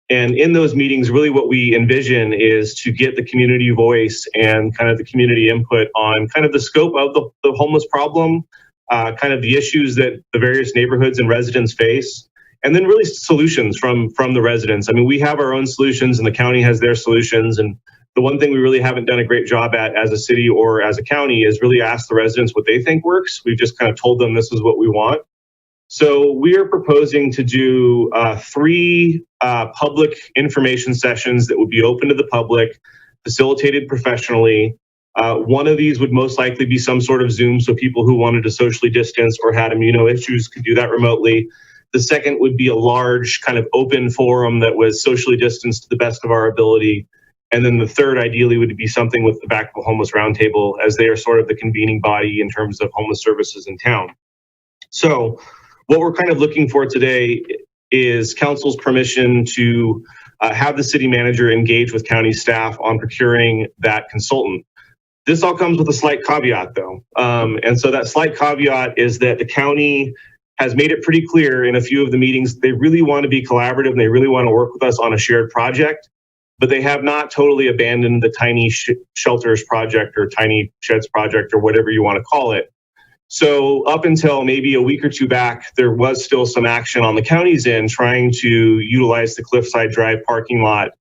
And in those meetings, really what we envision is to get the community voice and kind of the community input on kind of the scope of the homeless problem, kind of the issues that the various neighborhoods and residents face, and then really solutions from the residents. I mean, we have our own solutions and the county has their solutions. And the one thing we really haven't done a great job at as a city or as a county is really ask the residents what they think works. We've just kind of told them this is what we want. So we are proposing to do 3 public information sessions that would be open to the public, facilitated professionally. One of these would most likely be some sort of Zoom, so people who wanted to socially distance or had immuno issues could do that remotely. The second would be a large kind of open forum that was socially distanced to the best of our ability. And then the third ideally would be something with the Vacaville Homeless Roundtable, as they are sort of the convening body in terms of homeless services in town. So what we're kind of looking for today is council's permission to have the city manager engage with county staff on procuring that consultant. This all comes with a slight caveat though. And so that slight caveat is that the county has made it pretty clear in a few of the meetings, they really want to be collaborative and they really want to work with us on a shared project, but they have not totally abandoned the tiny shelters project or tiny sheds project or whatever you want to call it. So up until maybe a week or 2 back, there was still some action on the county's end trying to utilize the Cliffside Drive parking lot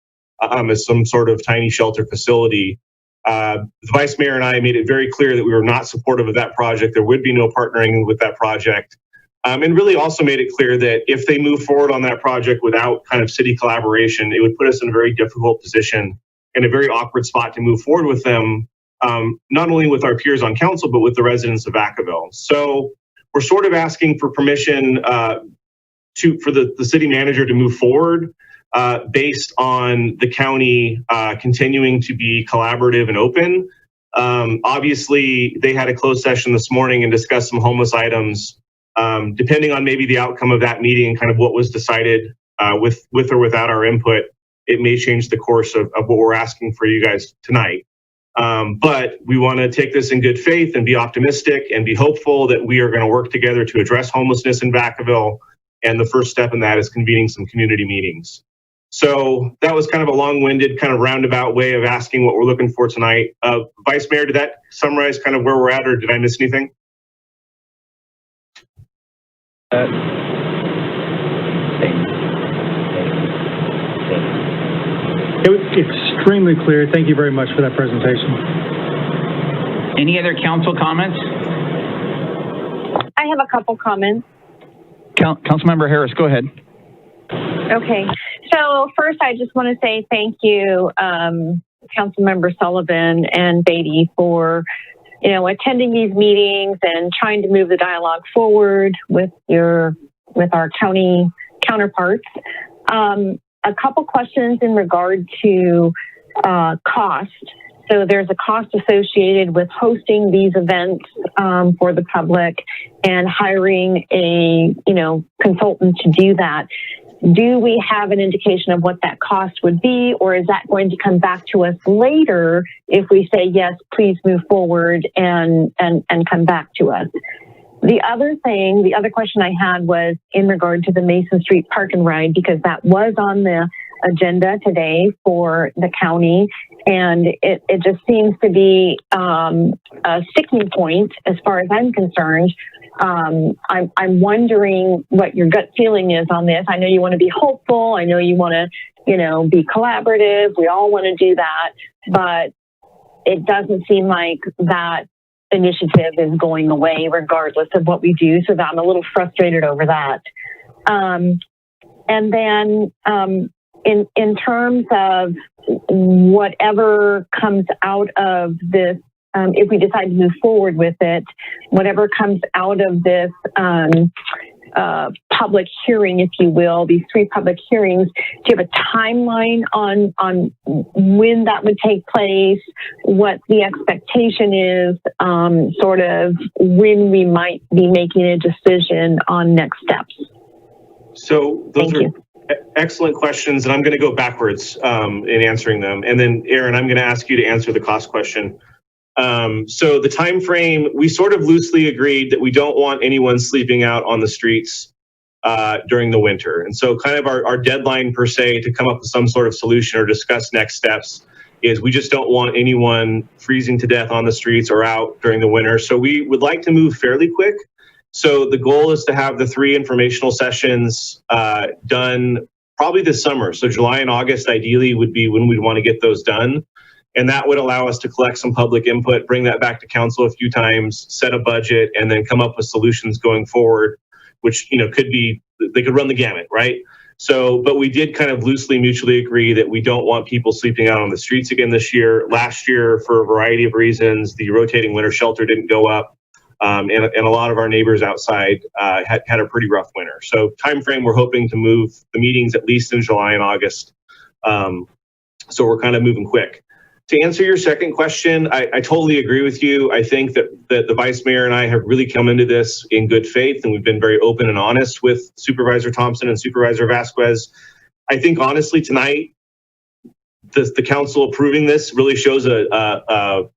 as some sort of tiny shelter facility. The Vice Mayor and I made it very clear that we were not supportive of that project. There would be no partnering with that project. And really also made it clear that if they move forward on that project without kind of city collaboration, it would put us in a very difficult position and a very awkward spot to move forward with them. Not only with our peers on council, but with the residents of Vacaville. So we're sort of asking for permission for the city manager to move forward based on the county continuing to be collaborative and open. Obviously, they had a closed session this morning and discussed some homeless items. Depending on maybe the outcome of that meeting and kind of what was decided with or without our input, it may change the course of what we're asking for you guys tonight. But we want to take this in good faith and be optimistic and be hopeful that we are going to work together to address homelessness in Vacaville. And the first step in that is convening some community meetings. So that was kind of a long-winded, kind of roundabout way of asking what we're looking for tonight. Vice Mayor, did that summarize kind of where we're at, or did I miss anything? It was extremely clear. Thank you very much for that presentation. Any other council comments? I have a couple comments. Councilmember Harris, go ahead. Okay. So first, I just want to say thank you, Councilmember Sullivan and Beatty, for attending these meetings and trying to move the dialogue forward with our county counterparts. A couple questions in regard to cost. So there's a cost associated with hosting these events for the public and hiring a consultant to do that. Do we have an indication of what that cost would be, or is that going to come back to us later if we say yes, please move forward and come back to us? The other question I had was in regard to the Mason Street Park and Ride, because that was on the agenda today for the county, and it just seems to be a sticking point as far as I'm concerned. I'm wondering what your gut feeling is on this. I know you want to be hopeful. I know you want to, be collaborative. We all want to do that, but it doesn't seem like that initiative is going away regardless of what we do. So that I'm a little frustrated over that. And then in terms of whatever comes out of this, if we decide to move forward with it, whatever comes out of this public hearing, if you will, these 3 public hearings, do you have a timeline on when that would take place, what the expectation is, sort of when we might be making a decision on next steps? So those are excellent questions, and I'm going to go backwards in answering them. And then, Aaron, I'm going to ask you to answer the cost question. So the time frame, we sort of loosely agreed that we don't want anyone sleeping out on the streets during the winter. And so kind of our deadline per se to come up with some sort of solution or discuss next steps is we just don't want anyone freezing to death on the streets or out during the winter. So we would like to move fairly quick. So the goal is to have the 3 informational sessions done probably this summer. So July and August ideally would be when we'd want to get those done. And that would allow us to collect some public input, bring that back to council a few times, set a budget, and then come up with solutions going forward, which, could be, they could run the gamut, right? So, but we did kind of loosely mutually agree that we don't want people sleeping out on the streets again this year. Last year, for a variety of reasons, the rotating winter shelter didn't go up. And a lot of our neighbors outside had a pretty rough winter. So time frame, we're hoping to move the meetings at least in July and August. So we're kind of moving quick. To answer your second question, I totally agree with you. I think that the Vice Mayor and I have really come into this in good faith, and we've been very open and honest with Supervisor Thompson and Supervisor Vasquez. I think honestly tonight, the council approving this really shows a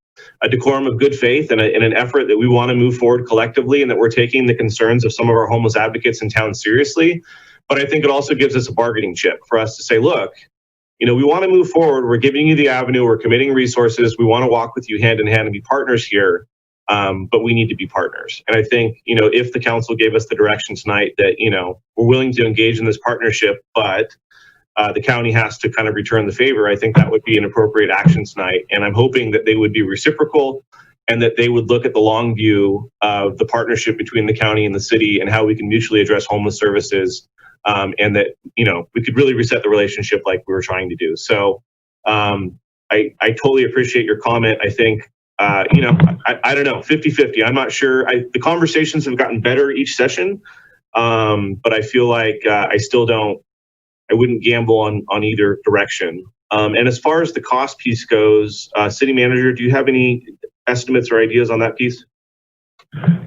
decorum of good faith and an effort that we want to move forward collectively, and that we're taking the concerns of some of our homeless advocates in town seriously. But I think it also gives us a bargaining chip for us to say, look, we want to move forward. We're giving you the avenue. We're committing resources. We want to walk with you hand in hand and be partners here. But we need to be partners. And I think, if the council gave us the direction tonight that, we're willing to engage in this partnership, but the county has to kind of return the favor, I think that would be an appropriate action tonight. And I'm hoping that they would be reciprocal and that they would look at the long view of the partnership between the county and the city and how we can mutually address homeless services. And that, we could really reset the relationship like we were trying to do. So I totally appreciate your comment. I think, I don't know, 50-50. I'm not sure. The conversations have gotten better each session, but I feel like I wouldn't gamble on either direction. And as far as the cost piece goes, City Manager, do you have any estimates or ideas on that piece?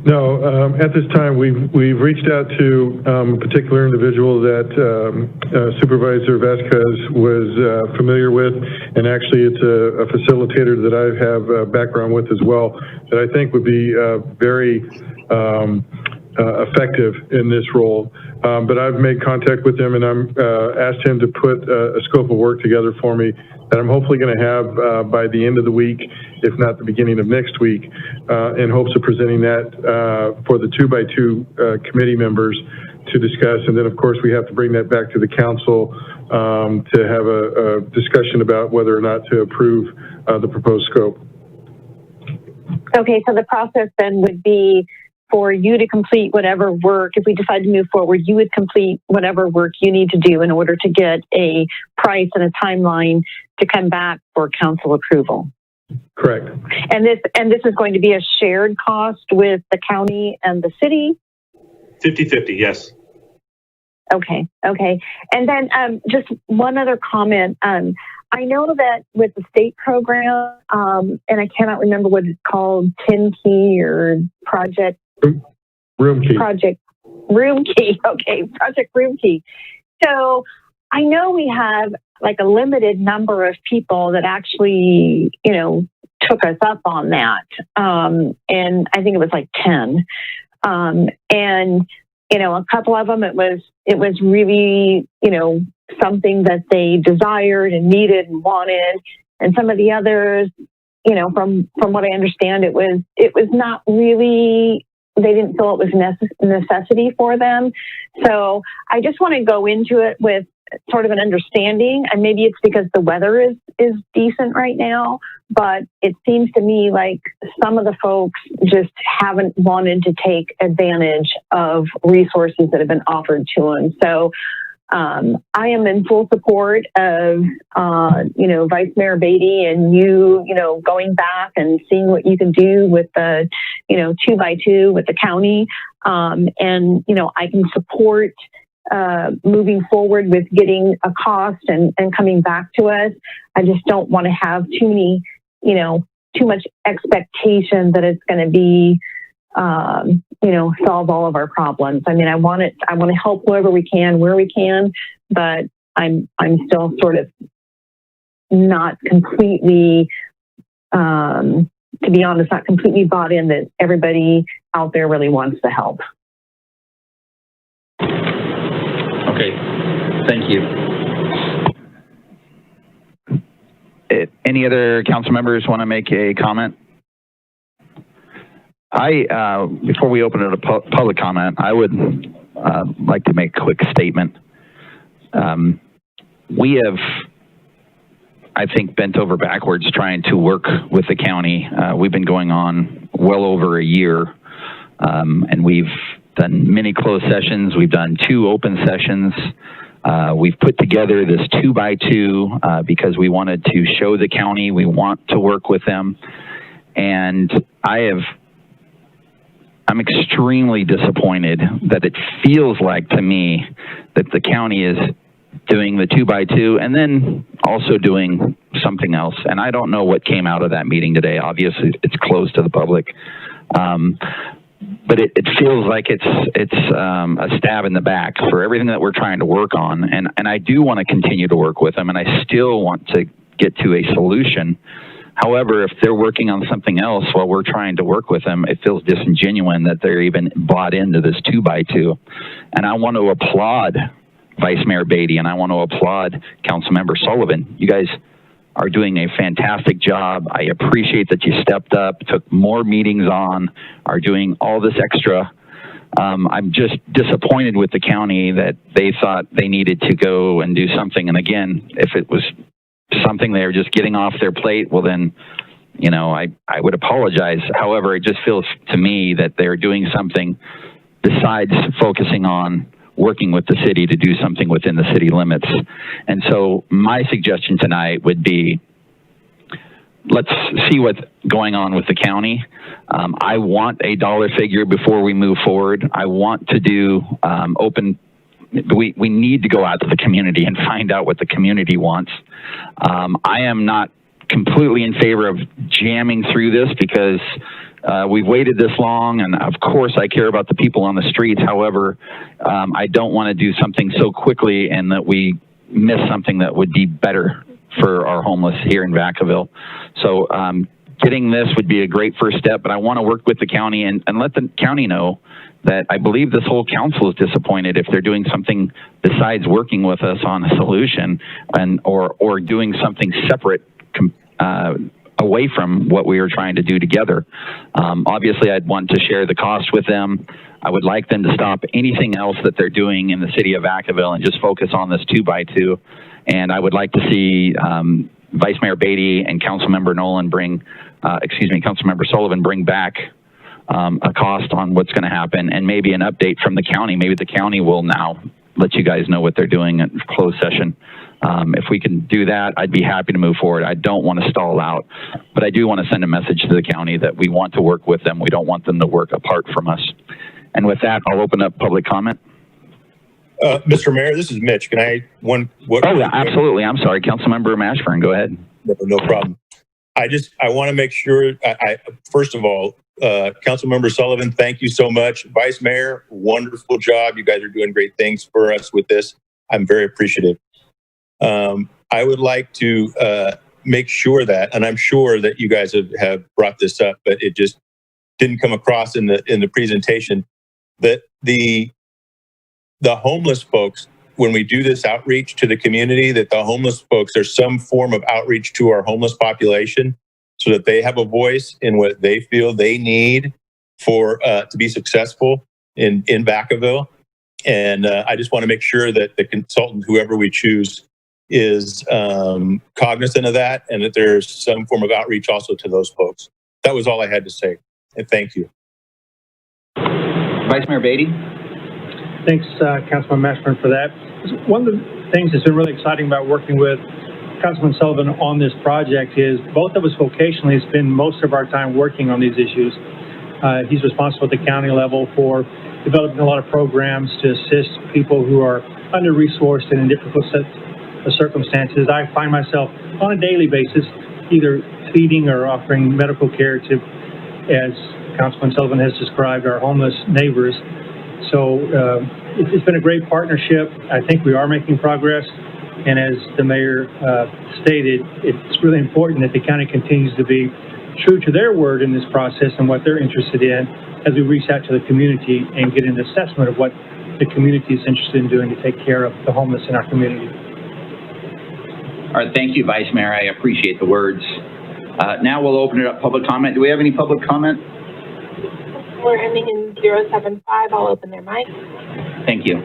No, at this time, we've reached out to a particular individual that Supervisor Vasquez was familiar with, and actually it's a facilitator that I have a background with as well, that I think would be very effective in this role. But I've made contact with him, and I'm asked him to put a scope of work together for me that I'm hopefully going to have by the end of the week, if not the beginning of next week, in hopes of presenting that for the 2x2 committee members to discuss. And then, of course, we have to bring that back to the council to have a discussion about whether or not to approve the proposed scope. Okay, so the process then would be for you to complete whatever work. If we decide to move forward, you would complete whatever work you need to do in order to get a price and a timeline to come back for council approval. Correct. And this is going to be a shared cost with the county and the city? 50-50, yes. Okay. And then just one other comment. I know that with the state program, and I cannot remember what it's called, 10 Key or Project Room Key. Project Room Key. Okay, Project Room Key. So I know we have like a limited number of people that actually, took us up on that. And I think it was like 10. And a couple of them, it was really, something that they desired and needed and wanted. And some of the others, from what I understand, it was not really, they didn't feel it was a necessity for them. So I just want to go into it with sort of an understanding, and maybe it's because the weather is decent right now, but it seems to me like some of the folks just haven't wanted to take advantage of resources that have been offered to them. So I am in full support of, Vice Mayor Beatty and you going back and seeing what you can do with the, 2x2 with the county. And, I can support moving forward with getting a cost and coming back to us. I just don't want to have too much expectation that it's going to be, solve all of our problems. I mean, I want to help whoever we can, where we can, but I'm still sort of not completely, to be honest, not completely bought in that everybody out there really wants to help. Okay, thank you. Any other council members want to make a comment? Before we open it to public comment, I would like to make a quick statement. We have, I think, bent over backwards trying to work with the county. We've been going on well over a year, and we've done many closed sessions. We've done 2 open sessions. We've put together this 2x2 because we wanted to show the county we want to work with them. And I'm extremely disappointed that it feels like to me that the county is doing the 2x2 and then also doing something else. And I don't know what came out of that meeting today. Obviously, it's closed to the public. But it feels like it's a stab in the back for everything that we're trying to work on. And I do want to continue to work with them, and I still want to get to a solution. However, if they're working on something else while we're trying to work with them, it feels disingenuous that they're even bought into this 2x2. And I want to applaud Vice Mayor Beatty, and I want to applaud Councilmember Sullivan. You guys are doing a fantastic job. I appreciate that you stepped up, took more meetings on, are doing all this extra. I'm just disappointed with the county that they thought they needed to go and do something. And again, if it was something they were just getting off their plate, well then, I would apologize. However, it just feels to me that they're doing something besides focusing on working with the city to do something within the city limits. And so my suggestion tonight would be, let's see what's going on with the county. I want a dollar figure before we move forward. I want to do we need to go out to the community and find out what the community wants. I am not completely in favor of jamming through this because we've waited this long, and of course I care about the people on the streets. However, I don't want to do something so quickly and that we miss something that would be better for our homeless here in Vacaville. So getting this would be a great first step, but I want to work with the county and let the county know that I believe this whole council is disappointed if they're doing something besides working with us on a solution or doing something separate away from what we are trying to do together. Obviously, I'd want to share the cost with them. I would like them to stop anything else that they're doing in the city of Vacaville and just focus on this 2x2. And I would like to see Vice Mayor Beatty and Councilmember Councilmember Sullivan bring back a cost on what's going to happen and maybe an update from the county. Maybe the county will now let you guys know what they're doing at closed session. If we can do that, I'd be happy to move forward. I don't want to stall out, but I do want to send a message to the county that we want to work with them. We don't want them to work apart from us. And with that, I'll open up public comment. Mr. Mayor, this is Mitch. Can I absolutely. I'm sorry, Councilmember Mashburn, go ahead. No problem. I want to make sure. First of all, Councilmember Sullivan, thank you so much. Vice Mayor, wonderful job. You guys are doing great things for us with this. I'm very appreciative. I would like to make sure that, and I'm sure that you guys have brought this up, but it just didn't come across in the presentation, that the homeless folks, when we do this outreach to the community, that the homeless folks, there's some form of outreach to our homeless population so that they have a voice in what they feel they need for to be successful in Vacaville. And I just want to make sure that the consultant, whoever we choose, is cognizant of that and that there's some form of outreach also to those folks. That was all I had to say. And thank you. Vice Mayor Beatty. Thanks, Councilman Mashburn, for that. One of the things that's been really exciting about working with Councilman Sullivan on this project is both of us vocationally spend most of our time working on these issues. He's responsible at the county level for developing a lot of programs to assist people who are under-resourced and in difficult circumstances. I find myself on a daily basis either feeding or offering medical care to, as Councilman Sullivan has described, our homeless neighbors. So it's been a great partnership. I think we are making progress. And as the mayor stated, it's really important that the county continues to be true to their word in this process and what they're interested in as we reach out to the community and get an assessment of what the community is interested in doing to take care of the homeless in our community. All right, thank you, Vice Mayor. I appreciate the words. Now we'll open it up public comment. Do we have any public comment? We're ending in 075. I'll open their mic. Thank you.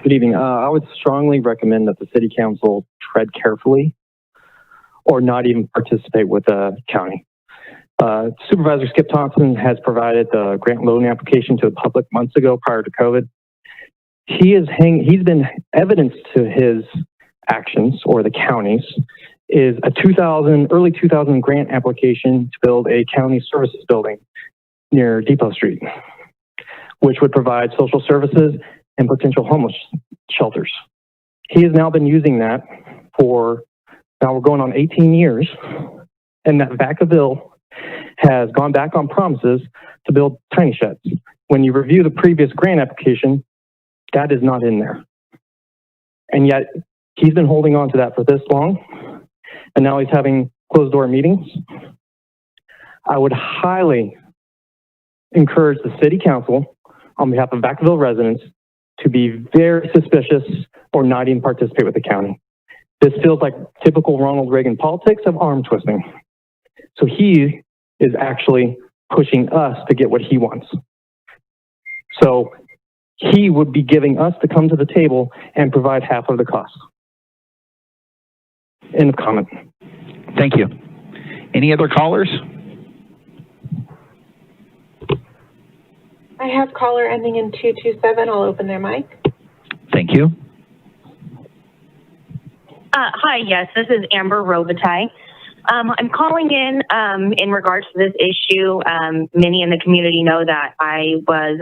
Good evening. I would strongly recommend that the city council tread carefully or not even participate with the county. Supervisor Skip Thompson has provided the grant loan application to the public months ago prior to COVID. He's been evidence to his actions, or the county's, is a early 2000 grant application to build a county services building near Depot Street, which would provide social services and potential homeless shelters. He has now been using that for, now we're going on 18 years, and that Vacaville has gone back on promises to build tiny sheds. When you review the previous grant application, that is not in there. And yet, he's been holding on to that for this long, and now he's having closed door meetings. I would highly encourage the city council, on behalf of Vacaville residents, to be very suspicious or not even participate with the county. This feels like typical Ronald Reagan politics of arm twisting. So he is actually pushing us to get what he wants. So he would be giving us to come to the table and provide half of the cost. End of comment. Thank you. Any other callers? I have caller ending in 227. I'll open their mic. Thank you. Hi, yes, this is Amber Robitaille. I'm calling in regards to this issue. Many in the community know that I was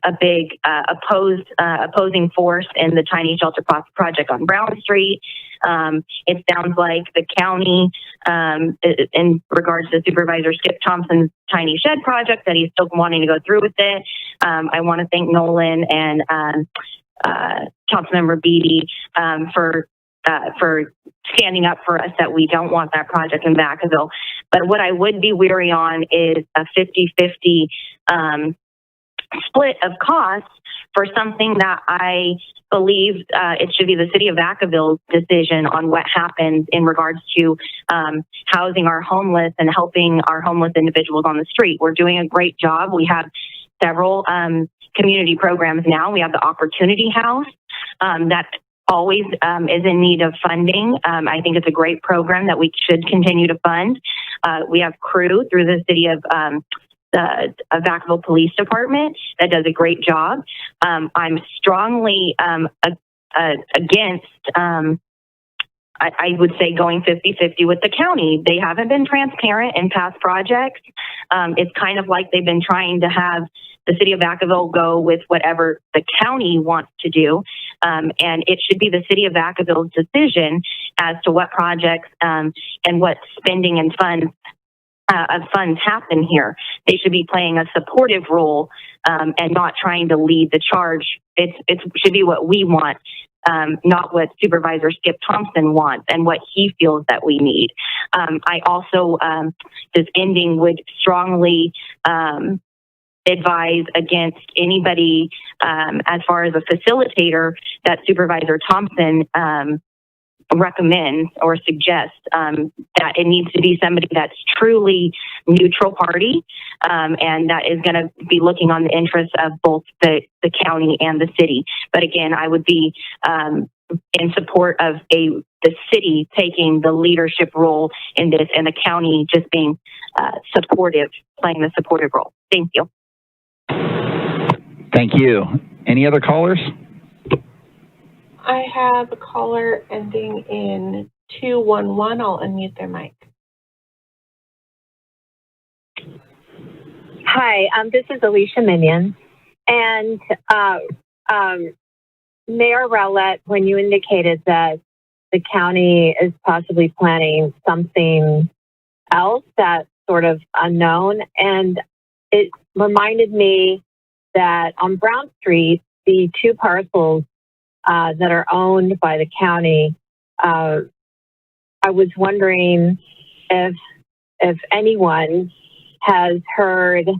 a big opposing force in the tiny shelter project on Brown Street. It sounds like the county, in regards to Supervisor Skip Thompson's tiny shed project, that he's still wanting to go through with it. I want to thank Nolan and Councilmember Beatty for standing up for us that we don't want that project in Vacaville. But what I would be weary on is a 50-50 split of costs for something that I believe it should be the city of Vacaville's decision on what happens in regards to housing our homeless and helping our homeless individuals on the street. We're doing a great job. We have several community programs now. We have the Opportunity House that always is in need of funding. I think it's a great program that we should continue to fund. We have crew through the city of the Vacaville Police Department that does a great job. I'm strongly against, I would say, going 50-50 with the county. They haven't been transparent in past projects. It's kind of like they've been trying to have the city of Vacaville go with whatever the county wants to do. And it should be the city of Vacaville's decision as to what projects and what spending and funds happen here. They should be playing a supportive role and not trying to lead the charge. It should be what we want, not what Supervisor Skip Thompson wants and what he feels that we need. I also, this ending, would strongly advise against anybody as far as a facilitator that Supervisor Thompson recommends or suggests, that it needs to be somebody that's truly neutral party and that is going to be looking on the interests of both the county and the city. But again, I would be in support of the city taking the leadership role in this and the county just being supportive, playing the supportive role. Thank you. Thank you. Any other callers? I have a caller ending in 211. I'll unmute their mic. Hi, this is Alicia Minion. And Mayor Rowlett, when you indicated that the county is possibly planning something else that's sort of unknown, and it reminded me that on Brown Street, the two parcels that are owned by the county, I was wondering if anyone has heard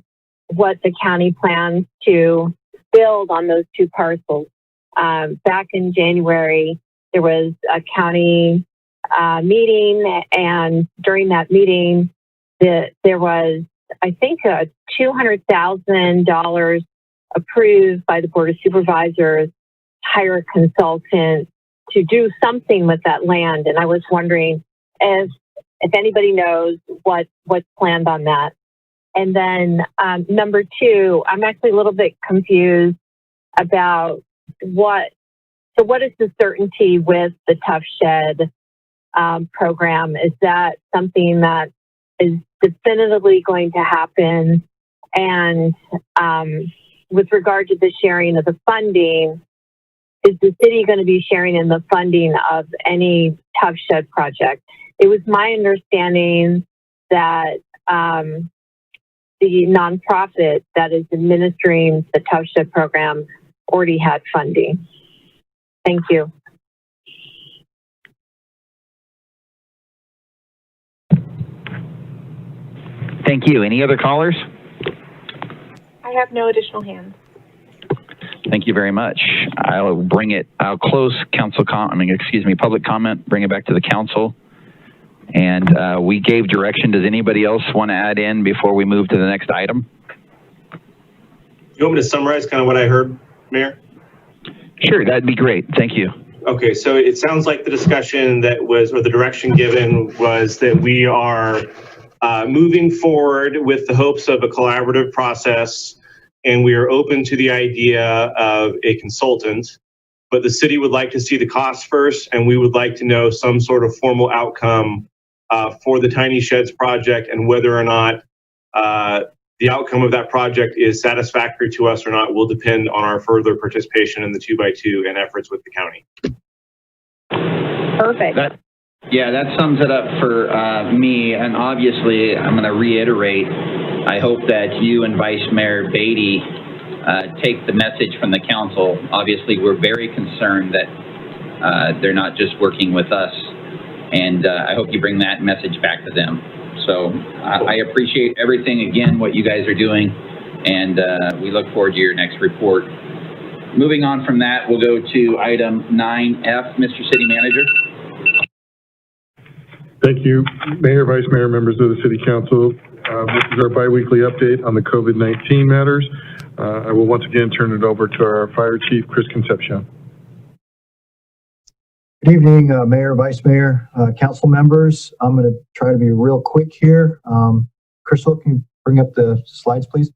what the county plans to build on those two parcels. Back in January, there was a county meeting, and during that meeting, there was, I think, $200,000 approved by the Board of Supervisors to hire a consultant to do something with that land. And I was wondering if anybody knows what's planned on that. And then number two, I'm actually a little bit confused about what is the certainty with the Tough Shed program? Is that something that is definitively going to happen? And with regard to the sharing of the funding, is the city going to be sharing in the funding of any Tough Shed project? It was my understanding that the nonprofit that is administering the Tough Shed program already had funding. Thank you. Thank you. Any other callers? I have no additional hands. Thank you very much. I'll close public comment, bring it back to the council. And we gave direction. Does anybody else want to add in before we move to the next item? You want me to summarize kind of what I heard, Mayor? Sure, that'd be great. Thank you. Okay, so it sounds like the discussion or the direction given was that we are moving forward with the hopes of a collaborative process, and we are open to the idea of a consultant, but the city would like to see the cost first, and we would like to know some sort of formal outcome for the Tiny Sheds project, and whether or not the outcome of that project is satisfactory to us or not will depend on our further participation in the 2x2 and efforts with the county. perfect. That sums it up for me. And obviously, I'm going to reiterate, I hope that you and Vice Mayor Beatty take the message from the council. Obviously, we're very concerned that they're not just working with us. And I hope you bring that message back to them. So I appreciate everything, again, what you guys are doing. And we look forward to your next report. Moving on from that, we'll go to item 9F, Mr. City Manager. Thank you, Mayor, Vice Mayor, members of the City Council. This is our biweekly update on the COVID-19 matters. I will once again turn it over to our Fire Chief, Chris Concepcion. Good evening, Mayor, Vice Mayor, council members. I'm going to try to be real quick here. Crystal, can you bring up the slides, please?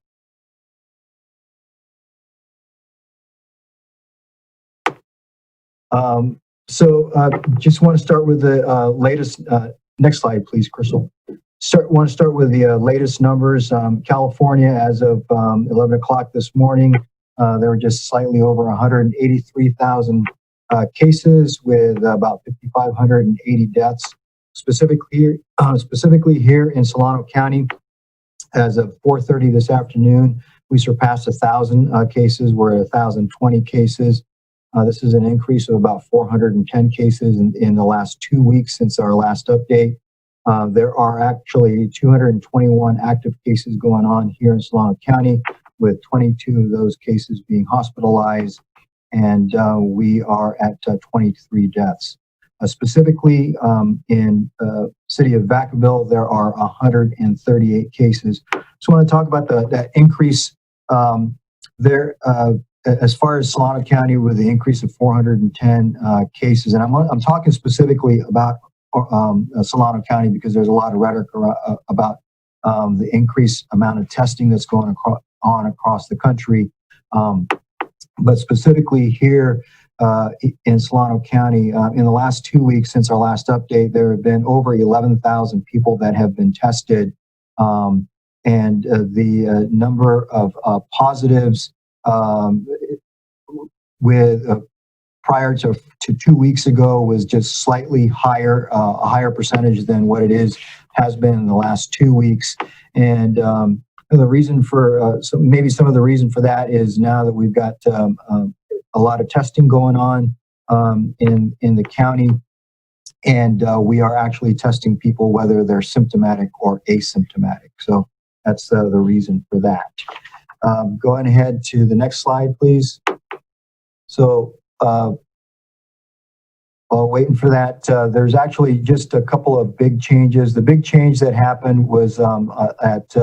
Just want to start with the latest, next slide, please, Crystal. Want to start with the latest numbers. California, as of 11 o'clock this morning, there were just slightly over 183,000 cases with about 5,580 deaths. Specifically here in Solano County, as of 4:30 this afternoon, we surpassed 1,000 cases. We're at 1,020 cases. This is an increase of about 410 cases in the last 2 weeks since our last update. There are actually 221 active cases going on here in Solano County, with 22 of those cases being hospitalized, and we are at 23 deaths. Specifically in city of Vacaville, there are 138 cases. So I want to talk about that increase there. As far as Solano County, with the increase of 410 cases, and I'm talking specifically about Solano County because there's a lot of rhetoric about the increased amount of testing that's going on across the country. But specifically here in Solano County, in the last 2 weeks since our last update, there have been over 11,000 people that have been tested. And the number of positives with prior to 2 weeks ago was just slightly higher, a higher percentage than what it has been in the last 2 weeks. And the reason for maybe some of the reason for that is now that we've got a lot of testing going on in the county, and we are actually testing people whether they're symptomatic or asymptomatic. So that's the reason for that. Going ahead to the next slide, please. So while waiting for that, there's actually just a couple of big changes. The big change that happened was at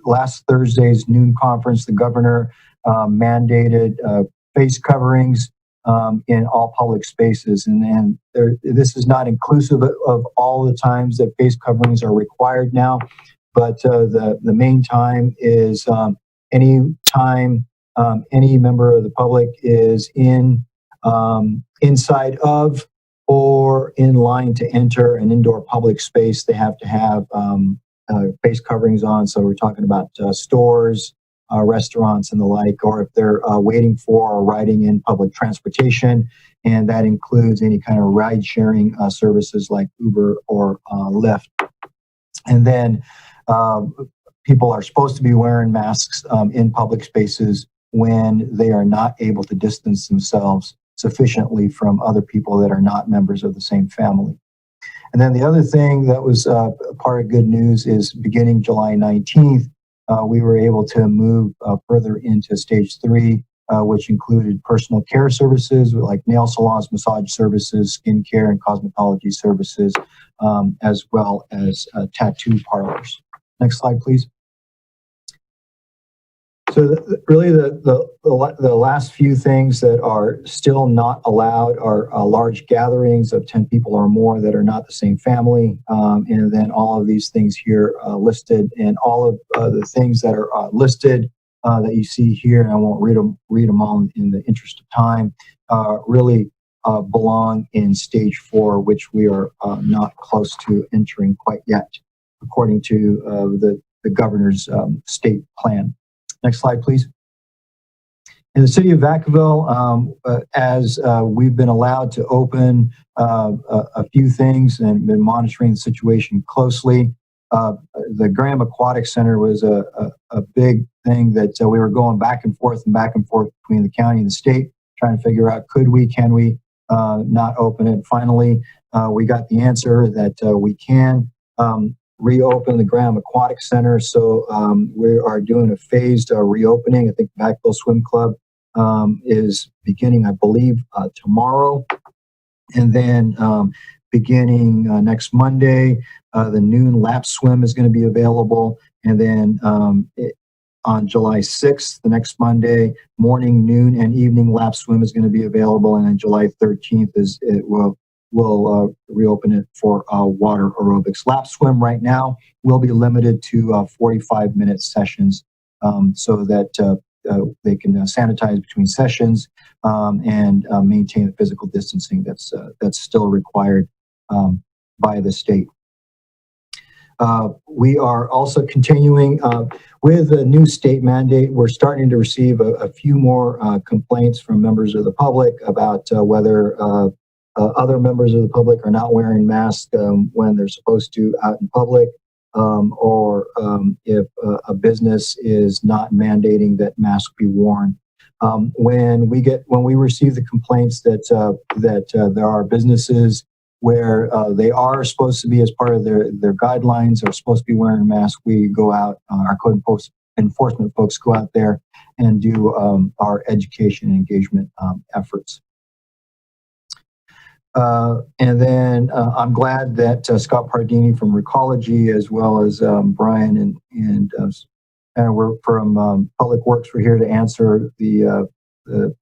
last Thursday's noon conference, the governor mandated face coverings in all public spaces. And this is not inclusive of all the times that face coverings are required now, but the main time is any time any member of the public is inside of or in line to enter an indoor public space, they have to have face coverings on. So we're talking about stores, restaurants, and the like, or if they're waiting for or riding in public transportation, and that includes any kind of ride-sharing services like Uber or Lyft. And then people are supposed to be wearing masks in public spaces when they are not able to distance themselves sufficiently from other people that are not members of the same family. And then the other thing that was part of good news is beginning July 19th, we were able to move further into stage 3, which included personal care services like nail salons, massage services, skin care, and cosmetology services, as well as tattoo parlors. Next slide, please. So really the last few things that are still not allowed are large gatherings of 10 people or more that are not the same family. And then all of these things here listed, and all of the things that are listed that you see here, and I won't read them all in the interest of time, really belong in stage 4, which we are not close to entering quite yet, according to the governor's state plan. Next slide, please. In the city of Vacaville, as we've been allowed to open a few things and been monitoring the situation closely, the Graham Aquatic Center was a big thing that we were going back and forth between the county and the state, trying to figure out can we not open it. Finally, we got the answer that we can reopen the Graham Aquatic Center. So we are doing a phased reopening. I think Vacaville Swim Club is beginning, I believe, tomorrow. And then beginning next Monday, the noon lap swim is going to be available. And then on July 6th, the next Monday, morning, noon, and evening lap swim is going to be available. And then July 13th we'll reopen it for water aerobics. Lap swim right now will be limited to 45-minute sessions so that they can sanitize between sessions and maintain the physical distancing that's still required by the state. We are also continuing with a new state mandate. We're starting to receive a few more complaints from members of the public about whether other members of the public are not wearing masks when they're supposed to out in public, or if a business is not mandating that masks be worn. When we receive the complaints that there are businesses where they are supposed to be, as part of their guidelines, are supposed to be wearing a mask, we go out, our code enforcement folks go out there and do our education and engagement efforts. And then I'm glad that Scott Pardini from Recology, as well as Brian and we're from Public Works, we're here to answer the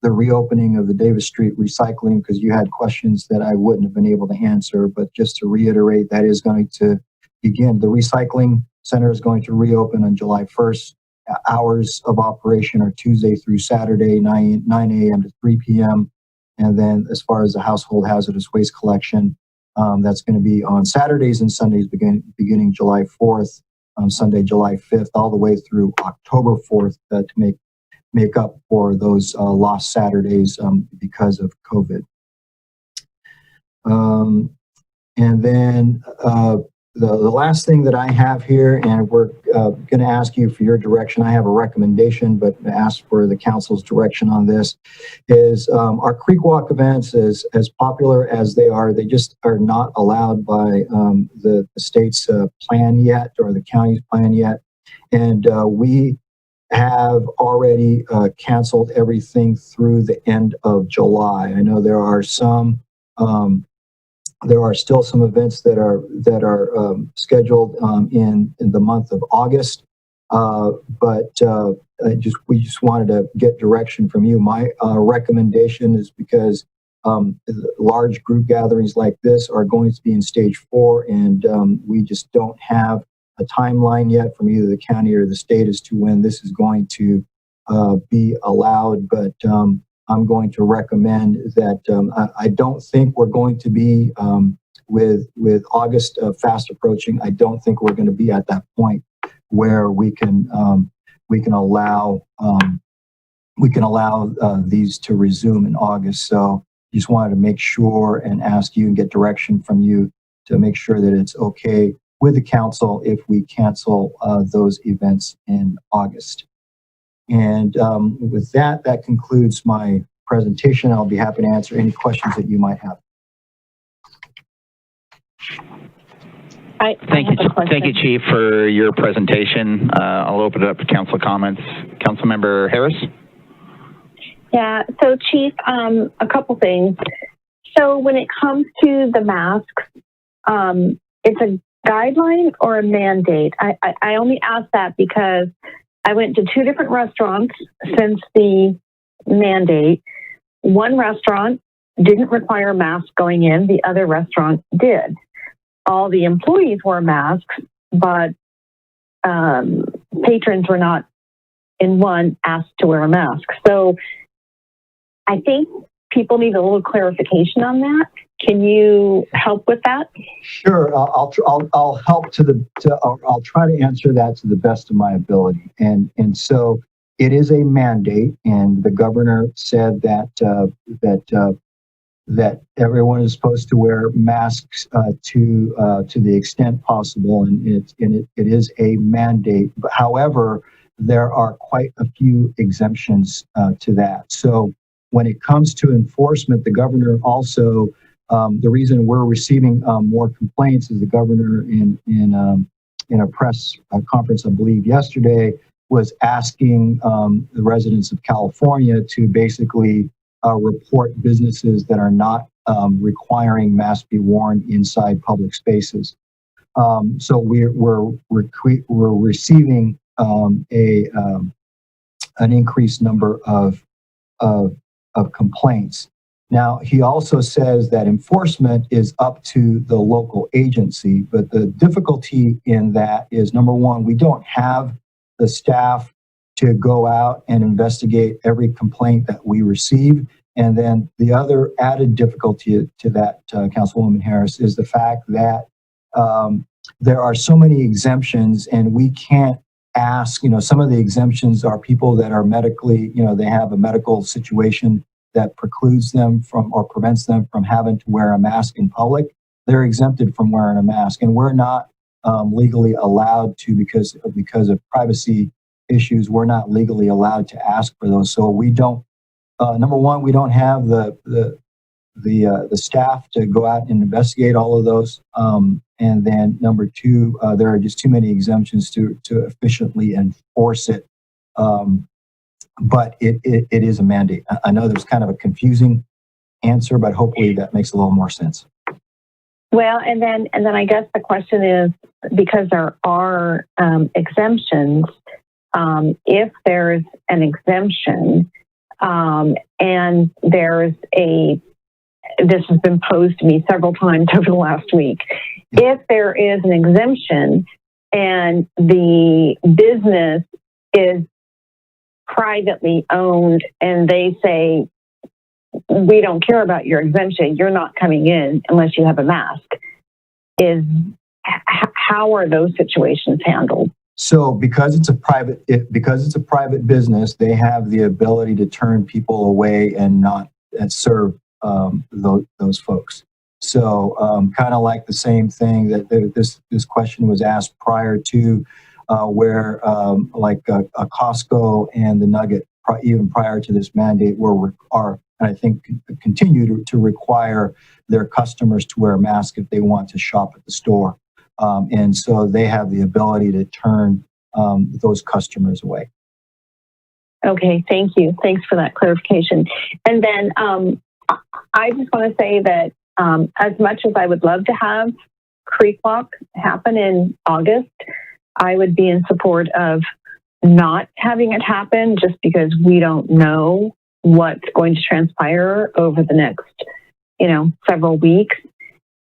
reopening of the Davis Street recycling, because you had questions that I wouldn't have been able to answer. But just to reiterate, that is going to begin. The recycling center is going to reopen on July 1st. Hours of operation are Tuesday through Saturday, 9 a.m. to 3 p.m. And then as far as the household hazardous waste collection, that's going to be on Saturdays and Sundays beginning July 4th, Sunday, July 5th, all the way through October 4th to make up for those lost Saturdays because of COVID. And then the last thing that I have here, and we're going to ask you for your direction. I have a recommendation, but ask for the council's direction on this, is our creek walk events, as popular as they just are not allowed by the state's plan yet, or the county's plan yet. And we have already canceled everything through the end of July. I know there are still some events that are scheduled in the month of August, but we just wanted to get direction from you. My recommendation is, because large group gatherings like this are going to be in stage 4, and we just don't have a timeline yet from either the county or the state as to when this is going to be allowed. But I'm going to recommend that I don't think we're going to be with August fast approaching. I don't think we're going to be at that point where we can allow these to resume in August. So just wanted to make sure and ask you and get direction from you to make sure that it's okay with the council if we cancel those events in August. And with that concludes my presentation. I'll be happy to answer any questions that you might have. Thank you, Chief, for your presentation. I'll open it up to council comments. Councilmember Harris. Yeah, so Chief, a couple things. So when it comes to the masks, it's a guideline or a mandate? I only ask that because I went to 2 different restaurants since the mandate. One restaurant didn't require a mask going in. The other restaurant did. All the employees wore masks, but patrons were not, in one, asked to wear a mask. So I think people need a little clarification on that. Can you help with that? Sure, I'll help I'll try to answer that to the best of my ability. And so it is a mandate, and the governor said that that everyone is supposed to wear masks to the extent possible, and it is a mandate. But however, there are quite a few exemptions to that. So when it comes to enforcement, the governor also, the reason we're receiving more complaints is the governor in a press conference, I believe yesterday, was asking the residents of California to basically report businesses that are not requiring masks be worn inside public spaces. So we're receiving an increased number of complaints. Now, he also says that enforcement is up to the local agency, but the difficulty in that is, number one, we don't have the staff to go out and investigate every complaint that we receive. And then the other added difficulty to that, Councilwoman Harris, is the fact that there are so many exemptions, and we can't ask, some of the exemptions are people that are medically, they have a medical situation that precludes them from or prevents them from having to wear a mask in public. They're exempted from wearing a mask, and we're not legally allowed to, because of privacy issues, we're not legally allowed to ask for those. So we don't, number one, we don't have the staff to go out and investigate all of those. And then number two, there are just too many exemptions to efficiently enforce it. But it is a mandate. I know there's kind of a confusing answer, but hopefully that makes a little more sense. Well, and then I guess the question is, because there are exemptions, if there's an exemption and there's this has been posed to me several times over the last week, if there is an exemption and the business is privately owned and they say, we don't care about your exemption, you're not coming in unless you have a mask, how are those situations handled? So because it's a private business, they have the ability to turn people away and not serve those folks. So kind of like the same thing that this question was asked prior to, where like a Costco and the Nugget, even prior to this mandate, are and I think continue to require their customers to wear a mask if they want to shop at the store. And so they have the ability to turn those customers away. Okay, thank you. Thanks for that clarification. And then I just want to say that as much as I would love to have Creek Walk happen in August, I would be in support of not having it happen, just because we don't know what's going to transpire over the next, several weeks.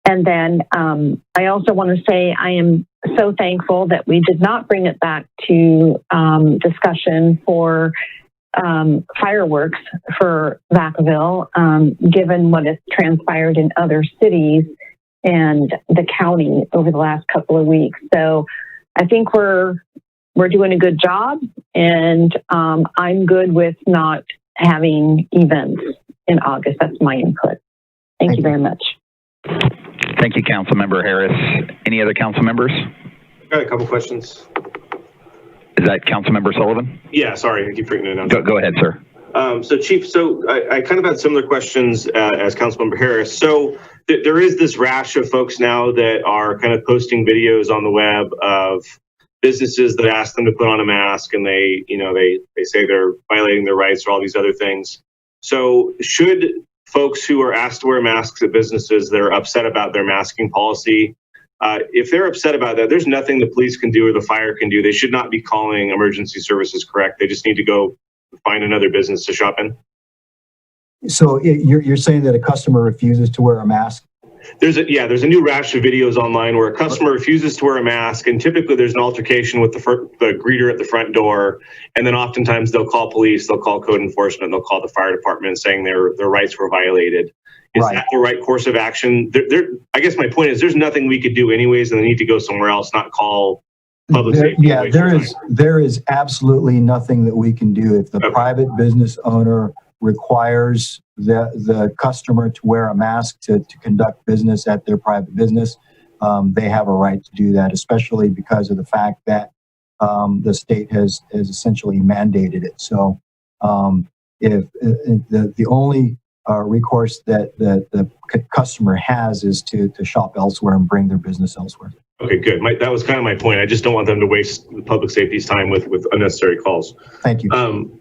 And then I also want to say I am so thankful that we did not bring it back to discussion for fireworks for Vacaville, given what has transpired in other cities and the county over the last couple of weeks. So I think we're doing a good job, and I'm good with not having events in August. That's my input. Thank you very much. Thank you, Councilmember Harris. Any other council members? I got a couple questions. Is that Councilmember Sullivan? Yeah, sorry, I keep forgetting to announce. Go ahead, sir. So Chief, I kind of had similar questions as Councilmember Harris. So there is this rash of folks now that are kind of posting videos on the web of businesses that ask them to put on a mask, and they say they're violating their rights or all these other things. So should folks who are asked to wear masks at businesses that are upset about their masking policy, if they're upset about that, there's nothing the police can do or the fire can do. They should not be calling emergency services, correct? They just need to go find another business to shop in. So you're saying that a customer refuses to wear a mask? There's a new rash of videos online where a customer refuses to wear a mask, and typically there's an altercation with the greeter at the front door, and then oftentimes they'll call police, they'll call code enforcement, they'll call the fire department saying their rights were violated. Is that the right course of action? I guess my point is there's nothing we could do anyways, and they need to go somewhere else, not call public safety. Yeah, there is absolutely nothing that we can do. If the private business owner requires the customer to wear a mask to conduct business at their private business, they have a right to do that, especially because of the fact that the state has essentially mandated it. So if the only recourse that the customer has is to shop elsewhere and bring their business elsewhere. Okay, good. That was kind of my point. I just don't want them to waste the public safety's time with unnecessary calls. Thank you.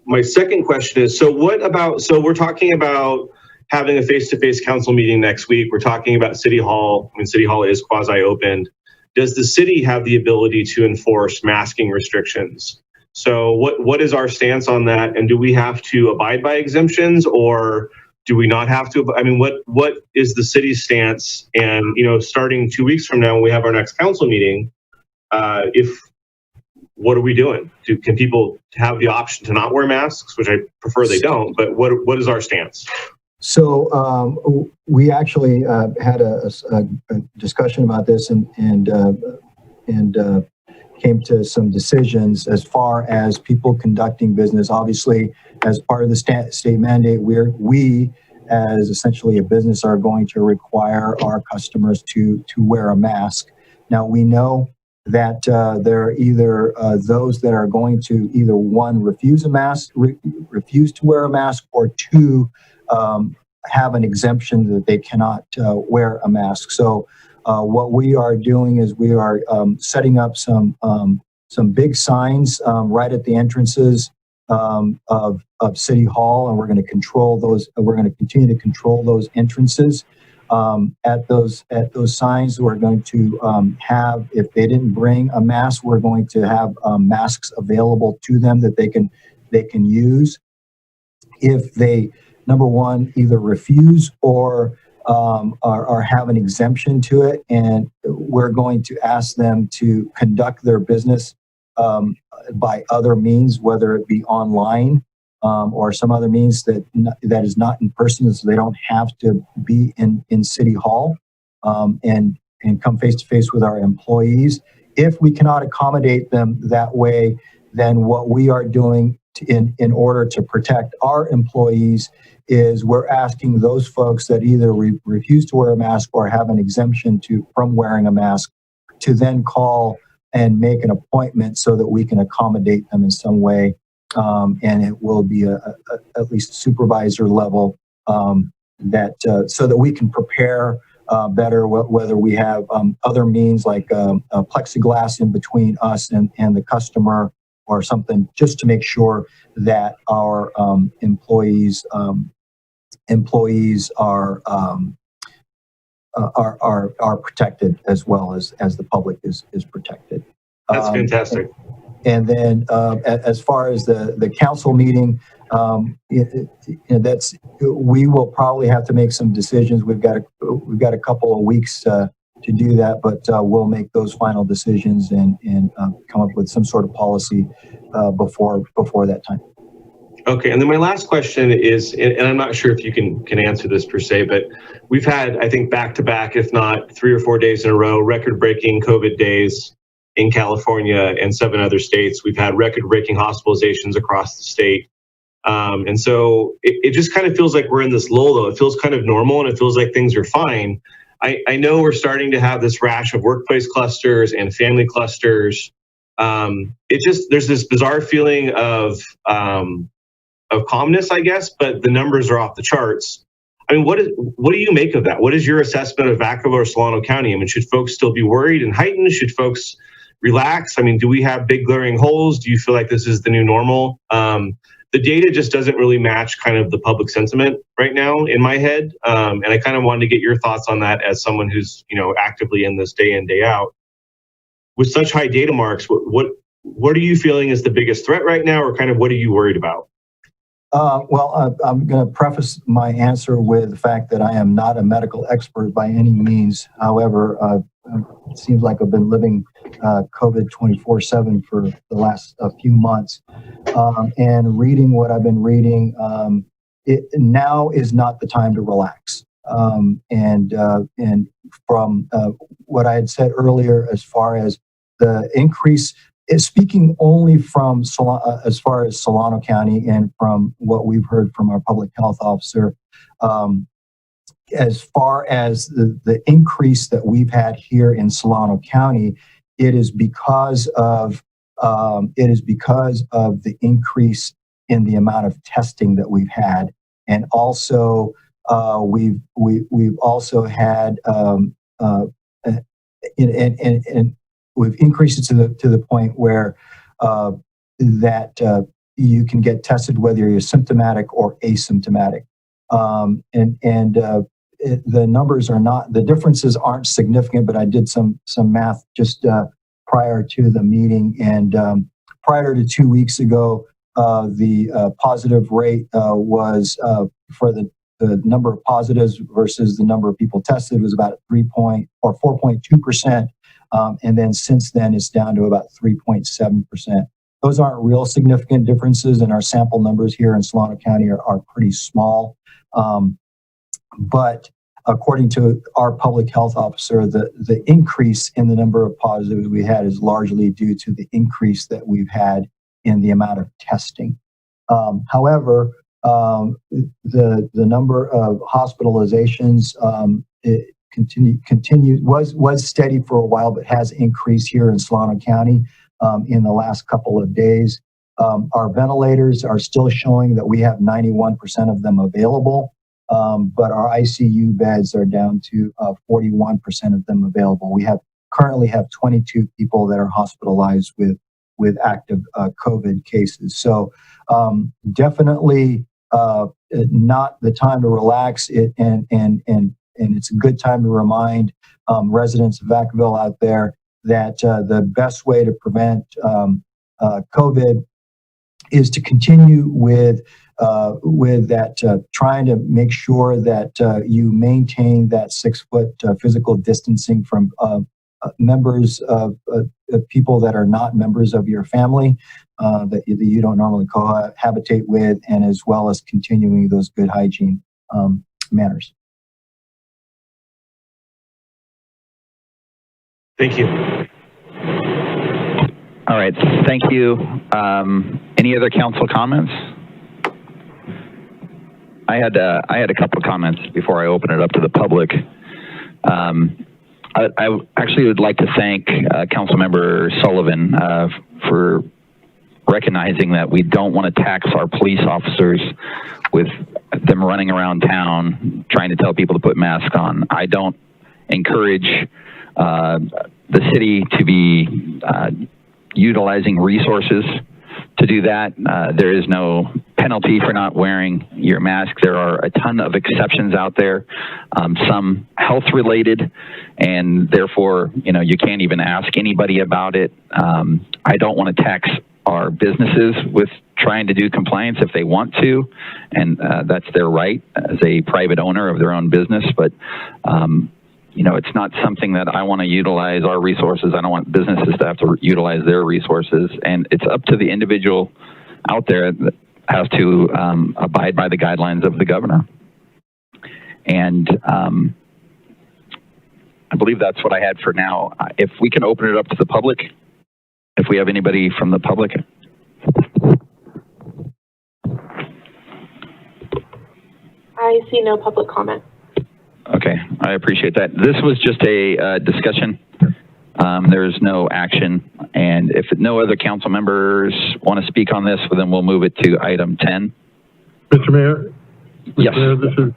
My second question is, so we're talking about having a face-to-face council meeting next week. We're talking about City Hall. I mean, City Hall is quasi-opened. Does the city have the ability to enforce masking restrictions? So what is our stance on that? And do we have to abide by exemptions, or do we not have to? I mean, what is the city's stance? And, starting 2 weeks from now, when we have our next council meeting, what are we doing? Can people have the option to not wear masks, which I prefer they don't, but what is our stance? So we actually had a discussion about this and came to some decisions as far as people conducting business. Obviously, as part of the state mandate, we as essentially a business are going to require our customers to wear a mask. Now, we know that there are either those that are going to either one, refuse to wear a mask, or two, have an exemption that they cannot wear a mask. So what we are doing is we are setting up some big signs right at the entrances of City Hall, and we're going to control those. We're going to continue to control those entrances. At those signs, we're going to have, if they didn't bring a mask, we're going to have masks available to them that they can use. If they, number one, either refuse or have an exemption to it, and we're going to ask them to conduct their business by other means, whether it be online or some other means that is not in person, so they don't have to be in City Hall and come face to face with our employees. If we cannot accommodate them that way, then what we are doing in order to protect our employees is we're asking those folks that either refuse to wear a mask or have an exemption from wearing a mask to then call and make an appointment so that we can accommodate them in some way. And it will be at least supervisor level so that we can prepare better, whether we have other means like plexiglass in between us and the customer or something, just to make sure that our employees are protected as well as the public is protected. That's fantastic. And then as far as the council meeting, we will probably have to make some decisions. We've got a couple of weeks to do that, but we'll make those final decisions and come up with some sort of policy before that time. Okay, and then my last question is, and I'm not sure if you can answer this per se, but we've had, I think, back-to-back, if not 3 or 4 days in a row, record-breaking COVID days in California and 7 other states. We've had record-breaking hospitalizations across the state. And so it just kind of feels like we're in this lull, though. It feels kind of normal, and it feels like things are fine. I know we're starting to have this rash of workplace clusters and family clusters. There's this bizarre feeling of calmness, I guess, but the numbers are off the charts. I mean, what do you make of that? What is your assessment of Vacaville or Solano County? I mean, should folks still be worried and heightened? Should folks relax? I mean, do we have big glaring holes? Do you feel like this is the new normal? The data just doesn't really match kind of the public sentiment right now in my head. And I kind of wanted to get your thoughts on that as someone who's, actively in this day in, day out. With such high data marks, what are you feeling is the biggest threat right now, or kind of what are you worried about? Well, I'm going to preface my answer with the fact that I am not a medical expert by any means. However, it seems like I've been living COVID 24/7 for the last few months, and reading what I've been reading. Now is not the time to relax. And from what I had said earlier, as far as the increase is speaking only from as far as Solano County and from what we've heard from our public health officer. As far as the increase that we've had here in Solano County, it is because of the increase in the amount of testing that we've had, and also we've also had and we've increased it to the point where that you can get tested whether you're symptomatic or asymptomatic, the numbers are not, the differences aren't significant, but I did some math just prior to the meeting, and prior to 2 weeks ago, the positive rate was for the number of positives versus the number of people tested was about 4.2%, and then since then it's down to about 3.7%. Those aren't real significant differences, and our sample numbers here in Solano County are pretty small. But according to our public health officer, the increase in the number of positives we had is largely due to the increase that we've had in the amount of testing. However, the number of hospitalizations was steady for a while, but has increased here in Solano County in the last couple of days. Our ventilators are still showing that we have 91% of them available. But our ICU beds are down to 41% of them available. We currently have 22 people that are hospitalized with active COVID cases. So definitely not the time to relax. And it's a good time to remind residents of Vacaville out there that the best way to prevent COVID is to continue with that, trying to make sure that you maintain that 6 foot physical distancing from members of people that are not members of your family, that you don't normally cohabitate with, and as well as continuing those good hygiene manners. Thank you. All right, thank you. Any other council comments? I had a couple of comments before I open it up to the public. I actually would like to thank Councilmember Sullivan for recognizing that we don't want to tax our police officers with them running around town trying to tell people to put masks on. I don't encourage the city to be utilizing resources to do that. There is no penalty for not wearing your mask. There are a ton of exceptions out there, some health related, and therefore, you can't even ask anybody about it. I don't want to tax our businesses with trying to do compliance if they want to, and that's their right as a private owner of their own business, but it's not something that I want to utilize our resources. I don't want businesses to have to utilize their resources, and it's up to the individual out there that has to abide by the guidelines of the governor. And I believe that's what I had for now. If we can open it up to the public, if we have anybody from the public. I see no public comment. Okay, I appreciate that. This was just a discussion. There's no action. And if no other council members want to speak on this, well, then we'll move it to item 10. Mr. Mayor? Yes. Mayor, this is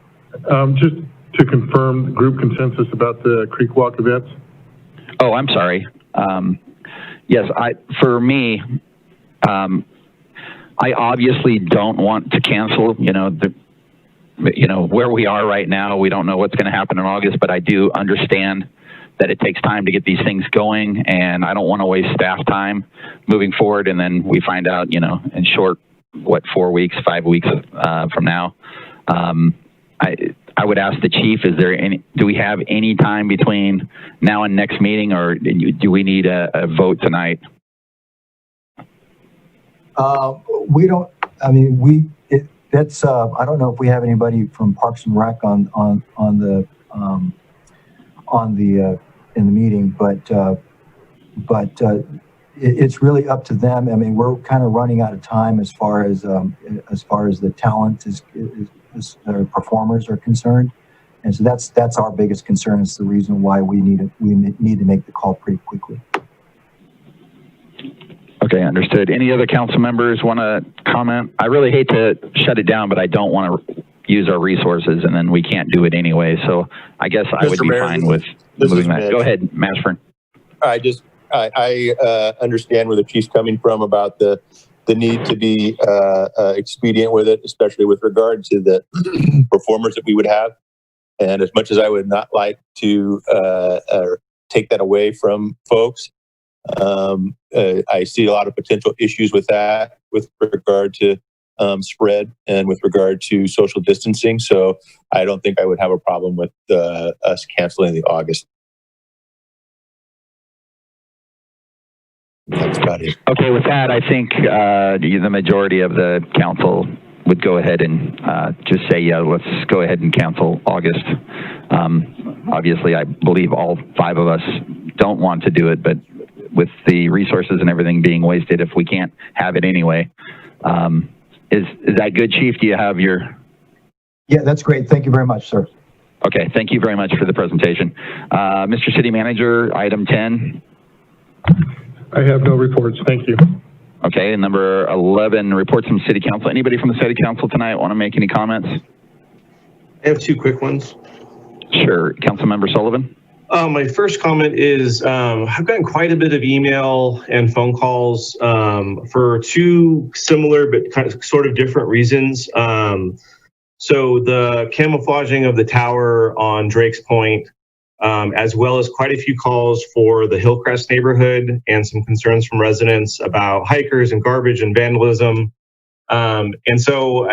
just to confirm group consensus about the Creek Walk events. Oh, I'm sorry. Yes, for me, I obviously don't want to cancel, where we are right now. We don't know what's going to happen in August, but I do understand that it takes time to get these things going, and I don't want to waste staff time moving forward, and then we find out, in short, 4 weeks, 5 weeks from now. I would ask the chief, do we have any time between now and next meeting, or do we need a vote tonight? We don't, that's, I don't know if we have anybody from Parks and Rec in the meeting, but but it's really up to them. I mean, we're kind of running out of time as far as the talent is performers are concerned, and so that's our biggest concern. It's the reason why we need to make the call pretty quickly. Okay, understood. Any other council members want to comment? I really hate to shut it down, but I don't want to use our resources and then we can't do it anyway. So I guess I would be fine with moving that. Go ahead, Mashburn. I understand where the chief's coming from about the need to be expedient with it, especially with regard to the performers that we would have. And as much as I would not like to take that away from folks, I see a lot of potential issues with that, with regard to spread and with regard to social distancing. So I don't think I would have a problem with us canceling the August. That's about it. Okay, with that, I think the majority of the council would go ahead and just say, yeah, let's go ahead and cancel August. Obviously, I believe all 5 of us don't want to do it, but with the resources and everything being wasted, if we can't have it anyway. Is that good, Chief? Do you have your... Yeah, that's great. Thank you very much, sir. Okay, thank you very much for the presentation. Mr. City Manager, item 10. I have no reports. Thank you. Okay, and number 11, reports from City Council. Anybody from the City Council tonight want to make any comments? I have 2 quick ones. Sure. Councilmember Sullivan? My first comment is I've gotten quite a bit of email and phone calls for 2 similar but kind of sort of different reasons. So the camouflaging of the tower on Drake's Point, as well as quite a few calls for the Hillcrest neighborhood and some concerns from residents about hikers and garbage and vandalism. And so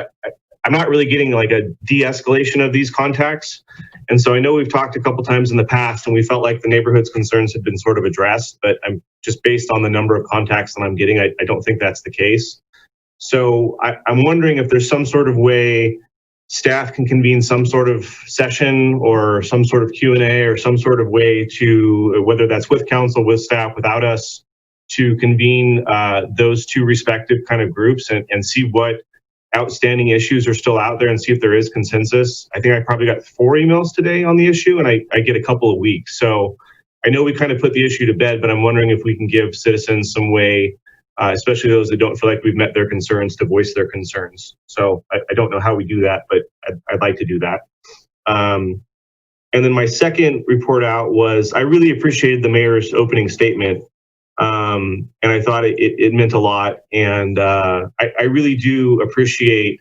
I'm not really getting like a de-escalation of these contacts. And so I know we've talked a couple times in the past and we felt like the neighborhood's concerns had been sort of addressed, but I'm just based on the number of contacts that I'm getting, I don't think that's the case. So I'm wondering if there's some sort of way staff can convene some sort of session or some sort of Q&A or some sort of way to, whether that's with council, with staff, without us, to convene those 2 respective kind of groups and see what outstanding issues are still out there and see if there is consensus. I think I probably got 4 emails today on the issue and I get a couple of weeks. So I know we kind of put the issue to bed, but I'm wondering if we can give citizens some way, especially those that don't feel like we've met their concerns, to voice their concerns. So I don't know how we do that, but I'd like to do that. And then my second report out was I really appreciated the mayor's opening statement. And I thought it meant a lot. And I really do appreciate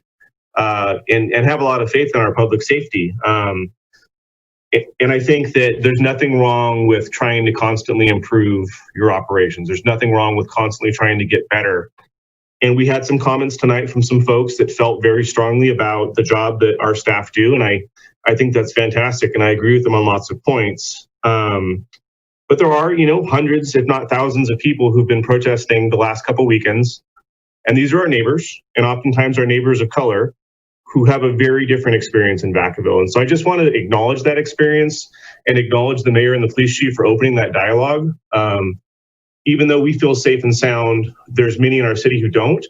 and have a lot of faith in our public safety. And I think that there's nothing wrong with trying to constantly improve your operations. There's nothing wrong with constantly trying to get better. And we had some comments tonight from some folks that felt very strongly about the job that our staff do. And I think that's fantastic. And I agree with them on lots of points. But there are, hundreds, if not thousands of people who've been protesting the last couple weekends. And these are our neighbors, and oftentimes our neighbors of color, who have a very different experience in Vacaville. And so I just want to acknowledge that experience and acknowledge the mayor and the police chief for opening that dialogue. Even though we feel safe and sound, there's many in our city who don't.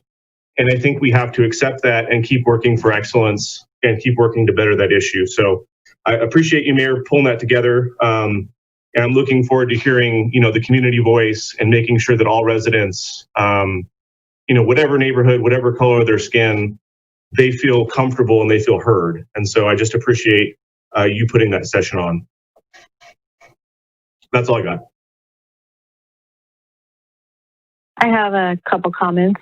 And I think we have to accept that and keep working for excellence and keep working to better that issue. So I appreciate you, Mayor, pulling that together. And I'm looking forward to hearing, the community voice and making sure that all residents, whatever neighborhood, whatever color of their skin, they feel comfortable and they feel heard. And so I just appreciate you putting that session on. That's all I got. I have a couple comments.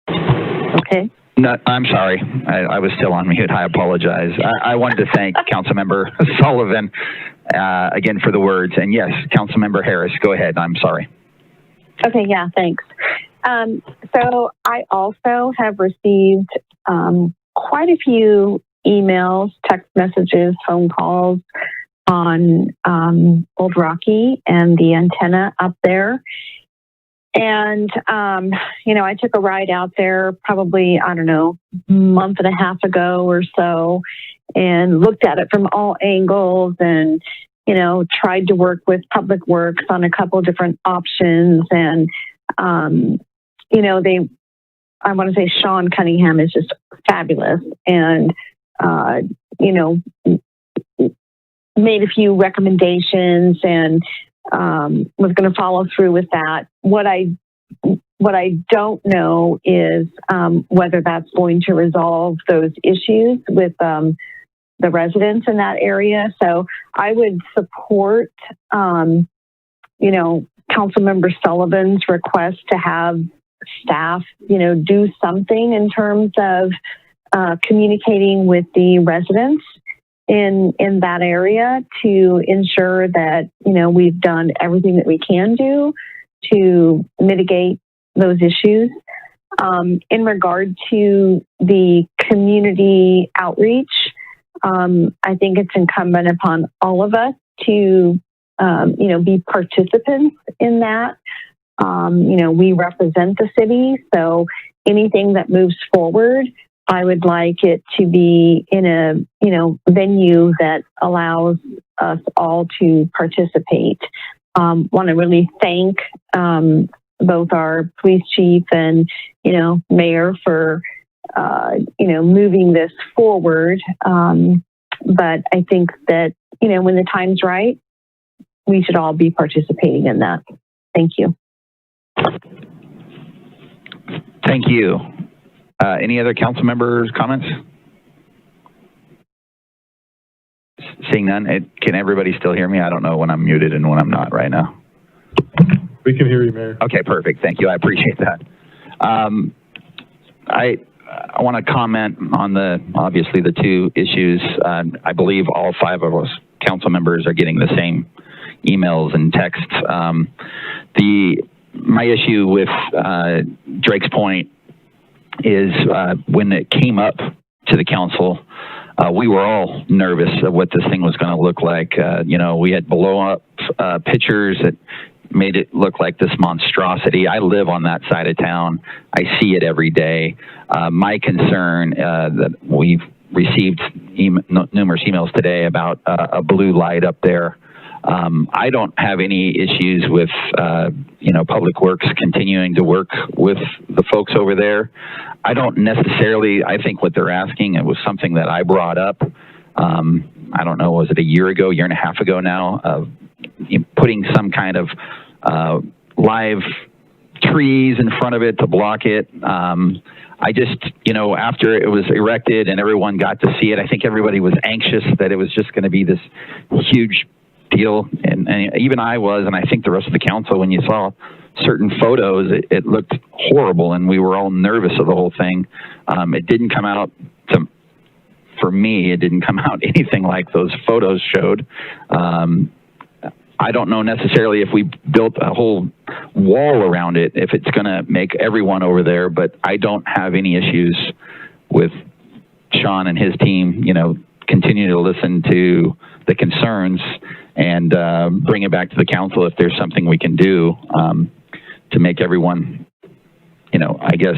Okay. No, I'm sorry. I was still on mute. I apologize. I wanted to thank Councilmember Sullivan again for the words. And yes, Councilmember Harris, go ahead. I'm sorry. Okay, yeah, thanks. So I also have received quite a few emails, text messages, phone calls on Old Rocky and the antenna up there. And, I took a ride out there probably, I don't know, a month and a half ago or so and looked at it from all angles and, tried to work with Public Works on a couple different options. And, I want to say Sean Cunningham is just fabulous and, made a few recommendations and was going to follow through with that. What I don't know is whether that's going to resolve those issues with the residents in that area. So I would support, Councilmember Sullivan's request to have staff, do something in terms of communicating with the residents in that area to ensure that, we've done everything that we can do to mitigate those issues. In regard to the community outreach, I think it's incumbent upon all of us to, be participants in that. We represent the city, so anything that moves forward, I would like it to be in a, venue that allows us all to participate. Want to really thank both our police chief and, mayor for, moving this forward. But I think that, when the time's right, we should all be participating in that. Thank you. Thank you. Any other council members' comments? Seeing none, can everybody still hear me? I don't know when I'm muted and when I'm not right now. We can hear you, Mayor. Okay, perfect. Thank you. I appreciate that. I want to comment on obviously the two issues. I believe all 5 of us council members are getting the same emails and texts. My issue with Drake's Point is when it came up to the council, we were all nervous of what this thing was going to look like. We had blow up pictures that made it look like this monstrosity. I live on that side of town. I see it every day. My concern that we've received numerous emails today about a blue light up there. I don't have any issues with, Public Works continuing to work with the folks over there. I don't necessarily, I think what they're asking, it was something that I brought up, I don't know, was it a year and a half ago now, of putting some kind of live trees in front of it to block it. I just, after it was erected and everyone got to see it, I think everybody was anxious that it was just going to be this huge deal. And even I was, and I think the rest of the council, when you saw certain photos, it looked horrible and we were all nervous of the whole thing. It didn't come out for me, it didn't come out anything like those photos showed. I don't know necessarily if we built a whole wall around it, if it's going to make everyone over there, but I don't have any issues with Sean and his team, continue to listen to the concerns and bring it back to the council if there's something we can do to make everyone, I guess,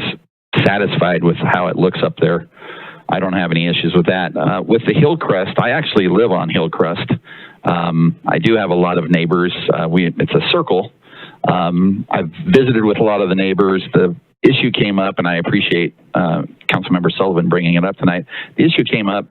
satisfied with how it looks up there. I don't have any issues with that. With the Hillcrest, I actually live on Hillcrest. I do have a lot of neighbors. It's a circle. I've visited with a lot of the neighbors. The issue came up, and I appreciate Councilmember Sullivan bringing it up tonight. The issue came up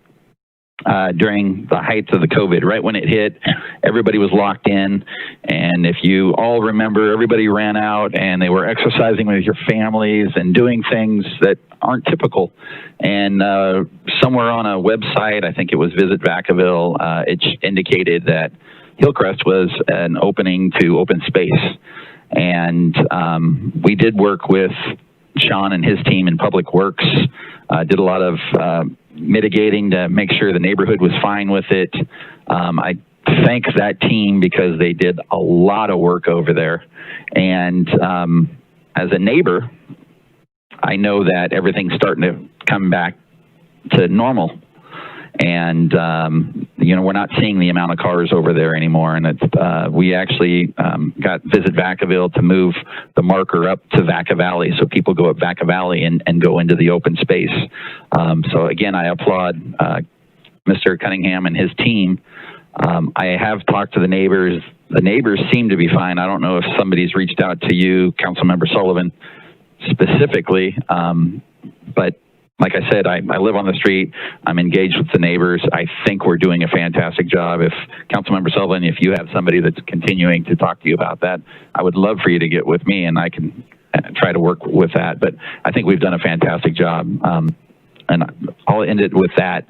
during the height of the COVID, right when it hit, everybody was locked in. And if you all remember, everybody ran out and they were exercising with your families and doing things that aren't typical. And somewhere on a website, I think it was Visit Vacaville, it indicated that Hillcrest was an opening to open space. And we did work with Sean and his team in Public Works, did a lot of mitigating to make sure the neighborhood was fine with it. I thank that team because they did a lot of work over there. And as a neighbor, I know that everything's starting to come back to normal. And, you know, we're not seeing the amount of cars over there anymore. And it's, we actually got Visit Vacaville to move the marker up to Vacaville, so people go up Vacaville and go into the open space. So again, I applaud Mr. Cunningham and his team. I have talked to the neighbors. The neighbors seem to be fine. I don't know if somebody's reached out to you, Councilmember Sullivan, specifically, but like I said, I live on the street. I'm engaged with the neighbors. I think we're doing a fantastic job. If Councilmember Sullivan, if you have somebody that's continuing to talk to you about that, I would love for you to get with me and I can try to work with that. But I think we've done a fantastic job. And I'll end it with that.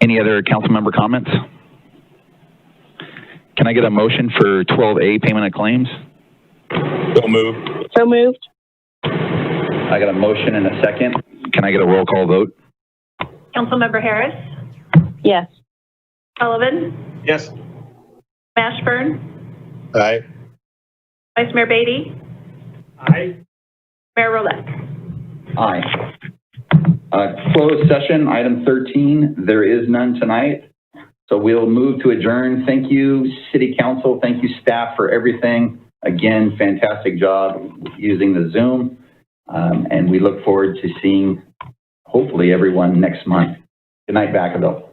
Any other council member comments? Can I get a motion for 12A, payment of claims? So moved. So moved. I got a motion and a second. Can I get a roll call vote? Councilmember Harris, Yes. Sullivan, Yes. Mashburn, Aye. Vice Mayor Beatty, Aye. Mayor Rolette. Aye. Closed session, item 13. There is none tonight. So we'll move to adjourn. Thank you, City Council. Thank you, staff, for everything. Again, fantastic job using the Zoom. And we look forward to seeing, hopefully, everyone next month. Good night, Vacaville.